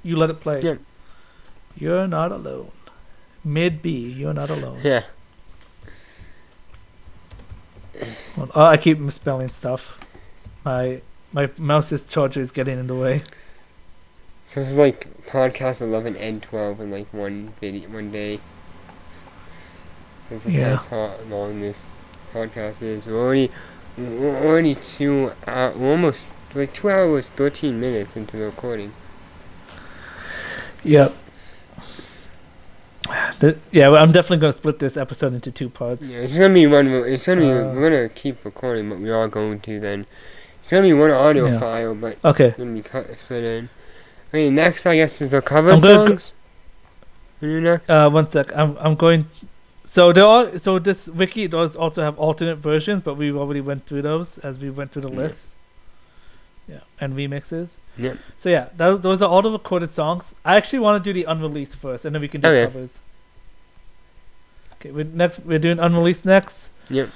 You let it play. Yeah. You're not alone. Mid B. You're not alone. Yeah. Well, I keep misspelling stuff. My mouse's charger is getting in the way. So it's like podcast 11 and 12 in like one day. That's like how long this podcast is. We're already we're almost like 2 hours 13 minutes into the recording. Yep. Well, I'm definitely gonna split this episode into 2 parts. Yeah, it's gonna be one. It's gonna be. We're gonna keep recording, but we are going to then. It's gonna be one audio file, but it's gonna be split in. Okay, next I guess is the cover songs. Next? 1 sec. I'm going. So this wiki does also have alternate versions, but we already went through those as we went through the list. Yeah, and remixes. Yep. So yeah, those are all the recorded songs. I actually want to do the unreleased first, and then we can do covers. Okay, we're doing unreleased next. Yep.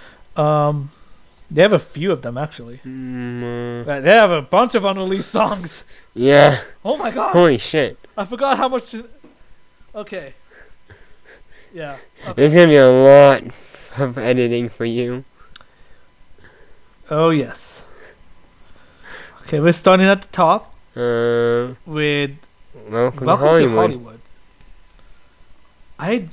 They have a few of them actually. They have a bunch of unreleased songs. Yeah. Oh my god. Holy shit. I forgot how much. Okay. Yeah. Okay. There's gonna be a lot of editing for you. Oh yes. Okay, we're starting at the top. With Welcome to Hollywood. I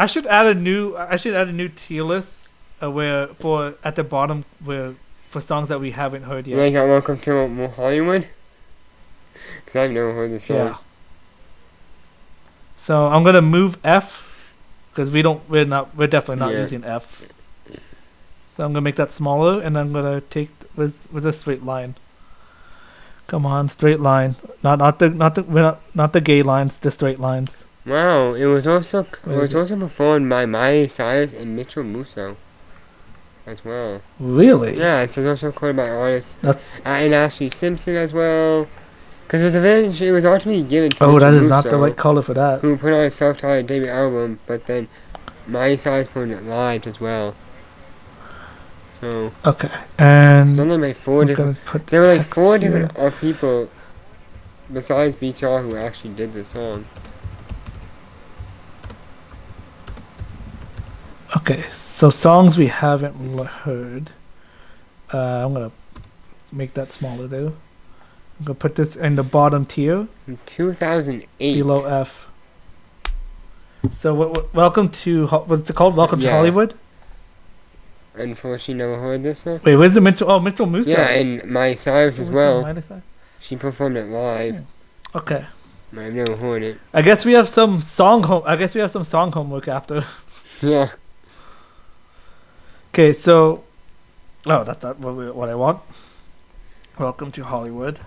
should add a new tier list where for at the bottom where for songs that we haven't heard yet. Like Welcome to Hollywood. Because I've never heard this song. Yeah. So I'm gonna move F because we're definitely not using F. So I'm gonna make that smaller, and I'm gonna take with a straight line. Come on, straight line. Not the gay lines, the straight lines. Wow, it was also performed by Miley Cyrus and Mitchell Musso as well. Really? Yeah, it was also recorded by artists and Ashley Simpson as well. Because it was ultimately given to Mitchell that is Musso, not the right color for that. Who put out a self-titled debut album, but then Miley Cyrus put it live as well. So okay, and there's only like 4 different. There were like 4 different people besides BTR who actually did the song. Okay, so songs we haven't heard. I'm gonna make that smaller though. I'm gonna put this in the bottom tier. In 2008. Below F. So welcome to what's it called? Welcome to Hollywood. Unfortunately, never heard this song. Wait, where's the Mitchell? Oh, Mitchell Musso. Yeah, and Miley Cyrus as well. She performed it live. Okay. But I've never heard it. I guess we have some song homework after. Yeah. Okay, so. Oh, that's not what I want. Welcome to Hollywood.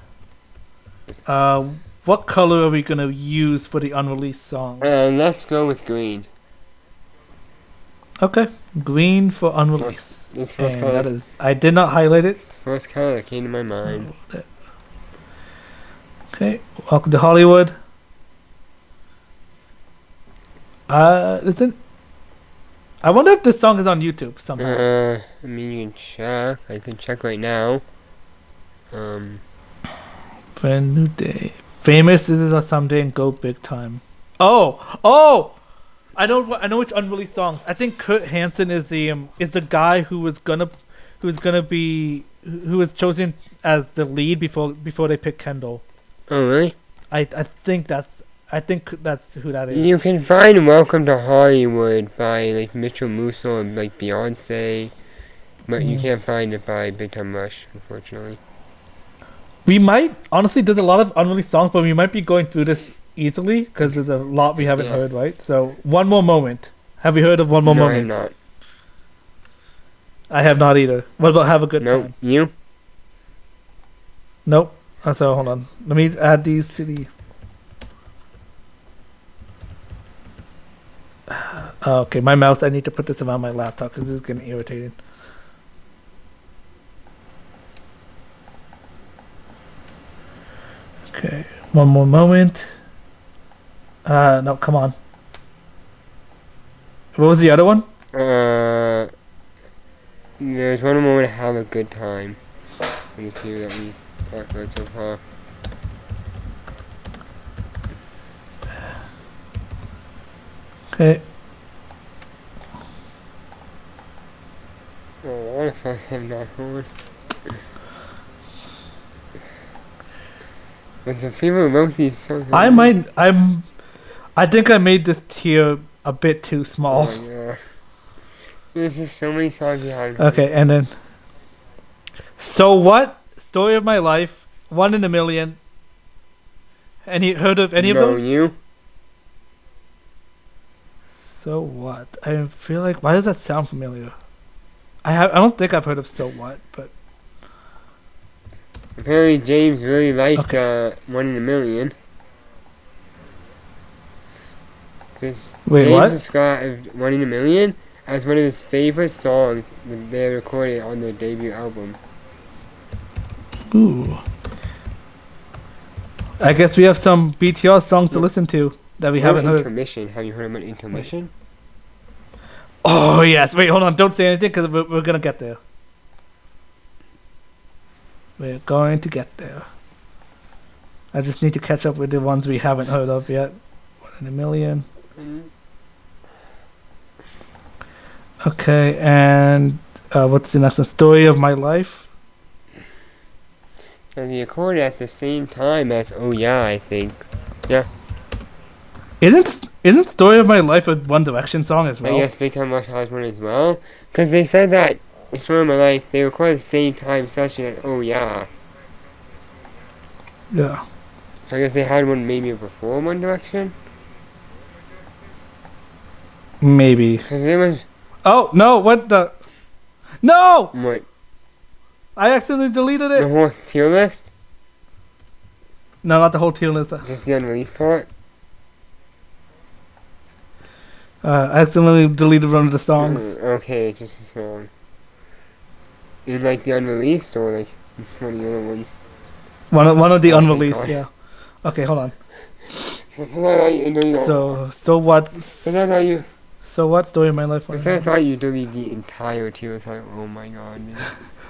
What color are we gonna use for the unreleased songs? Let's go with green. Okay, green for unreleased. This first And color. that is, I did not highlight it. First color that came to my mind. Okay, welcome to Hollywood. Listen, I wonder if this song is on YouTube somehow. I mean, you can check. I can check right now. Brand new day. Famous. This is a someday and go big time. Oh! I know which unreleased songs. I think Kurt Hansen is the guy who was chosen as the lead before they picked Kendall. Oh, really? I think that's who that is. You can find Welcome to Hollywood by, like, Mitchell Musso and, like, Beyonce. But you can't find it by Big Time Rush, unfortunately. We might, honestly, there's a lot of unreleased songs, but we might be going through this easily because there's a lot we haven't heard, right? So, One More Moment. Have you heard of One More Moment? No, I have not. I have not either. What about Have a Good Nope. Time? You? Nope. So, hold on. Let me add these to the... Okay, my mouse, I need to put this around my laptop because this is getting irritated. Okay, One More Moment. No, come on. What was the other one? There's one more to Have a Good Time. The two that we talked about so far. Okay. Oh, a lot of songs I have not heard. But the people who wrote these songs... I think I made this tier a bit too small. Oh, yeah. There's just so many songs you have. Okay, and then... So What? Story of My Life. One in a Million. Heard of any of those? No, you? So What? I feel like... Why does that sound familiar? I don't think I've heard of So What, but... Apparently James really liked One in a Million. Wait, James what? described One in a Million as one of his favorite songs that they recorded on their debut album. Ooh. I guess we have some BTR songs to listen to that we haven't heard. Intermission. Have you heard about Intermission? Oh, yes. Wait, hold on. Don't say anything because we're going to get there. We're going to get there. I just need to catch up with the ones we haven't heard of yet. One in a Million. Okay, and what's the next one? Story of My Life. And they recorded at the same time as Oh Yeah, I think. Yeah. Isn't Story of My Life a One Direction song as well? I guess Big Time Rush has one as well. Because they said that Story of My Life, they recorded at the same time session as Oh Yeah. Yeah. So I guess they had one maybe before One Direction? Maybe. Because there was... Oh, no, what the... No! What? I accidentally deleted The it. whole tier list? No, not the whole tier list. Just the unreleased part? I accidentally deleted one of the songs. Okay, just a song. You like the unreleased or like one of the other ones? One of the Oh my unreleased, God. yeah. Okay, hold on. So what? you So what? Story of My Life. I thought you deleted the entire tier. It's like, oh my god, man.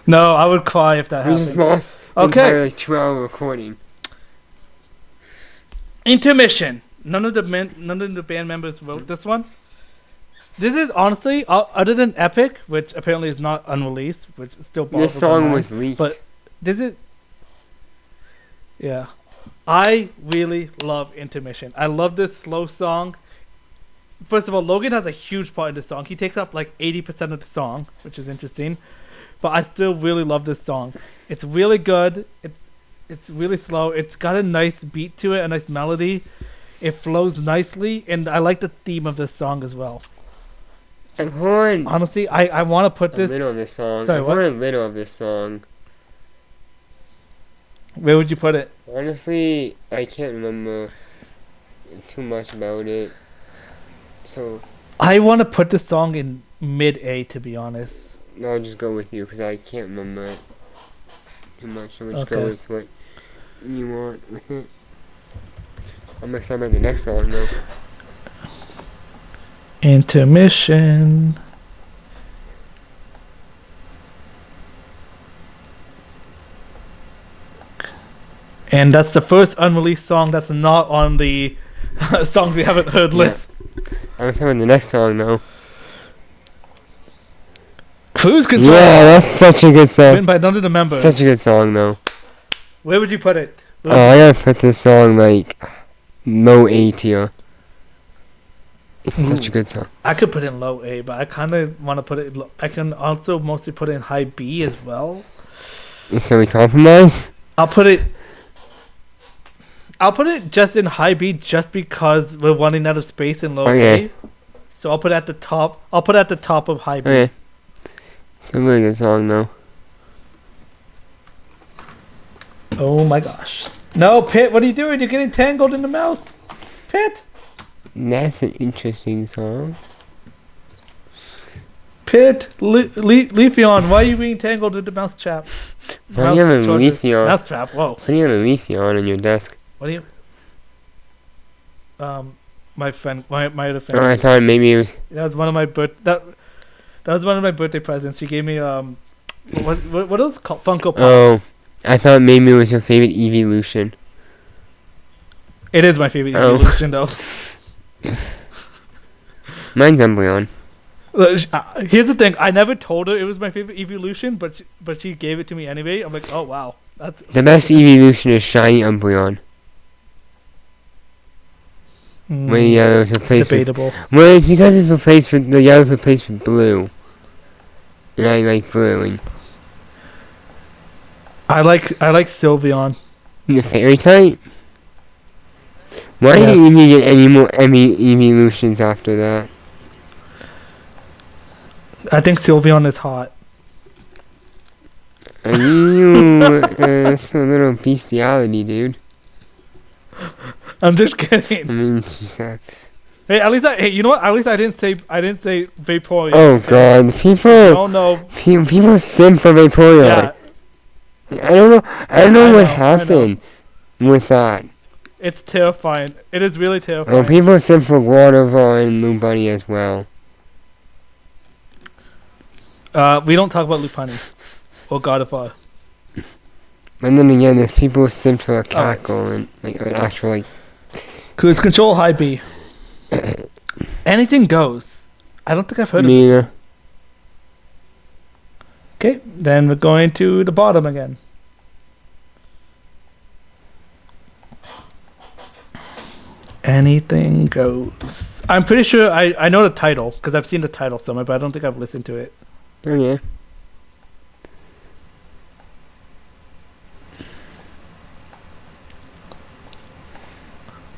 No, I would cry if that We just happened. lost the entire like 2-hour recording. Intermission. None of the band members wrote this one. This is honestly, other than Epic, which apparently is not unreleased, which still boggles This my song mind, was leaked. but this is, yeah. I really love Intermission. I love this slow song. First of all, Logan has a huge part in the song. He takes up like 80% of the song, which is interesting. But I still really love this song. It's really good. It's really slow. It's got a nice beat to it, a nice melody. It flows nicely, and I like the theme of this song as well. I've heard Honestly, I want to put a this... little of this song. Sorry, I've what? heard a little of this song. Where would you put it? Honestly, I can't remember too much about it. So I want to put this song in mid A, to be honest. I'll just go with you because I can't remember it too much. So let's go Okay. with what you want with it. I'm excited about the next song though. Intermission. And that's the first unreleased song that's not on the songs we haven't heard Yeah. list. I'm excited about the next song though. Cruise Control. Yeah, that's such a good song. Written by none of the members. Such a good song though. Where would you put it? Oh, I gotta put this song like low A tier. It's such a good song. I could put it in low A, but I kind of want to put it. I can also mostly put it in high B as well. So we compromise? I'll put it just in high B, just because we're running out of space in low Okay. A. So I'll put it at the top. I'll put it at the top of high B. Okay. It's a really good song though. Oh my gosh! No, Pitt, what are you doing? You're getting tangled in the mouse, Pitt. That's an interesting song. Pitt, Leafeon, why are you being tangled in the mouse trap? Why do you have a leafy on? Mouse trap. Whoa. Why do you have a leafy on your desk? What do you? My friend, my other friend. Oh, I thought maybe it was. That was one of my that was one of my birthday presents. She gave me what are those called? Funko Pops. Oh, I thought maybe it was your favorite evolution. It is my favorite Oh. evolution though. Mine's Umbreon. Here's the thing: I never told her it was my favorite evolution, but she gave it to me anyway. I'm like, oh wow, that's The best evolution is shiny Umbreon. Where the yellow's replaced with. debatable. Well, it's because it's replaced with the yellow's replaced with blue. And I like blue and I like Sylveon. the fairy type. Why Yes. didn't you get any more evolutions after that? I think Sylveon is hot. Are you that's a little bestiality, dude. I'm just I kidding. mean, she said. Hey, you know what? At least I didn't say Vaporeon. Oh god, people. Oh no. People simp for Vaporeon. Yeah, I don't know. I don't know I what know, I know. happened with that. it's terrifying. It is really Oh, terrifying. people simp for Waterval and Loubunny as well. We don't talk about Lopunny or Gardevoir. And then again, there's people simp for a cackle and like an actual like. Cruise Control high B. Anything goes. I don't think I've heard of it. Neither. Okay, then we're going to the bottom again. Anything goes. I'm pretty sure I know the title because I've seen the title somewhere, but I don't think I've listened to it. Oh yeah.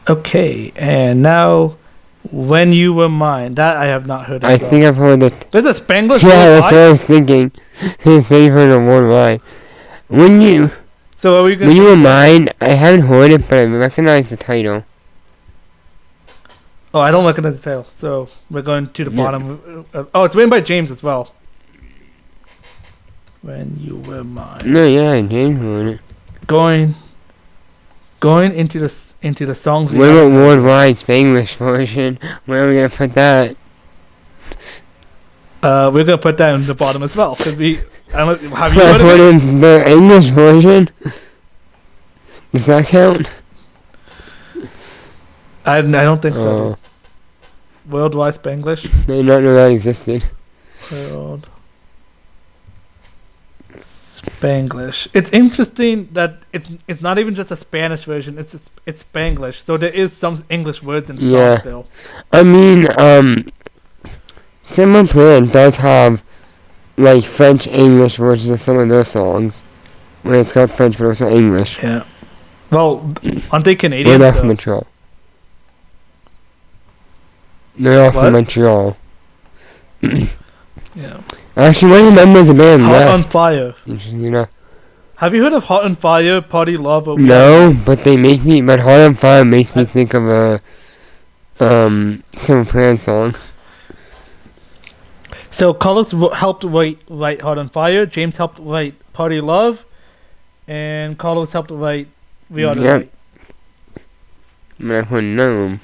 Okay, and now, When You Were Mine. That I have not heard of. I think I've heard it. There's a Spanglish. Yeah, that's Worldwide? what I was thinking. His favorite of worldwide. When you So are we gonna? were mine, I haven't heard it, but I recognize the title. Oh, I don't recognize the title. So we're going to the Yeah. bottom. Oh, it's written by James as well. When You Were Mine. No, yeah, James heard it. Going into the songs. What about worldwide Spanglish version? Where are we gonna put that? We're gonna put that in the bottom as well. Cause we. Have you I heard put of it? in the English version. Does that count? I don't think so. Oh, Worldwide Spanglish. I did not know that existed. World Spanglish. It's interesting that it's not even just a Spanish version. It's Spanglish. So there is some English words in the Yeah. song still. I mean, Simple Plan does have like French English versions of some of their songs, where it's got French but also English. Yeah. Well, aren't they They're Canadian? not So- from Montreal. They're all What? from Montreal. Yeah. Actually, one of the members of the band Hot on left. Fire. Interesting enough. Have you heard of Hot on Fire? Party Love? Or No, but Hot on Fire makes me think of a Simple Plan song. So Carlos helped write Heart on Fire. James helped write Party Love, and Carlos helped write We Are the Yep. Night. But I wouldn't know them.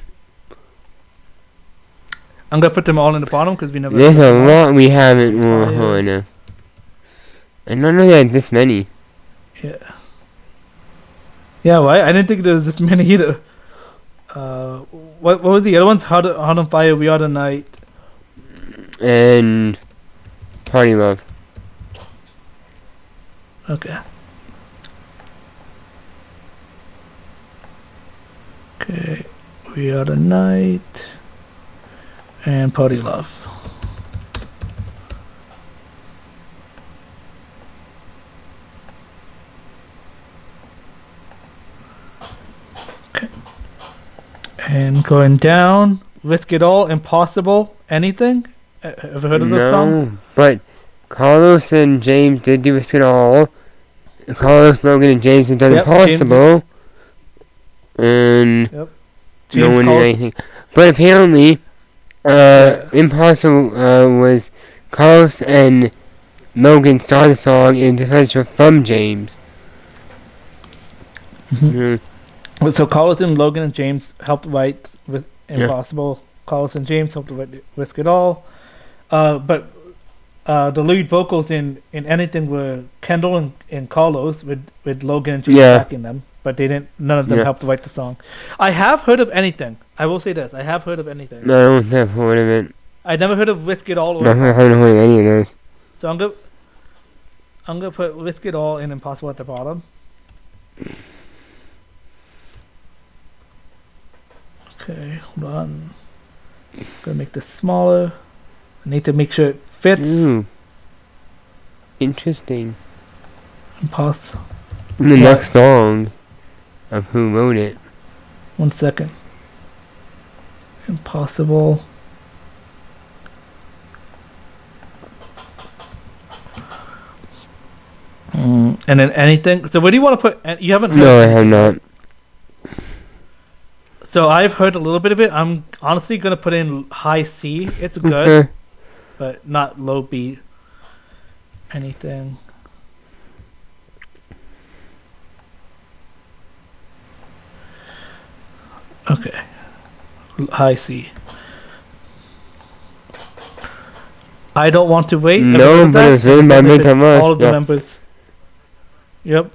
I'm gonna put them all in the bottom because we never. There's put a them lot we haven't. Fire. I don't know that this many. Yeah. Yeah, right. I didn't think there was this many either. What were the other ones? Heart on Fire, We Are the Night, And Party Love. Okay. Okay. We Are the Night and Party Love. Okay. And going down, Risk It All, Impossible, Anything. Ever heard of those songs? But Carlos and James did do Risk It All. Carlos, Logan, and James have done Impossible. And Yep. no one did anything. But apparently, Impossible was Carlos and Logan started the song in defense from James. So Carlos and Logan and James helped write Impossible. Carlos and James helped write Risk It All. But the lead vocals in Anything were Kendall and Carlos with Logan and James backing them. But none of them helped write the song. I have heard of Anything. I will say this. I have heard of Anything. No, I don't have heard of it. I never heard of Risk It All. I haven't heard of any of those. So I'm gonna put Risk It All and Impossible at the bottom. Okay, hold on. Gonna make this smaller. I need to make sure it fits. Ooh. Interesting. Impossible. The next song of who wrote it. 1 second. Impossible. And then Anything. So where do you want to put? You haven't heard. No, I have not. So I've heard a little bit of it. I'm honestly gonna put in high C. It's good, but not low B. Anything. Okay. High C. I Don't Want to Wait. No, but it was written by all of the members. Yep.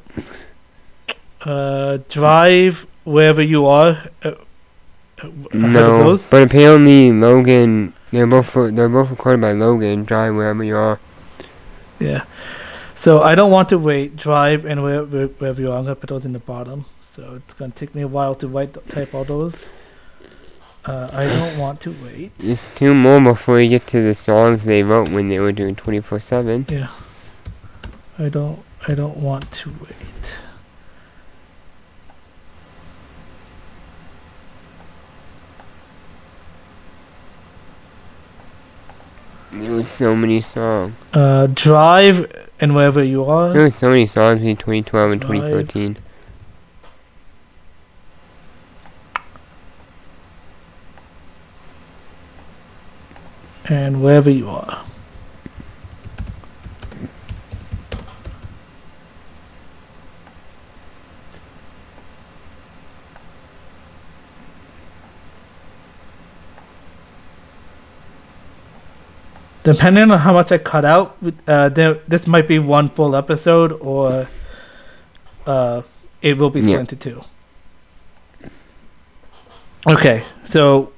Drive, Wherever You Are. No, but apparently Logan. They're both recorded by Logan. Drive, Wherever You Are. Yeah. So I Don't Want to Wait, Drive, and wherever You Are. I'm gonna put those in the bottom. So it's gonna take me a while to type all those. I Don't Want to Wait. There's two more before you get to the songs they wrote when they were doing 24/7. Yeah. I don't want to wait. There was so many songs. Drive and Wherever You Are. There were so many songs between 2012 and Drive. 2013. And Wherever You Are. Depending on how much I cut out, this might be one full episode, or it will be split into two. Okay, so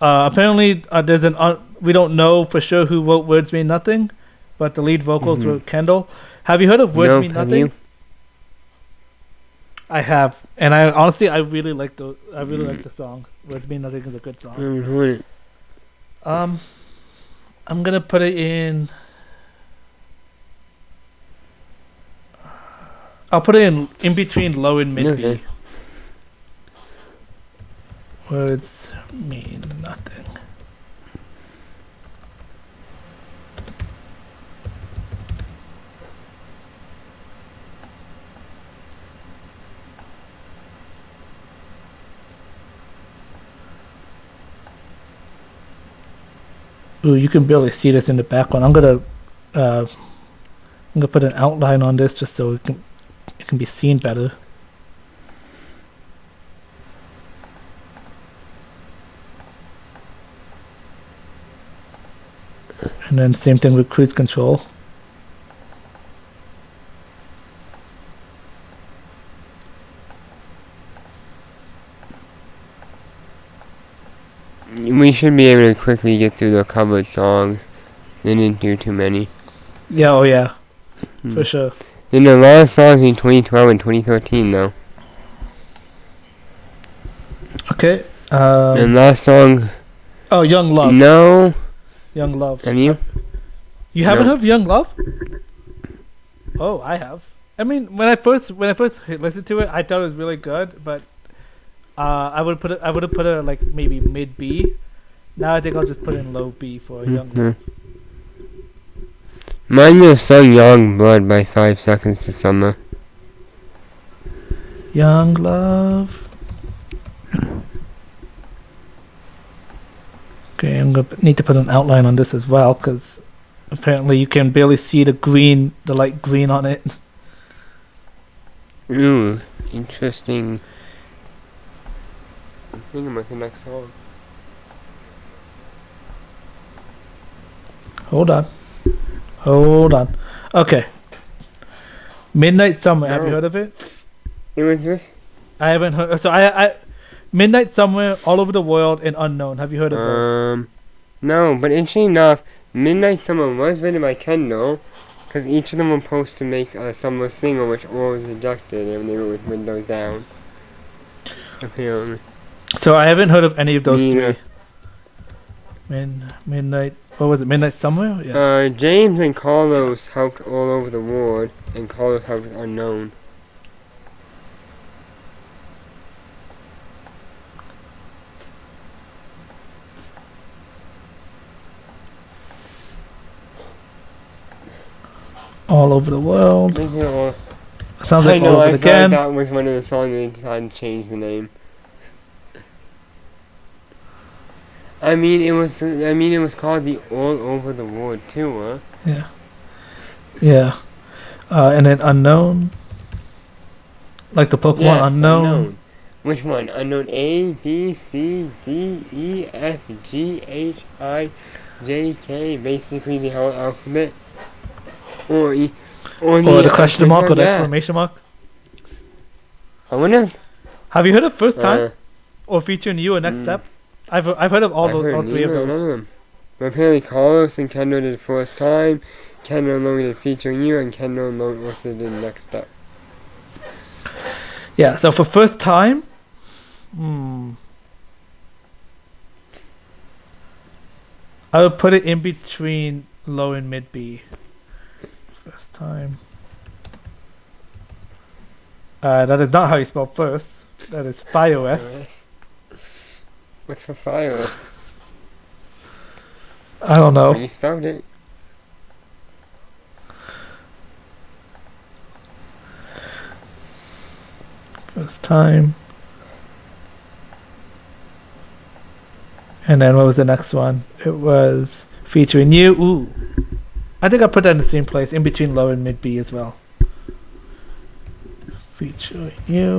apparently there's we don't know for sure who wrote Words Mean Nothing, but the lead vocals were Kendall. Have you heard of Words Mean Nothing? You? I have, and I honestly really like the song. Words Mean Nothing is a good song. I haven't heard it. I'm gonna put it in. I'll put it in between low and mid B. Okay. Words mean nothing. Ooh, you can barely see this in the background. I'm gonna put an outline on this just so it can be seen better. And then same thing with cruise control. We should be able to quickly get through the covered songs. They didn't do too many. Yeah, oh yeah. For sure. Then a lot of songs in 2012 and 2013 though. Okay. And last song. Oh, Young Love. No. Young Love. Have you? You haven't No. heard of Young Love? Oh, I have. I mean, when I first listened to it, I thought it was really good, but I would have put it like maybe mid B. Now I think I'll just put in low B for Young Love. Mine was sung Young Blood by 5 Seconds to Summer. Young Love. Okay, I'm gonna need to put an outline on this as well because apparently you can barely see the light green on it. Ooh, interesting. I'm thinking about the next song. Hold on. Okay. Midnight Summer. Have you No. heard of it? It was with I haven't heard. So I Midnight Somewhere, All Over the World, and Unknown. Have you heard of those? No, but interesting enough, Midnight Summer was written by Kendall, because each of them were supposed to make a summer single, which all was rejected, and they were with Windows down. Apparently. So I haven't heard of any of those Me either. three. Midnight. What was it? Midnight Somewhere? Yeah. James and Carlos helped All Over the World, and Carlos helped with Unknown. All Over the World. Thank you all. Sounds I like know, All Over I the thought Again. that was one of the songs they decided to change the name. I mean, it was called the All Over the World too, huh? Yeah. Yeah. And then Unknown. Like the Pokemon Yes, Unknown. Which one? Unknown A, B, C, D, E, F, G, H, I, J, K. Basically the whole alphabet. Or The question mark or the yeah. exclamation mark. I wonder. Have you heard of First Time? Or Featuring You or Next Step? I've heard of all three of those. None of them. But apparently Carlos and Kendall did First Time, Kendall and Logan did Featuring You, and Kendall and Logan also did Next Step. Yeah, so for First Time, I would put it in between low and mid B. First Time. That is not how you spell first. That is FireOS. What's for FireOS? I don't know. You spelled it. First Time. And then what was the next one? It was Featuring You. Ooh. I think I put that in the same place, in between low and mid B as well. Featuring You.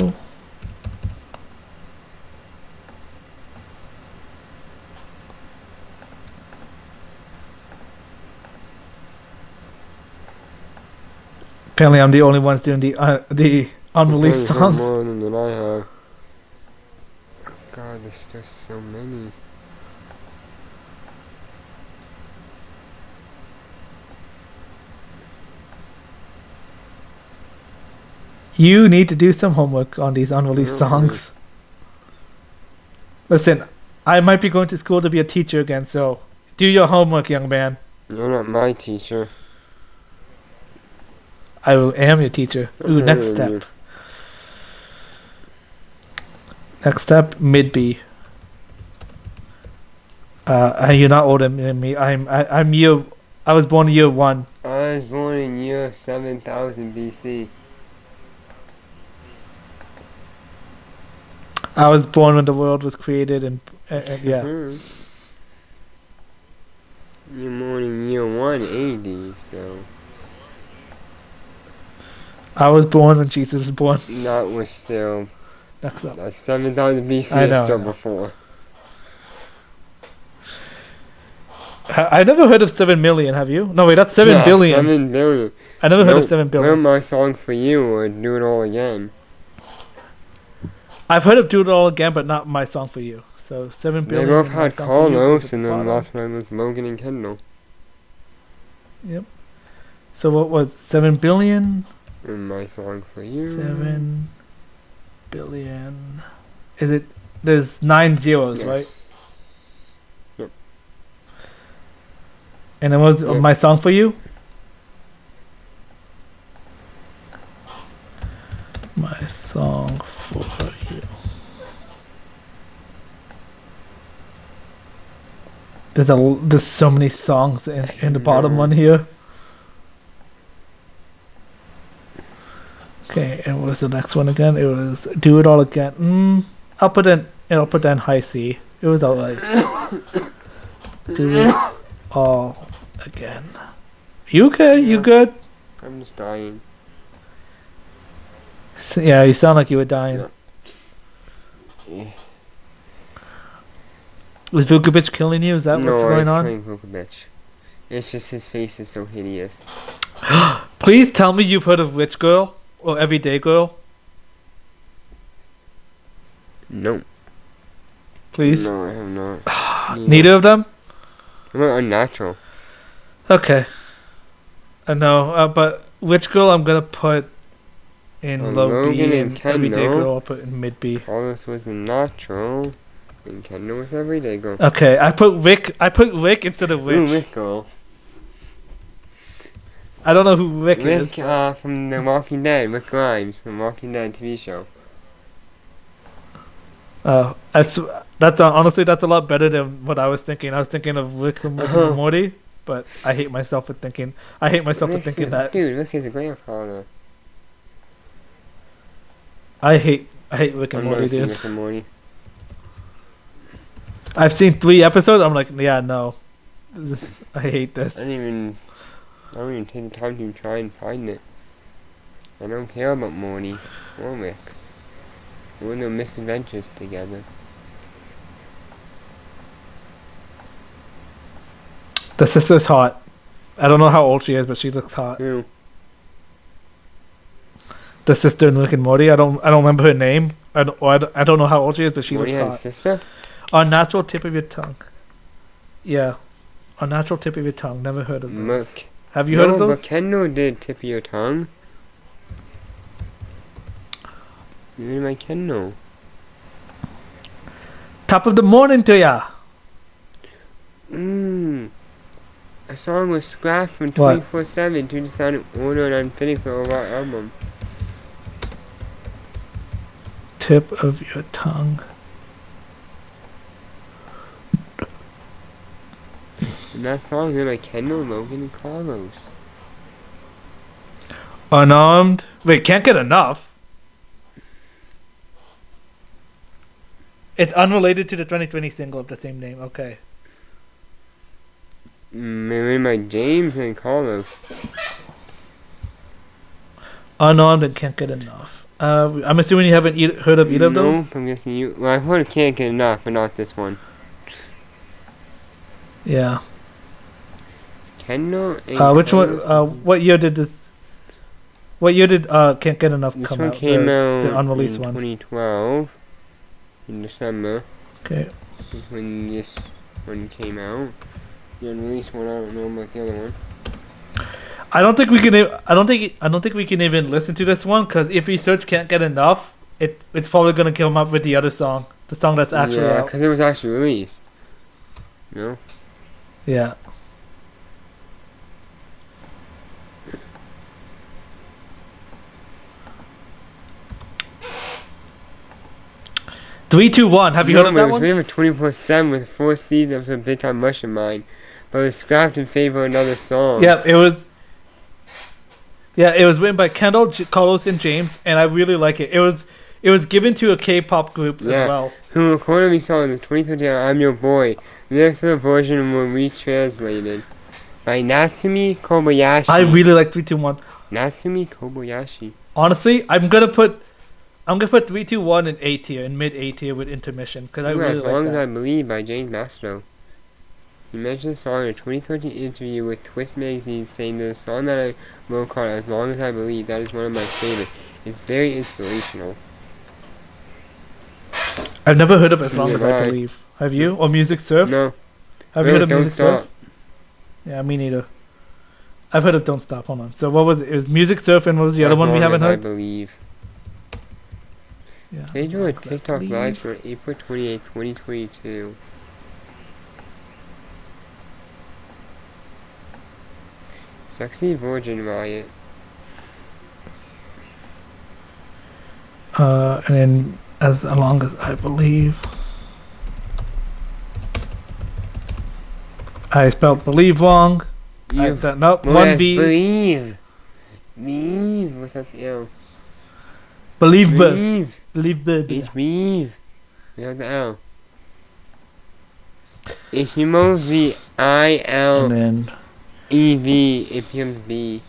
Apparently I'm the only ones doing the unreleased songs. More than I have. God, there's just so many. You need to do some homework on these unreleased songs. Listen, I might be going to school to be a teacher again, so do your homework, young man. You're not my teacher. I am your teacher. Ooh, next step. Next step, mid B. You're not older than me. I was born year 1. I was born in year 7000 BC. I was born when the world was created, and yeah. You're born in year 180, so I was born when Jesus was born. that was still Next up. 7,000 BC I is know, still I know. before. I never heard of 7 million, have you? No, wait, that's 7 billion. 7 billion. I never heard of 7 Remember billion. my song for you or Do It All Again? I've heard of Do It All Again, but not My Song For You. So 7 They billion. both and My had Song For You was Carlos, at and the then bottom. last one was Logan and Kendall. Yep. So what was 7 billion? And My Song for You. 7 billion. Is it? There's 9 zeros, Yes. right? And it was Yep. My Song For You? My Song For You. There's so many songs in the bottom one here. Okay, and what was the next one again? It was Do It All Again. I'll put that in high C. It was alright. Do It All Again. You okay? You Yeah. good? I'm just dying. Yeah, you sound like you were dying. Yeah. Was Vukovic killing you? Is that what's going on? No, it's Vukovic. It's just his face is so hideous. Please tell me you've heard of Rich Girl or Everyday Girl. No. Please. No, I have not. Neither of them? I'm unnatural. Okay. I know, but Rich Girl I'm gonna put in low Logan B, and and Everyday Kendall. Girl I'll put in mid B. Carlos was a natural, and Kendall was Everyday Girl. Okay, I put Rick instead of Rich. Ooh, Rick Girl. I don't know who Rick is. Rick, from The Walking Dead. Rick Grimes from Walking Dead TV show. That's honestly that's a lot better than what I was thinking. I was thinking of Rick from Rick and Morty, but I hate myself for thinking. I hate myself for thinking that. Dude, Rick is a grandfather. I hate Rick and I'm Morty, not seeing dude. Rick and Morty. I've seen 3 episodes. I'm like, yeah, no. I hate this. I don't even take the time to try and find it. I don't care about Morty or Rick. We're in their misadventures together. The sister's hot. I don't know how old she is, but she looks hot. Who? The sister in Rick and Morty. I don't remember her name. I don't know how old she is, but she Morty looks has a hot. sister? On natural tip of your tongue. Yeah. On natural tip of your tongue. Never heard of those. Have you heard of those? But Kendall did Tip of Your Tongue. You're my Kendall. Top of the morning to ya. A song was scrapped from What? 24/7 due to sound order and unfitting for a rock album. Tip of your tongue. And that song is by Kendall, Logan, and Carlos. Unarmed. Wait, can't get enough. It's unrelated to the 2020 single of the same name. Okay. Maybe by James and Carlos. Unarmed and can't get enough. I'm assuming you haven't heard of either of those? Nope, I'm guessing you. Well, I've heard of Can't Get Enough, but not this one. Yeah. Kendall and Which one? Carlos. What year did this? What year did Can't Get Enough This come one out? came out the unreleased in one. 2012, in December. Okay. Is when this one came out. The unreleased one, I don't know about the other one. I don't think we can. I don't think we can even listen to this one because if we search "Can't Get Enough," it's probably gonna come up with the other song, the song that's actually Yeah, out. because it was actually released. No? Yeah. Three, two, one. Have you heard of that It was one? written for 24/7 with 4 seasons of Big Time Rush in mind, but it was scrapped in favor of another song. Yeah, it was. Yeah, it was written by Kendall, Carlos, and James, and I really like it. it was given to a K-pop group as Yeah. well. Who recorded the song in the 2013 I'm Your Boy. Lyrics for the version were retranslated by Natsumi Kobayashi. I really like 321. Natsumi Kobayashi. Honestly, I'm gonna put 321 in A tier, in mid A tier with intermission, because I Ooh, really As Long like as I that. Believe by James Mastro. He mentioned the song in a 2013 interview with Twist Magazine, saying that the song that I wrote called As Long as I Believe, that is one of my favorites. It's very inspirational. I've never heard of As Long Neither as I have I. Believe. Have you? Or Music Surf? No. Have you heard of Don't Music Stop. Surf? Yeah, me neither. I've heard of Don't Stop. Hold on. So what was it? It was Music Surf, and what was the other As one we Long haven't as heard? I Believe. Yeah. They As do Long a as I TikTok Believe. live stream on April 28th, 2022. Sexy Virgin Riot. And then As Long as I Believe. I spelled believe wrong. You Nope, well, one that's B. Believe. Believe without the L. Believe. Believe. Believe. It's believe. Without the L. If you move the And then ILEV, it becomes B.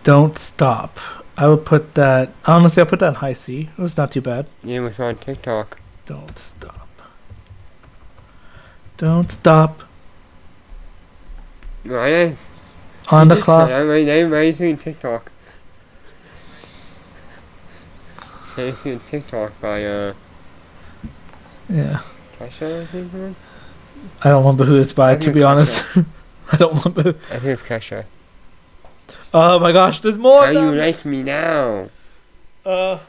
Don't Stop. I would put that. Honestly, I'll put that in high C. It was not too bad. It was on TikTok. Don't stop. Don't stop. No, I didn't. On the clock. I'm ready to TikTok. So I see TikTok by Yeah. Kesha, I think it was? I don't remember who it's by, I think to be it's honest. I don't remember. I think it's Kesha. Oh my gosh, there's more. How you like me now? Hold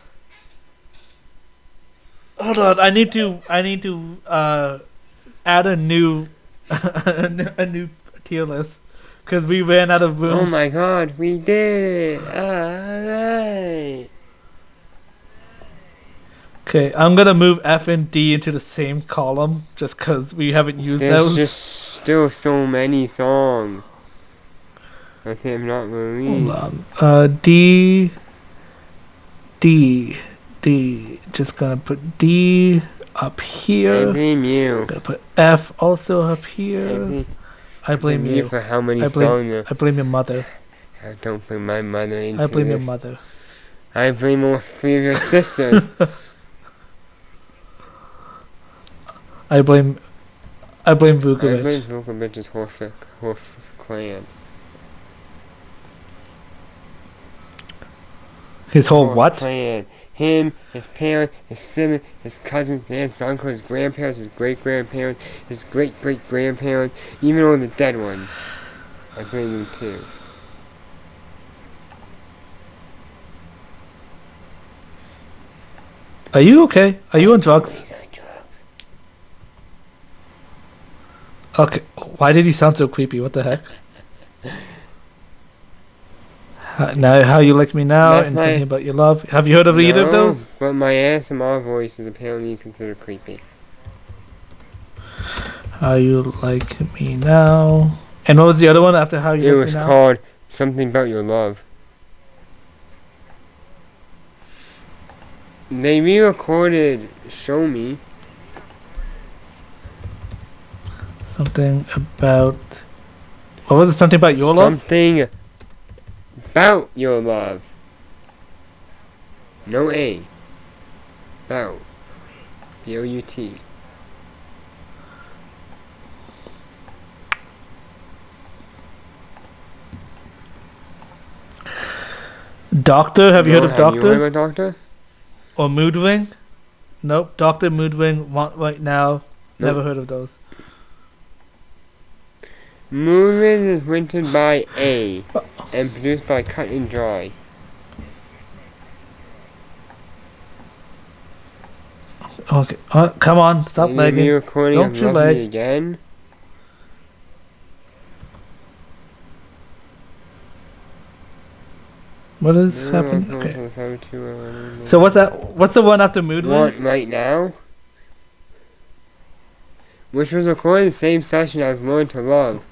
on. I need to add a new a new tier list because we ran out of room. Oh my god, we did it! Alright! Okay, I'm gonna move F and D into the same column just because we haven't used There's those. just still so many songs. I think I'm not released. Hold on. D. Just gonna put D up I here. blame you. Gonna put F also up here. I blame you. for how many I songs. I blame your mother. I don't blame my mother into I blame your this. mother. I blame all three of your sisters. I blame I blame Vukovic. Vukovic's whole clan. His whole what? Clan. Him, his parents, his siblings, his cousins, his uncles, his grandparents, his great-grandparents, his great-great-grandparents, even all the dead ones. I blame them too. Are you okay? Are you on drugs? He's on drugs. Okay. Why did he sound so creepy? What the heck? Now, How You Like Me Now That's and my- Something About Your Love. Have you heard of either of those? But my ASMR voice is apparently considered creepy. How You Like Me Now. And what was the other one after How You It Like was Me Now? called Something About Your Love. They re-recorded Show Me. Something About... What was it? Something About Your Love? Something About Your Love. No A. About. B-O-U-T. Doctor? Have you heard of Have you Doctor? heard about Doctor? Or Moodwing? Nope. Doctor, Moodwing, Want Right Now. Nope. Never heard of those. Movement is written by A and produced by Cut and Dry. Okay. Come on. Stop Maybe lagging. re-recording Don't of you Love lag. Me Again. What is happening? Okay. Okay. So what's that? What's the one after Moodwing? Want Right Now, which was recorded in the same session as Learn to Love,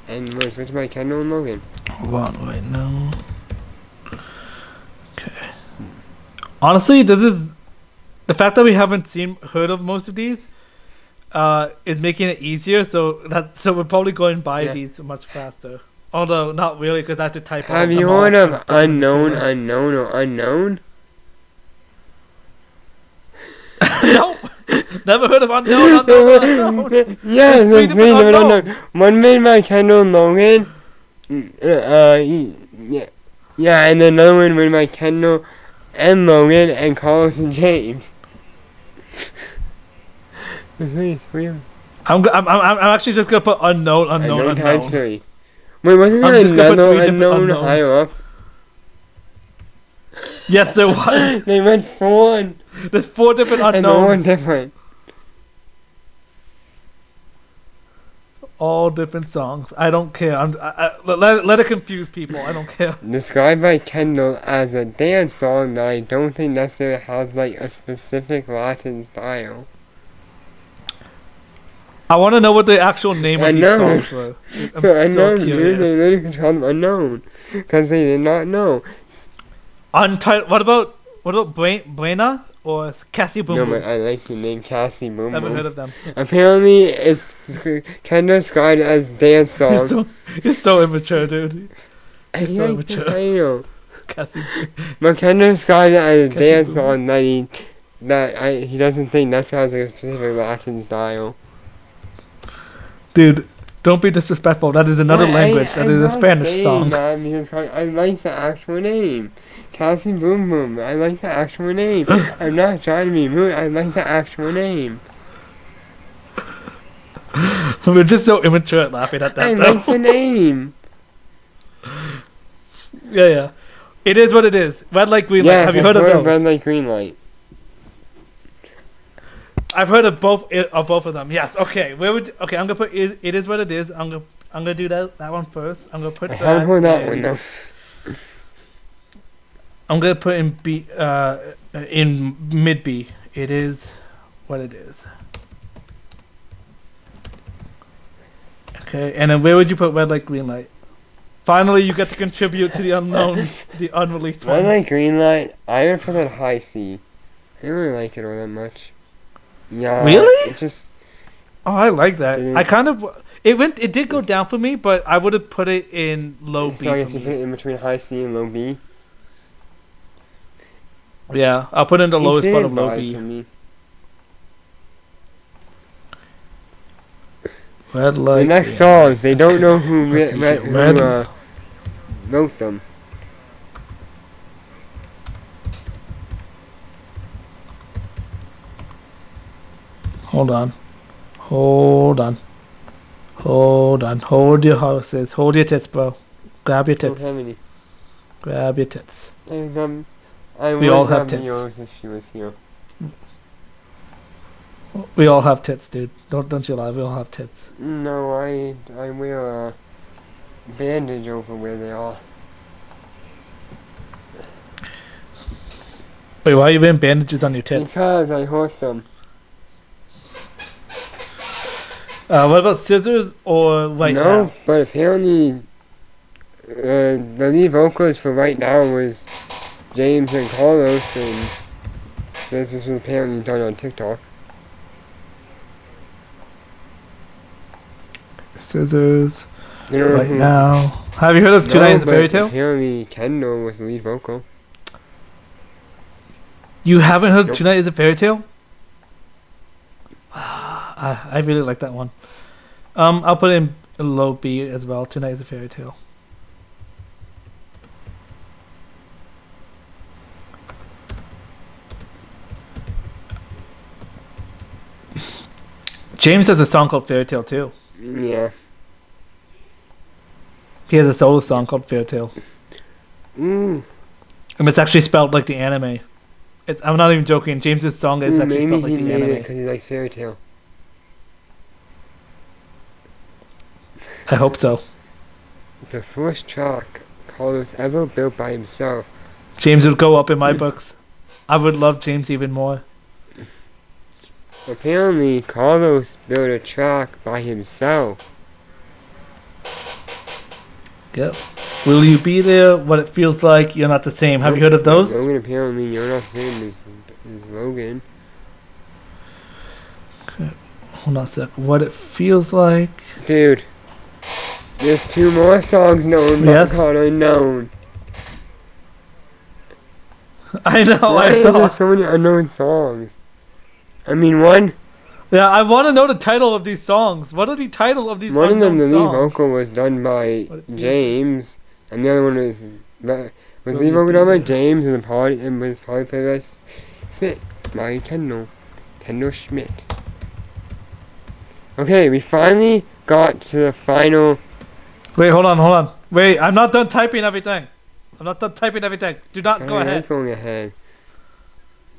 and was written by Kendall and Logan. Hold on, wait, no. Okay. Honestly, this is the fact that we haven't heard of most of these. Is making it easier. So we're probably going by these much faster. Although not really, because I have to type. Have you heard of unknown, or unknown? No, never heard of unknown. Yes, it's made of unknown. One made by Kendall and Logan. Yeah, and another one made by Kendall and Logan and Carlos and James. I'm actually just gonna put unknown. Times 3. Wait, wasn't there another unknown higher up? Yes, there was. They went 4. There's 4 different unknowns. And they're all different. All different songs. I don't care. Let it confuse people. I don't care. Described by Kendall as a dance song that I don't think necessarily has like a specific Latin style. I want to know what the actual name of these songs were. I'm so curious. They literally called them unknown because they did not know. Untitled. What about Buena or Cassie Boom Boom? No, but I like the name Cassie Boom Boom. Never heard of them. Apparently, it's Kendall described as dance song. You're so immature, dude. You're so immature. I know. Cassie. But Kendall described it as a dance song that he doesn't think necessarily has like a specific Latin style. Dude, don't be disrespectful. That is another language. That is a Spanish song. I like the actual name. Cassie Boom Boom. I like the actual name. I'm not trying to be rude. I like the actual name. We're just so immature at laughing at that. I like the name. Yeah. It is what it is. Red light, green light. Yes, Have you heard of those? Red light, green light. I've heard of both of them. Yes. Okay. Okay. I'm gonna put it is what it is. I'm gonna do that one first. I'm gonna put. I haven't heard that one though. I'm gonna put in B. In mid B. It is what it is. Okay. And then where would you put red light, green light? Finally, you get to contribute to the unknown, the unreleased one. Red light, green light. I would put that high C. I didn't really like it all that much. Yeah. Really? It just. Oh, I like that. I kind of. It did go down for me, but I would have put it in low B. So I guess you put it in between high C and low B. Yeah, I'll put in the lowest part of low B. For me. Red light. The next songs, they don't know who wrote them. Hold on. Hold your horses. Hold your tits, bro. Grab your tits. Grab your tits. We all have tits. If she was here. We all have tits, dude. Don't you lie. We all have tits. No, I wear a bandage over where they are. Wait, why are you wearing bandages on your tits? Because I hurt them. What about scissors or Right Now? No, but apparently the lead vocalist for Right Now was James and Carlos, and this was apparently done on TikTok. Scissors. Right Now. Have you heard of Tonight is a Fairy Tale? Apparently Kendall was the lead vocal. You haven't heard Tonight is a Fairy Tale? I really like that one. I'll put in low B as well. Tonight is a Fairy Tale. James has a song called Fairy Tale too. Yeah. He has a solo song called Fairy Tale. And it's actually spelled like the anime. I'm not even joking. James's song is actually spelled like the anime. Because he likes Fairy Tale. I hope so. The first track Carlos ever built by himself. James would go up in my books. I would love James even more. Apparently, Carlos built a track by himself. Yep. Will You Be There? What It Feels Like. You're Not the Same. Have you heard of those? Logan apparently You're Not the Same is Logan. Okay. Hold on a sec. What It Feels Like. Dude, there's 2 more songs known but called Unknown. I know. Why I is saw. there so many unknown songs? I mean, one Yeah, I want to know the title of these songs. What are the title of these of them, the unknown lead songs? vocal was done by What it feels James, and the other one was Will lead You vocal Be done by There? James, and the party and was probably played by Smith, by Kendall Schmidt. Okay, we finally got to the final. Wait, hold on. Wait, I'm not done typing everything. Do not go I ahead. like going ahead.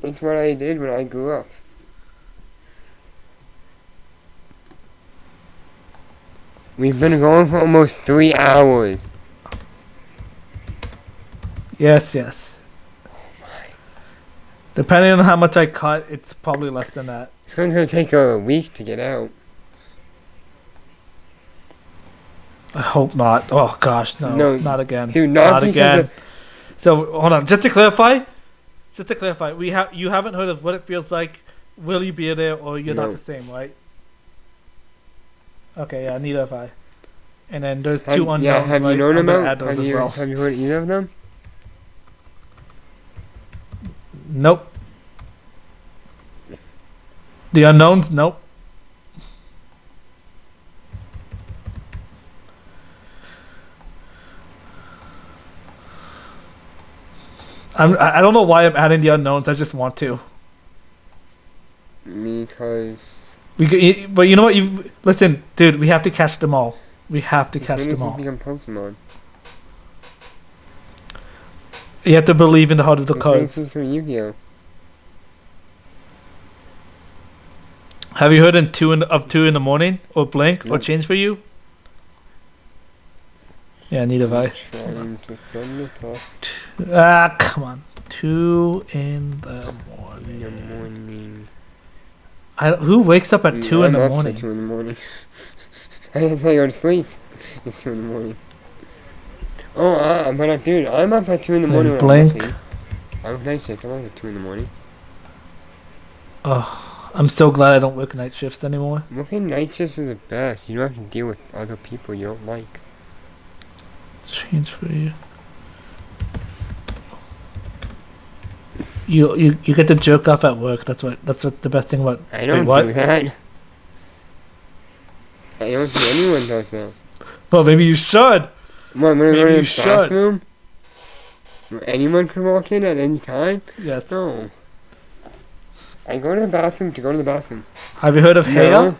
That's what I did when I grew up. We've been going for almost 3 hours. Yes. Depending on how much I cut, it's probably less than that. This one's gonna take a week to get out. I hope not. Oh gosh, No, not again. Dude, not because again. of- So hold on, just to clarify, you haven't heard of What It Feels Like, Will You Be There, or You're No. Not the Same, right? Okay, yeah, neither have I. And then there's 2 unknowns. Yeah, have right? you known I'm gonna about? add those Have as you, well. have you heard either of them? Nope. The unknowns, nope. I don't know why I'm adding the unknowns. I just want to. Because But you know what? You listen, dude. We have to catch them all. We have to catch when them does this all. become Pokemon? You have to believe in the heart of the Which one is cards. this from Yu-Gi-Oh? Have you heard of 2 in the morning, or Blink, or Nope. Change for You? Yeah, neither have I. Trying to send the text Ah, come on. 2 in the in the morning. morning. Who wakes up at 2 in I'm the up morning? till 2 in the morning. That's why I go to sleep. It's 2 in the morning. Oh, but dude, I'm up at 2 in the morning. Then when Blink. I'm up night shift. I'm up at 2 in the morning. Oh, I'm so glad I don't work night shifts anymore. Working night shifts is the best. You don't have to deal with other people you don't like. Change for You. You get to jerk off at work. That's what the best thing about. I don't what? do that. I don't think anyone does that. Well, maybe you should. What, when I Maybe go to you the should. bathroom? Where anyone can walk in at any time? Yes. No. I go to the bathroom to go to the bathroom. Have you heard of Heya? No.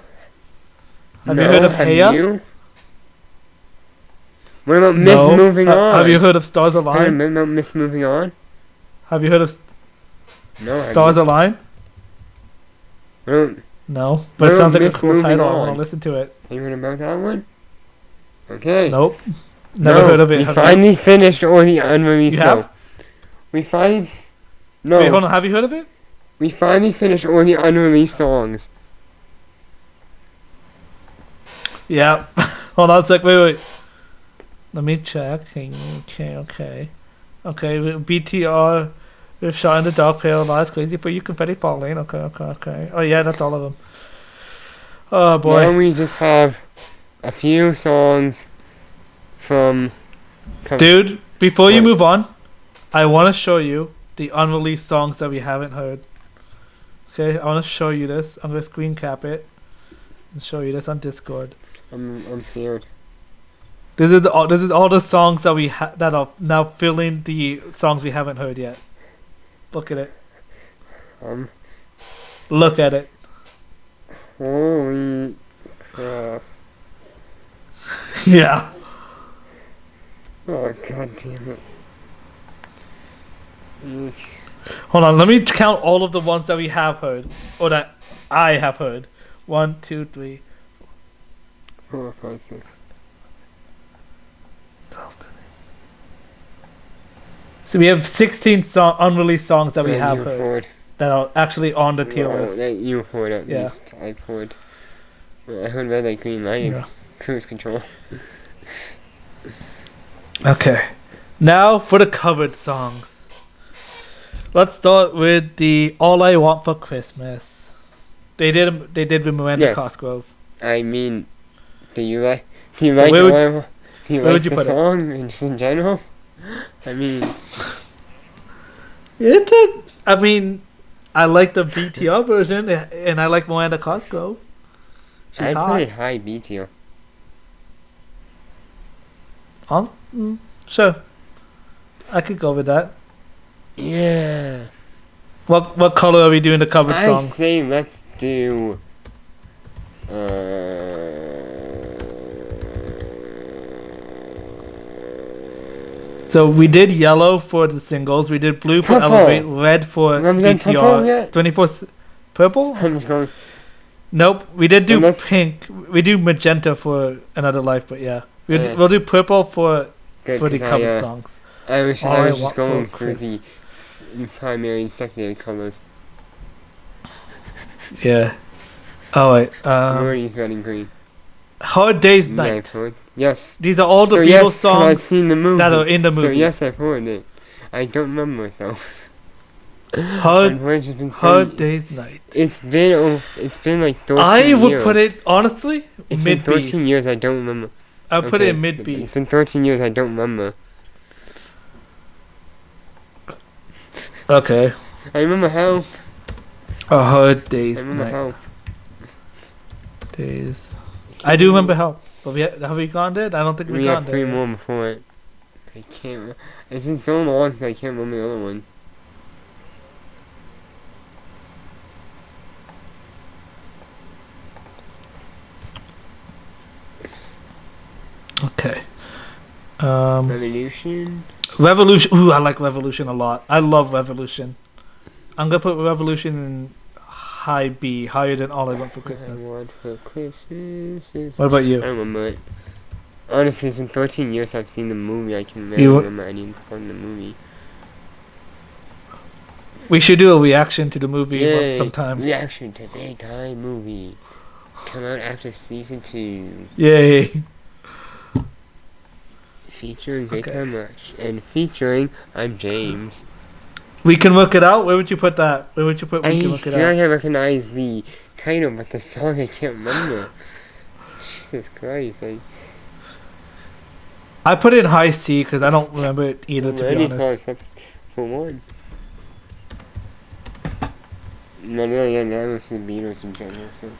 Have you heard of have Heya? you? What about Miss No. Moving On? Have you heard of Stars Have Align? you about Miss Moving On? Have you heard of No, have Stars you? Align? Well, No, but it No, sounds like a Miss cool Moving title. I On. want to listen to it. have you heard about that one? Okay. Nope. Never No, heard of it. We Have you? finally finished all the unreleased. You have? No. We finally. No. Wait, hold on. Have you heard of it? We finally finished all the unreleased songs. Yeah. Hold on a sec. Wait. Let me check. Okay. BTR. We've shot in the dark, paralyzed, crazy for you, confetti falling. Okay. Oh yeah, that's all of them. Oh boy. Now we just have a few songs from. Dude, before you What? move on, I want to show you the unreleased songs that we haven't heard. Okay, I want to show you this. I'm gonna screen cap it and show you this on Discord. I'm scared. This is all the songs that that are now filling the songs we haven't heard yet. Look at it. Look at it. Holy crap. Yeah. Oh, god damn it. Hold on. Let me count all of the ones that we have heard, or that I have heard. 1, 2, 3. 4, 5, 6. So we have 16 unreleased songs that we That have you heard heard. that are actually on the tier No, list. that you heard at Yeah. least. I've heard. I heard Red Light Green Light. Yeah. Cruise Control. Okay. Now for the covered songs. Let's start with the All I Want for Christmas. They did with Miranda Yes. Cosgrove. I mean, do you like where would you the put it? song just in general? I mean, I like the BTR version, and I like Miranda Cosgrove. She's I'd hot. put it high B tier. Sure. I could go with that. Yeah. What color are we doing the covered I songs? say let's do. So we did yellow for the singles. We did blue for Purple. Elevate, red for Remember that BTR. purple yet? 24 purple? I'm just going. Nope. We did do Well, let's- pink. We do magenta for Another Life, but yeah. Yeah. We'll do purple for Good, the 'cause covered songs. I was All I just Want going for for the primary and secondary colors. Yeah. Oh wait. Orange, red, and green. Hard Day's Yeah, Night. I've heard. Yes. These are all the so Beatles yes, 'cause songs I've seen the movie. that are in the So movie. yes, I've heard it. I don't remember it though. Hard Unfortunately, it's been Hard Day's Night. It's been like 13 I years. would put it honestly It's been mid B. 13 years. I don't remember. I'll put it Okay, in mid B. It's been 13 years. I don't remember. Okay. I remember how. A Hard I Day's remember Night. how. Days. I do remember how. But have we gone there? I don't think We we've have gone 3 there. more before it. I can't. It's been so long that I can't remember the other ones. Okay. Revolution. Revolution. Ooh, I like Revolution a lot. I love Revolution. I'm gonna put Revolution in high B, higher than All I Want for Christmas. I want for Christmas is. What about I you? don't remember it. Honestly, it's been 13 years I've seen the movie. I can barely You- remember any song in the movie. We should do a reaction to the movie Yay. sometime. Reaction to Big Time movie. Come out after season 2. Yay. Featuring Big Okay. Time Rush. And featuring I'm James. We can work it out. Where would you put that? Where would you put we I can work it feel like out? I recognize the title, but the song I can't remember. Jesus Christ. I put it in high C because I don't remember it either, to be Many songs honest. except for one. No, I listen to Beatles in general, so.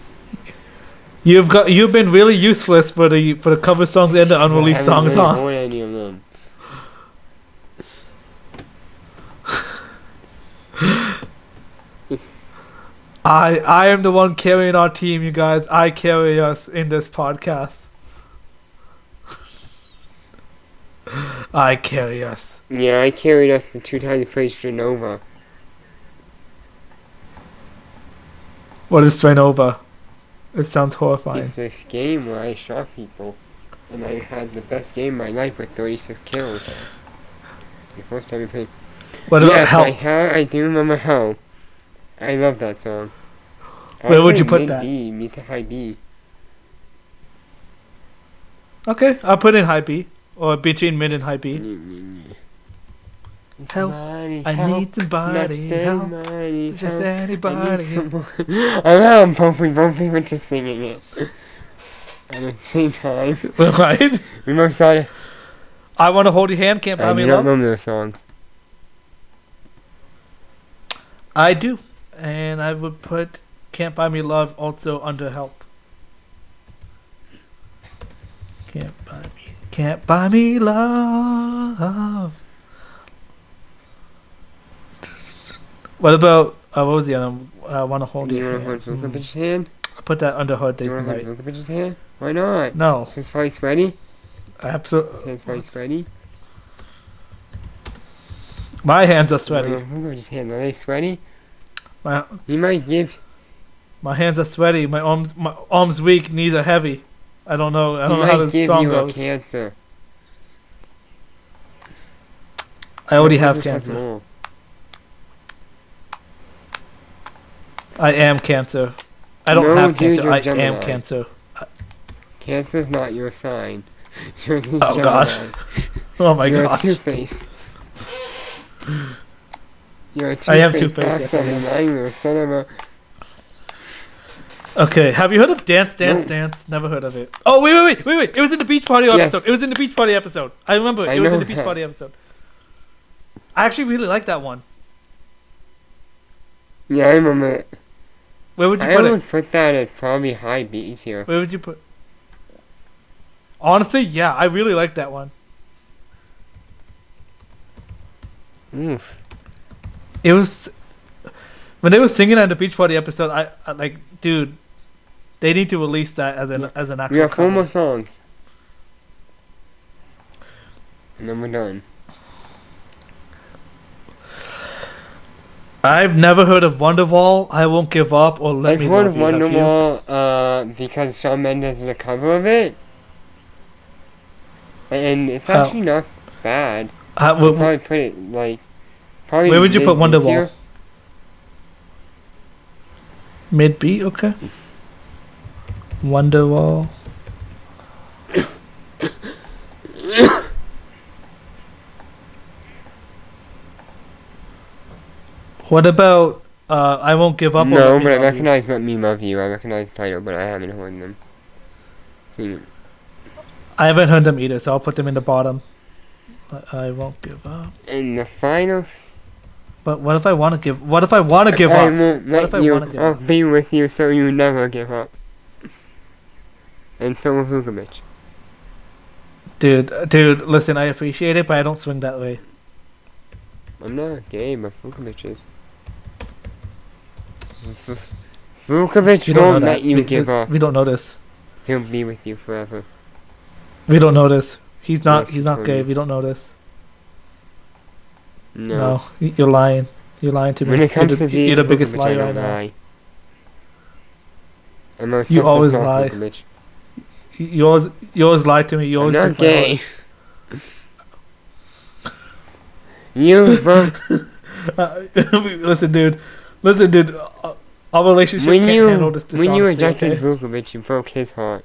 You've been really useless for the cover songs and the unreleased I songs, haven't huh? really heard any of them. I am the one carrying our team, you guys. I carry us in this podcast. I carry us. Yeah, I carried us the 2 times we played Stranova. What is Stranova? It sounds horrifying. It's a game where I shot people. And I had the best game of my life with 36 kills. The first time we played. What about Yes, Help? I do remember Help. I love that song. Where would you put that? Mid to high B. Okay, I'll put in high B. Or between mid and high B. Help. Somebody I help. need somebody Not help. somebody Just help. I anybody. need someone. I'm both people just singing it. At the same time. Right? We most started. I Want to Hold Your Hand, Can't Buy I Me do not Love. remember those songs. I do. And I would put Can't Buy Me Love also under Help. Can't buy me love. What about what was the other? I Want to Hold You Your want to hold Hand. Luka Bitch's hand? I put that under Hard Days You and want to hold Night. Luka Bitch's hand? Why not? No, His probably sweaty. absolutely. His probably sweaty. My hands are sweaty. Luka Bitch's hand, are they sweaty? My He might give. my hands are sweaty. My arms weak. Knees are heavy. I don't know. I He don't know how might this give song you a goes. cancer. I already Luka have Bitch has cancer. more. I am cancer. I don't No, have dude, cancer. you're I am Gemini. cancer. Cancer's not your sign. Yours is Oh, gosh. Gemini. Oh my You're gosh. a Two-Face. You're a Two-Face. I am Two-Face, yes, I backstabber, am. lying little son of a... Okay, have you heard of Dance Dance No. Dance? Never heard of it. Oh, wait. It was in the Beach Party Yes. episode. It was in the Beach Party episode. I remember it. I It was know in the Beach that. Party episode. I actually really like that one. Yeah, I remember it. Where would you I put it? would put that at probably high B tier. Where would you put? Honestly, yeah, I really like that one. Oof. It was when they were singing at the Beach Party episode. I like, dude, they need to release that as an actual. We have 4 cover. more songs. And then we're done. I've never heard of Wonderwall. I won't give up or let I've me heard love of you. Have you? Wonderwall because Shawn Mendes did a cover of it. And it's How? actually not bad. Where, I'd probably put it like... Probably where would you put mid-B Wonderwall? tier. Mid B, okay. Wonderwall. What about I Won't Give Up? Or No, Let Me but I Love You? recognize Let Me Love You. I recognize the title, but I haven't heard them. I haven't heard them either, so I'll put them in the bottom. I won't give up. And the final... But what if I want to give? What if I want to give I up? won't What if let I you. wanna give I'll up? be with you so you never give up. And so will Vukovic. Dude, listen, I appreciate it, but I don't swing that way. I'm not gay, but Vukovic is. Vukovic You don't know won't that. let you give up. We don't know this. He'll be with you forever. We don't know this. He's not. Yes, He's not for gay. me. We don't know this. No. No, you're lying. You're lying to me. When it comes to you're the biggest Vukovic, I liar don't right now. lie. I'm a You selfless always Mark lie. Vukovic. You always lie to me. You I'm always not break my gay. You broke. heart. Listen, dude. Our relationship When can't handle you this when you dishonesty, rejected okay? Vukovic, you broke his heart.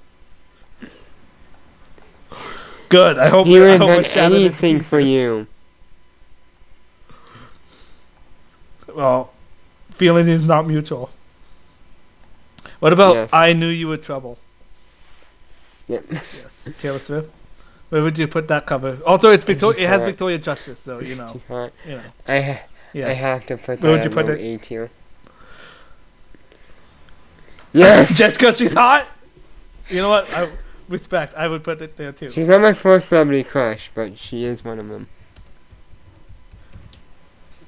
Good. I hope He would I have hope I done shattered it. anything for you. Well, feeling is not mutual. What about Yes. I Knew You Were Trouble? Yep. Yes, Taylor Swift. Where would you put that cover? Also, it's Victoria. She's It has hot. Victoria Justice, so you know. She's hot. You know. I Yes. have to put Where would that you at put low it? A tier. Yes! Just because she's hot. You know what? I respect. I would put it there too. She's not my first celebrity crush, but she is one of them.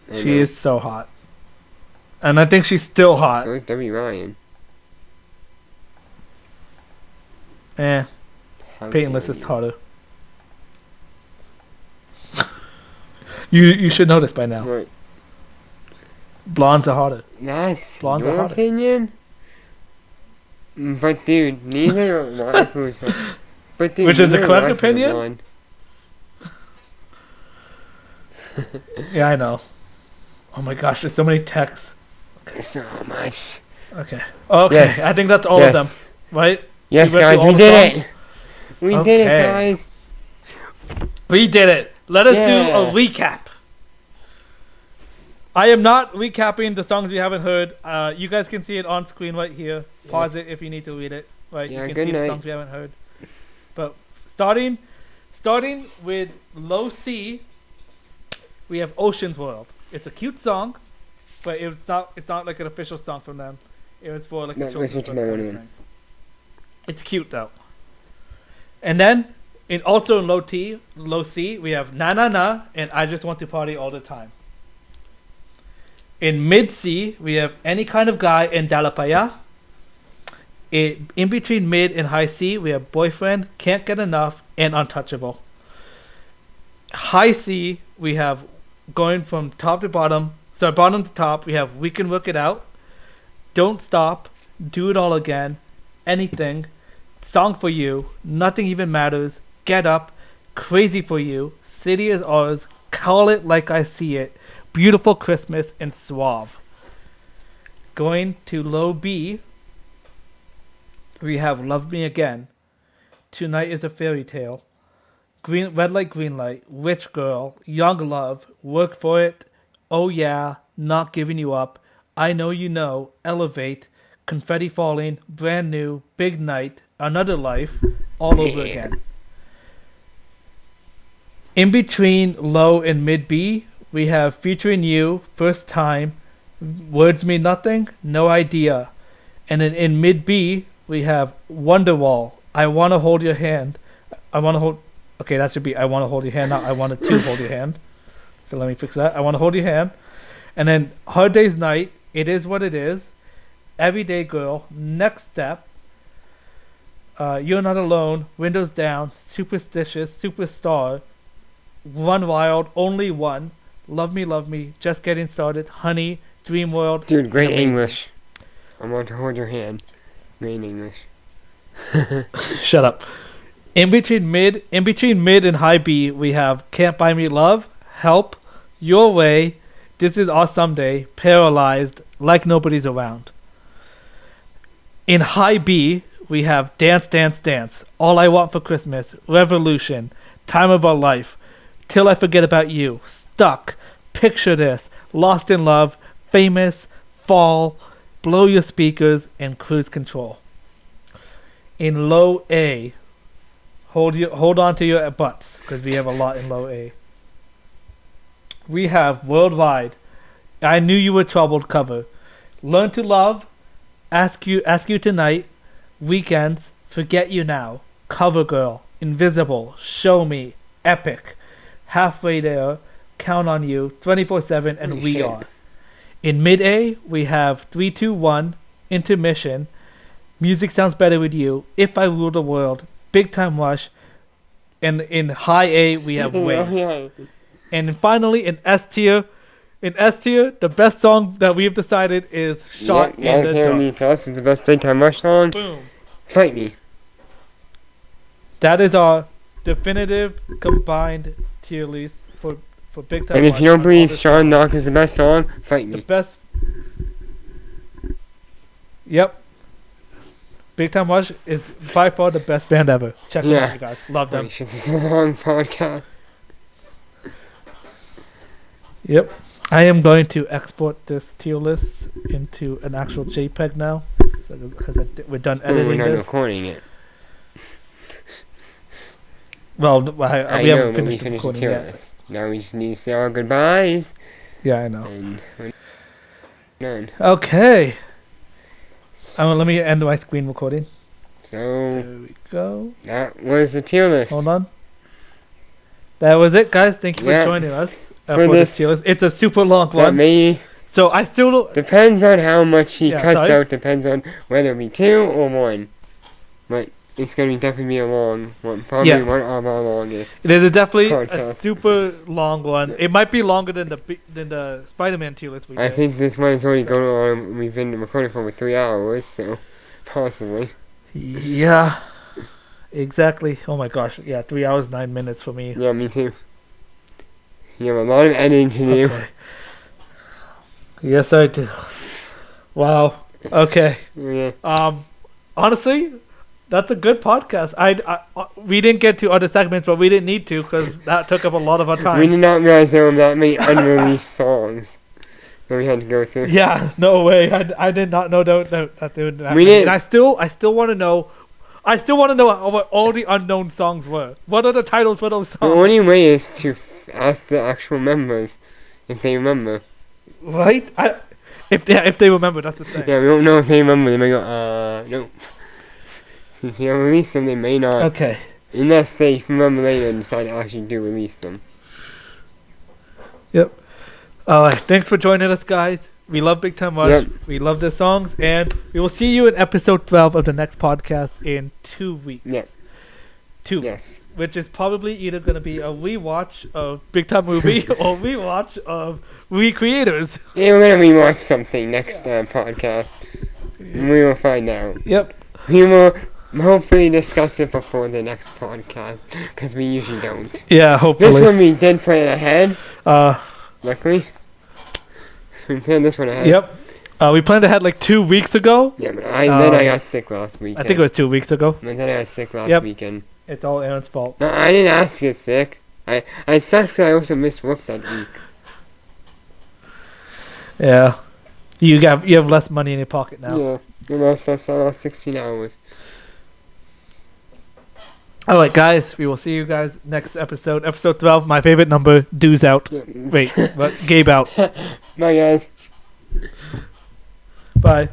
I She know. is so hot, and I think she's still hot. So is Debbie Ryan. Eh, How Peyton dare List is you. hotter. You should know this by now. What? Blondes are hotter. That's Blondes are your hotter. opinion? But dude, neither are waifus. But dude, Which is the neither correct waifus are opinion? blonde. Yeah, I know. Oh my gosh, there's so many texts. So much. Okay. Okay, Yes. I think that's all yes. of them, right? Yes, We went guys, through we all did the it. We did it, Okay. guys. We did it. Let us do Yeah. a recap. I am not recapping the songs we haven't heard. You guys can see it on screen right here. Pause it if you need to read it. Right, Yeah, you can good see the night. songs we haven't heard. But starting with low C, we have Ocean's World. It's a cute song, but it's not like an official song from them. It was for like No, a children's listen to book my kind of one thing. It's cute though. And then in low C, we have Na Na Na and I Just Want to Party All the Time. In mid C, we have Any Kind of Guy and Dalapaya. In between mid and high C, we have Boyfriend, Can't Get Enough, and Untouchable. High C, we have going from top to bottom. So bottom to top, we have We Can Work It Out, Don't Stop, Do It All Again, Anything, Song for You, Nothing Even Matters, Get Up, Crazy for You, City is Ours, Call It Like I See It, Beautiful Christmas, and Suave. Going to low B, we have Love Me Again, Tonight is a Fairy Tale, red light, green light, rich girl, young love, work for it, oh yeah, not giving you up, I know you know, elevate, confetti falling, brand new, big night, another life, all over again. In between low and mid B, we have featuring you, first time, words mean nothing, no idea. And then in mid B, we have Wonderwall, I want to hold your hand. I want to hold. Okay, that should be I want to hold your hand, not I wanted to hold your hand. So let me fix that. I want to hold your hand. And then Hard Day's Night, It Is What It Is, Everyday Girl, Next Step, You're Not Alone, Windows Down, Superstitious, Superstar, Run Wild, Only One, Love Me, Just Getting Started, Honey, Dream World. Dude, great English. I want to hold your hand. Great English. Shut up. In between mid and high B, we have Can't Buy Me Love, Help, Your Way, This Is Our Someday, Paralyzed, Like Nobody's Around. In high B, we have Dance, Dance, Dance, All I Want for Christmas, Revolution, Time of Our Life, Till I Forget About You, Stuck, Picture This, Lost in Love, Famous, Fall, Blow Your Speakers, and Cruise Control. In low A, hold on to your butts, because we have a lot in low A. We have Worldwide, I Knew You Were Troubled cover, Learn to Love, Ask You Tonight, Weekends, Forget You Now, Cover Girl, Invisible, Show Me, Epic, Halfway There, Count on You, 24/7, and We Are. In mid A, we have 3-2-1, Intermission, Music Sounds Better With You, If I Rule the World, Big Time Rush, and in high A we have Waves. And finally in S tier, the best song that we have decided is Shot in the Dark. To us is the best Big Time Rush song. Boom. Fight Me. That is our definitive combined tier list for Big Time And Rush. if you don't believe Shot in the Dark is the best song, fight me. The best. Yep. Big Time Rush is by far the best band ever. Check them out, you guys. Love them. It's a long podcast. Yep. I am going to export this tier list into an actual JPEG now, because we're done editing we're not this. recording it. Well, we haven't finished the recording tier yet. list. Now we just need to say our goodbyes. Yeah, I know. And we're done. Okay. Let me end my screen recording. So There we go. that was the tier list. Hold on. That was it, guys. Thank you for joining us for this tier list. It's a super long one. So I still don't... Depends on how much he cuts out. Depends on whether it be 2 or 1. But it's going to definitely be a long one. Probably one of our longest. It is definitely a super long one. It might be longer than the Spider-Man tier list we did. I think this one is already going on. We've been recording for over 3 hours, so possibly. Yeah. Exactly. Oh my gosh. Yeah, 3 hours, 9 minutes for me. Yeah, me too. You have a lot of editing to do. Okay. Yes, I do. Wow. Okay. Yeah. Honestly, that's a good podcast. We didn't get to other segments, but we didn't need to because that took up a lot of our time. We did not realize there were that many unreleased songs that we had to go through. Yeah, no way. I did not know that they would. And I still want to know. I still want to know what all the unknown songs were. What are the titles for those songs? The only way is to ask the actual members if they remember. Right? If they remember, that's the thing. Yeah, we don't know if they remember. They may go, nope. Since we haven't released them, they may not. Okay. Unless they remember later and decide to actually do release them. Yep. Alright, thanks for joining us, guys. We love Big Time Rush. Yep. We love their songs. And we will see you in episode 12 of the next podcast in 2 weeks. Yep. 2 Yes. weeks. Which is probably either going to be a rewatch of Big Time Movie or rewatch of Recreators. Yeah, we're going to rewatch something next podcast. And we will find out. Yep. We will hopefully discuss it before the next podcast, because we usually don't. Yeah, hopefully. This one we did plan ahead. Luckily. We planned this one ahead. Yep. We planned ahead like 2 weeks ago. Yeah, but then I got sick last weekend. I think it was 2 weeks ago. And then I got sick last weekend. It's all Aaron's fault. No, I didn't ask to get sick. I sucked because I also missed work that week. Yeah. You have less money in your pocket now. Yeah. And also I lost 16 hours. All right, guys. We will see you guys next episode. Episode 12, my favorite number. Dues out. Yeah. Wait, what? Gabe out. Bye, guys. Bye.